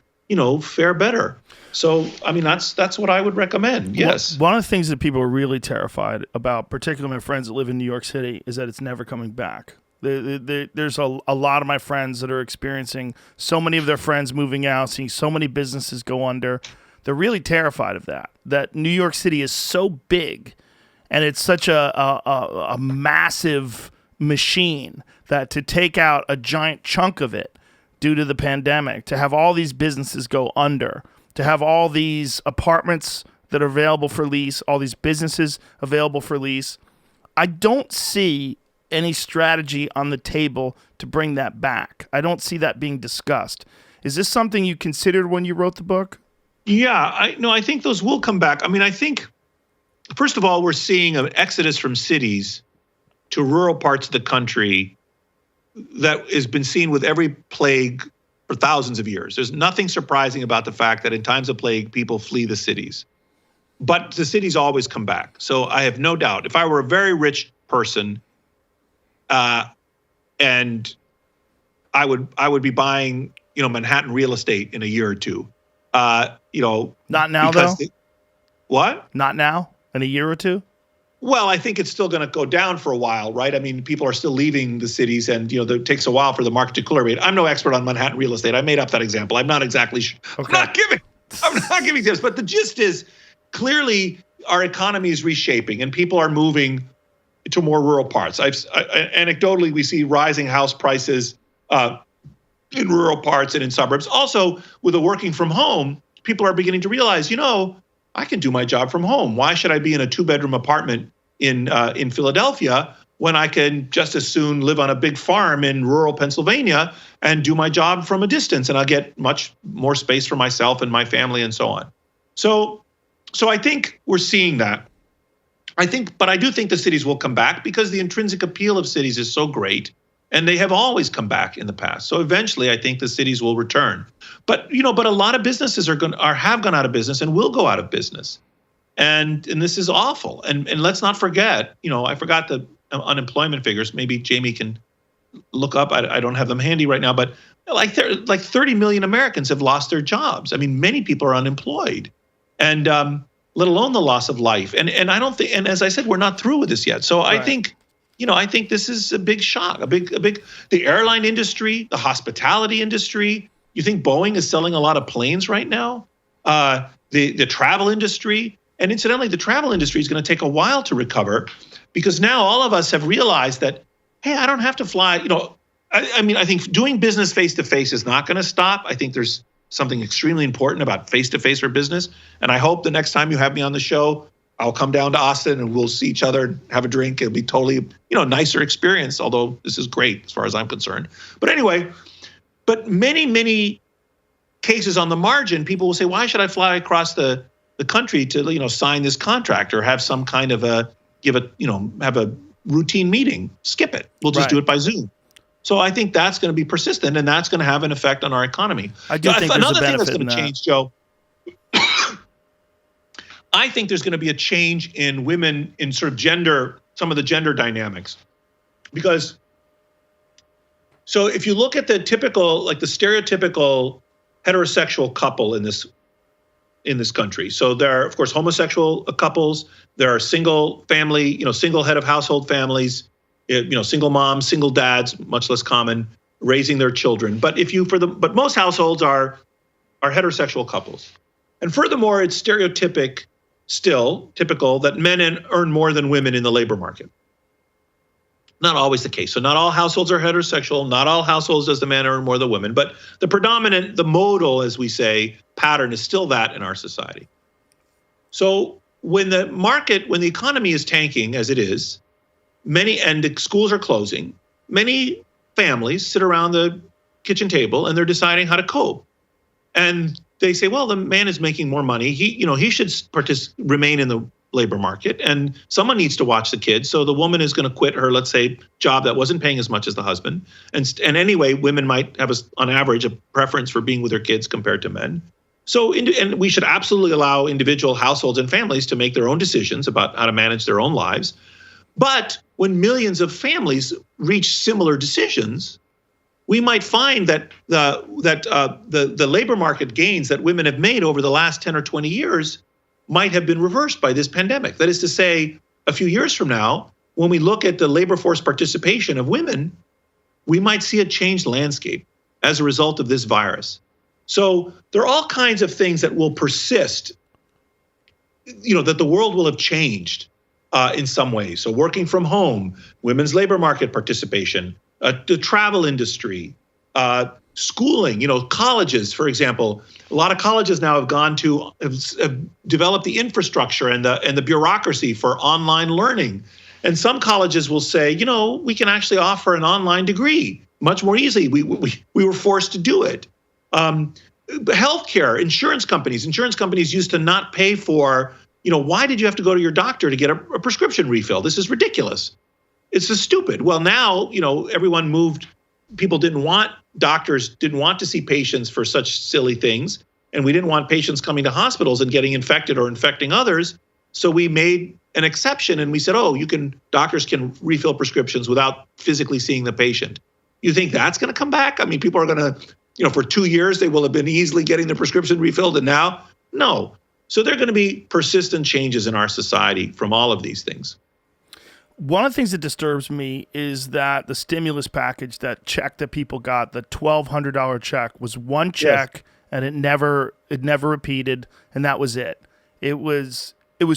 fare better. So, I mean, that's what I would recommend. Yes. One of the things that people are really terrified about, particularly my friends that live in New York City, is that it's never coming back. There's a lot of my friends that are experiencing so many of their friends moving out, seeing so many businesses go under. They're really terrified of that New York City is so big and it's such a massive machine that to take out a giant chunk of it due to the pandemic, to have all these businesses go under, to have all these apartments that are available for lease, all these businesses available for lease. I don't see any strategy on the table to bring that back. I don't see that being discussed. Is this something you considered when you wrote the book? Yeah, I think those will come back. I mean, I think, first of all, we're seeing an exodus from cities to rural parts of the country that has been seen with every plague for thousands of years. There's nothing surprising about the fact that in times of plague, people flee the cities. But the cities always come back. So I have no doubt, if I were a very rich person, and I would be buying, Manhattan real estate in a year or two. Not now, though? What? Not now? In a year or two? Well, I think it's still going to go down for a while, right? I mean, people are still leaving the cities and, it takes a while for the market to equilibrate. I'm no expert on Manhattan real estate. I made up that example. I'm not exactly sure. Okay. I'm not giving tips, but the gist is clearly our economy is reshaping and people are moving to more rural parts. Anecdotally, we see rising house prices in rural parts and in suburbs. Also, with the working from home, people are beginning to realize, I can do my job from home. Why should I be in a 2-bedroom apartment in Philadelphia when I can just as soon live on a big farm in rural Pennsylvania and do my job from a distance, and I'll get much more space for myself and my family and so on. So I think we're seeing that. But I do think the cities will come back because the intrinsic appeal of cities is so great, and they have always come back in the past. So eventually, I think the cities will return. But a lot of businesses have gone out of business and will go out of business, and this is awful. And let's not forget, I forgot the unemployment figures. Maybe Jamie can look up. I don't have them handy right now, but like 30 million Americans have lost their jobs. I mean, many people are unemployed, and let alone the loss of life. And I don't think. And as I said, we're not through with this yet. So right. I think this is a big shock. The airline industry, the hospitality industry. You think Boeing is selling a lot of planes right now? The travel industry, and incidentally, the travel industry is going to take a while to recover, because now all of us have realized that, hey, I don't have to fly. I think doing business face to face is not going to stop. I think there's something extremely important about face to face for business, and I hope the next time you have me on the show, I'll come down to Austin and we'll see each other and have a drink. It'll be totally, nicer experience. Although this is great as far as I'm concerned. But anyway. But many cases on the margin, people will say, why should I fly across the country to, sign this contract or have some kind of have a routine meeting? Skip it. We'll just do it by Zoom. So I think that's going to be persistent, and that's going to have an effect on our economy. I do think there's another a thing that's benefit going to change, Joe. I think there's going to be a change in women in sort of some of the gender dynamics, because. So if you look at the stereotypical heterosexual couple in this country, so there are, of course, homosexual couples, there are single family, single head of household families, single moms, single dads, much less common, raising their children. But but most households are heterosexual couples. And furthermore, it's typical that men earn more than women in the labor market. Not always the case. So not all households are heterosexual. Not all households does the man earn more than women. But the modal, as we say, pattern is still that in our society. So when the economy is tanking, as it is, and the schools are closing, many families sit around the kitchen table and they're deciding how to cope. And they say, well, the man is making more money. He should remain in the labor market, and someone needs to watch the kids. So the woman is going to quit her, let's say, job that wasn't paying as much as the husband. And anyway, women might have, on average, a preference for being with their kids compared to men. So, and we should absolutely allow individual households and families to make their own decisions about how to manage their own lives. But when millions of families reach similar decisions, we might find that the labor market gains that women have made over the last 10 or 20 years might have been reversed by this pandemic. That is to say, a few years from now, when we look at the labor force participation of women, we might see a changed landscape as a result of this virus. So there are all kinds of things that will persist, that the world will have changed in some ways. So working from home, women's labor market participation, the travel industry, schooling, colleges, for example. A lot of colleges now have developed the infrastructure and the bureaucracy for online learning. And some colleges will say, we can actually offer an online degree much more easily. We were forced to do it. Healthcare, insurance companies used to not pay for, why did you have to go to your doctor to get a prescription refill? This is ridiculous. It's just stupid. Well, now, everyone moved. Doctors didn't want to see patients for such silly things. And we didn't want patients coming to hospitals and getting infected or infecting others. So we made an exception and we said, doctors can refill prescriptions without physically seeing the patient. You think that's going to come back? I mean, people are going to, for 2 years, they will have been easily getting the prescription refilled, and now, no. So there are going to be persistent changes in our society from all of these things. One of the things that disturbs me is that the stimulus package, that check that people got, the $1,200 check, was one check, yes, and it never repeated, and that was it. It was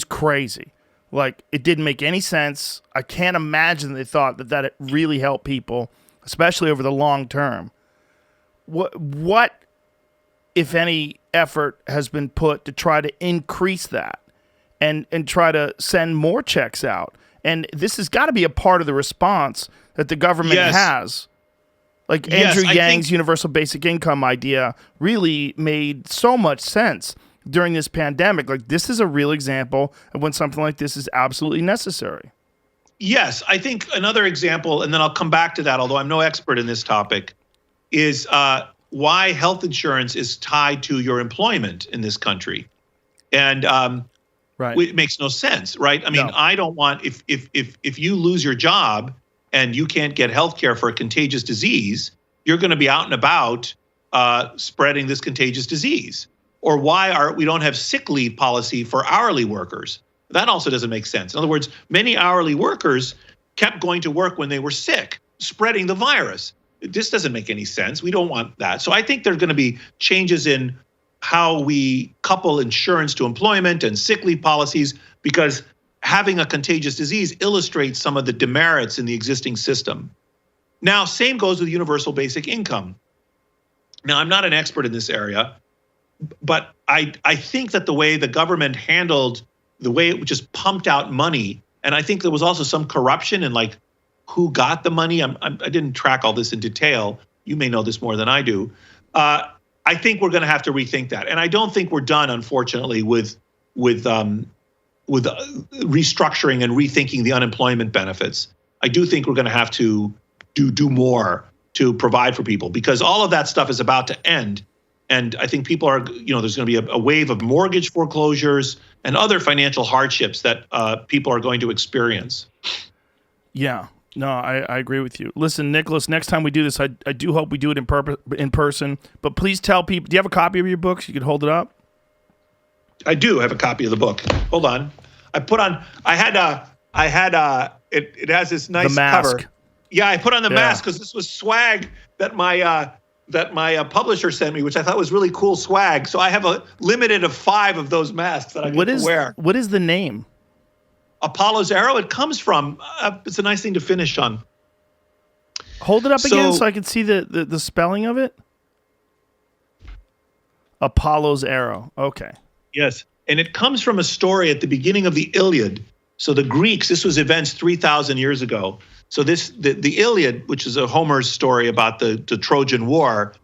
crazy. Like, it didn't make any sense. I can't imagine they thought that it really helped people, especially over the long term. What, if any, effort has been put to try to increase that? and try to send more checks out. And this has got to be a part of the response that the government has. Like Andrew Yang's universal basic income idea really made so much sense during this pandemic. Like, this is a real example of when something like this is absolutely necessary. Yes, I think another example, and then I'll come back to that, although I'm no expert in this topic, is why health insurance is tied to your employment in this country. And it makes no sense, right? I mean, I don't want, if you lose your job and you can't get health care for a contagious disease, you're going to be out and about spreading this contagious disease. Or why we don't have sick leave policy for hourly workers. That also doesn't make sense. In other words, many hourly workers kept going to work when they were sick, spreading the virus. This doesn't make any sense. We don't want that. So I think there are going to be changes in how we couple insurance to employment and sick leave policies, because having a contagious disease illustrates some of the demerits in the existing system. Now, same goes with universal basic income. Now, I'm not an expert in this area, but I think that the way the government handled the way it just pumped out money, and I think there was also some corruption in like who got the money. I didn't track all this in detail. You may know this more than I do. I think we're going to have to rethink that, and I don't think we're done, unfortunately, with restructuring and rethinking the unemployment benefits. I do think we're going to have to do more to provide for people, because all of that stuff is about to end. And I think people are, there's going to be a wave of mortgage foreclosures and other financial hardships that people are going to experience. Yeah, no, I agree with you. Listen, Nicholas, next time we do this, I do hope we do it in person. But please tell people, do you have a copy of your books? You could hold it up. I do have a copy of the book. Hold on. It has this nice cover. Yeah, I put on the mask because this was swag that my publisher sent me, which I thought was really cool swag. So I have a limited of 5 of those masks that I get to wear. What is the name? Apollo's arrow. It comes from, it's a nice thing to finish on. Hold it up again so I can see the spelling of it. Apollo's arrow. Okay. Yes. And it comes from a story at the beginning of the Iliad. So the Greeks, this was events 3,000 years ago. So the Iliad, which is a Homer's story about the Trojan War,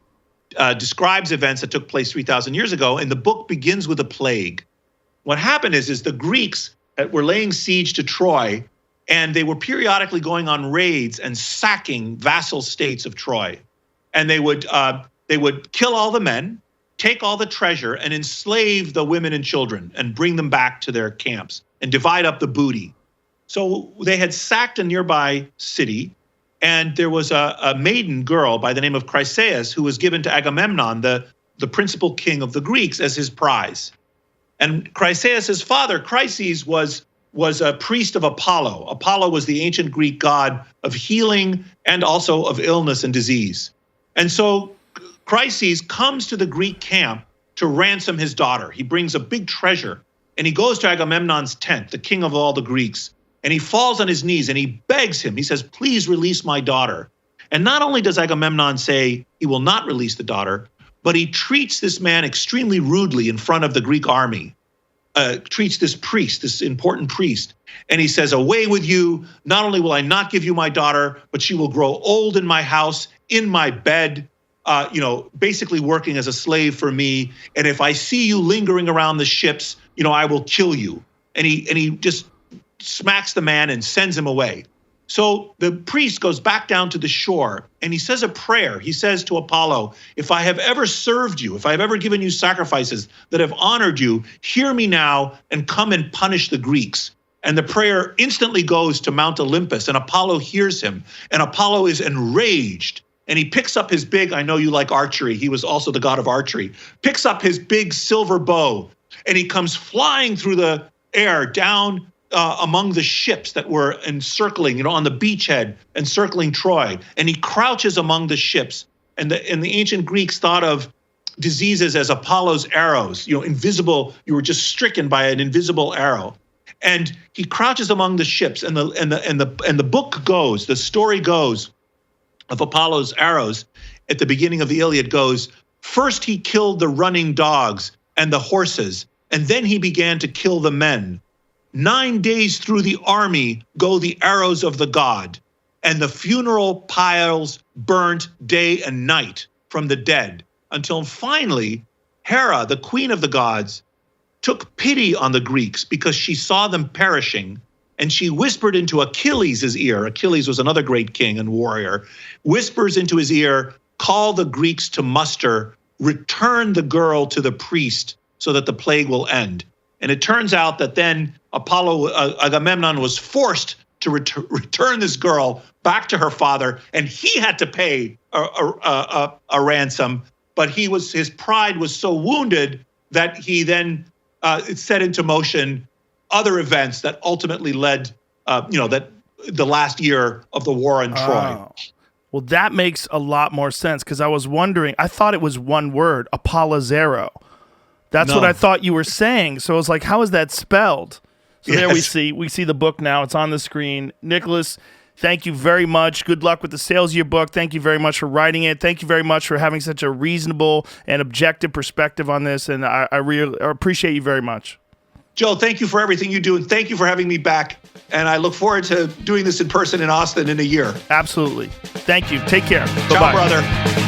describes events that took place 3,000 years ago, and the book begins with a plague. What happened is the Greeks were laying siege to Troy, and they were periodically going on raids and sacking vassal states of Troy. And they would kill all the men, take all the treasure, and enslave the women and children and bring them back to their camps and divide up the booty. So they had sacked a nearby city, and there was a maiden girl by the name of Chryseis who was given to Agamemnon, the principal king of the Greeks, as his prize. And Chryseis' father, Chryses, was a priest of Apollo. Apollo was the ancient Greek god of healing and also of illness and disease. And so Chryses comes to the Greek camp to ransom his daughter. He brings a big treasure, and he goes to Agamemnon's tent, the king of all the Greeks. And he falls on his knees and he begs him. He says, please release my daughter. And not only does Agamemnon say he will not release the daughter, but he treats this man extremely rudely in front of the Greek army, treats this priest, this important priest. And he says, away with you. Not only will I not give you my daughter, but she will grow old in my house, in my bed, basically working as a slave for me. And if I see you lingering around the ships, I will kill you. And he just smacks the man and sends him away. So the priest goes back down to the shore and he says a prayer. He says to Apollo, if I have ever served you, if I have ever given you sacrifices that have honored you, hear me now and come and punish the Greeks. And the prayer instantly goes to Mount Olympus, and Apollo hears him, and Apollo is enraged. And he picks up his big, I know you like archery, he was also the god of archery, picks up his big silver bow, and he comes flying through the air down among the ships that were encircling, on the beachhead, encircling Troy. And he crouches among the ships. And the ancient Greeks thought of diseases as Apollo's arrows, invisible. You were just stricken by an invisible arrow. And he crouches among the ships. And the book goes, the story goes of Apollo's arrows at the beginning of the Iliad goes, first he killed the running dogs and the horses, and then he began to kill the men. 9 days through the army go the arrows of the god, and the funeral piles burnt day and night from the dead, until finally Hera, the queen of the gods, took pity on the Greeks because she saw them perishing, and she whispered into Achilles' ear. Achilles was another great king and warrior. Whispers into his ear, call the Greeks to muster, return the girl to the priest so that the plague will end. And it turns out that then Agamemnon was forced to return this girl back to her father, and he had to pay a ransom. But his pride was so wounded that he then set into motion other events that ultimately led, that the last year of the war in Troy. Well, that makes a lot more sense, because I was wondering, I thought it was one word, Apollozero. That's what I thought you were saying. So I was like, how is that spelled? So there we see the book now. It's on the screen. Nicholas, thank you very much. Good luck with the sales of your book. Thank you very much for writing it. Thank you very much for having such a reasonable and objective perspective on this. And I really appreciate you very much. Joe, thank you for everything you do, and thank you for having me back. And I look forward to doing this in person in Austin in a year. Absolutely. Thank you. Take care. Ciao, brother.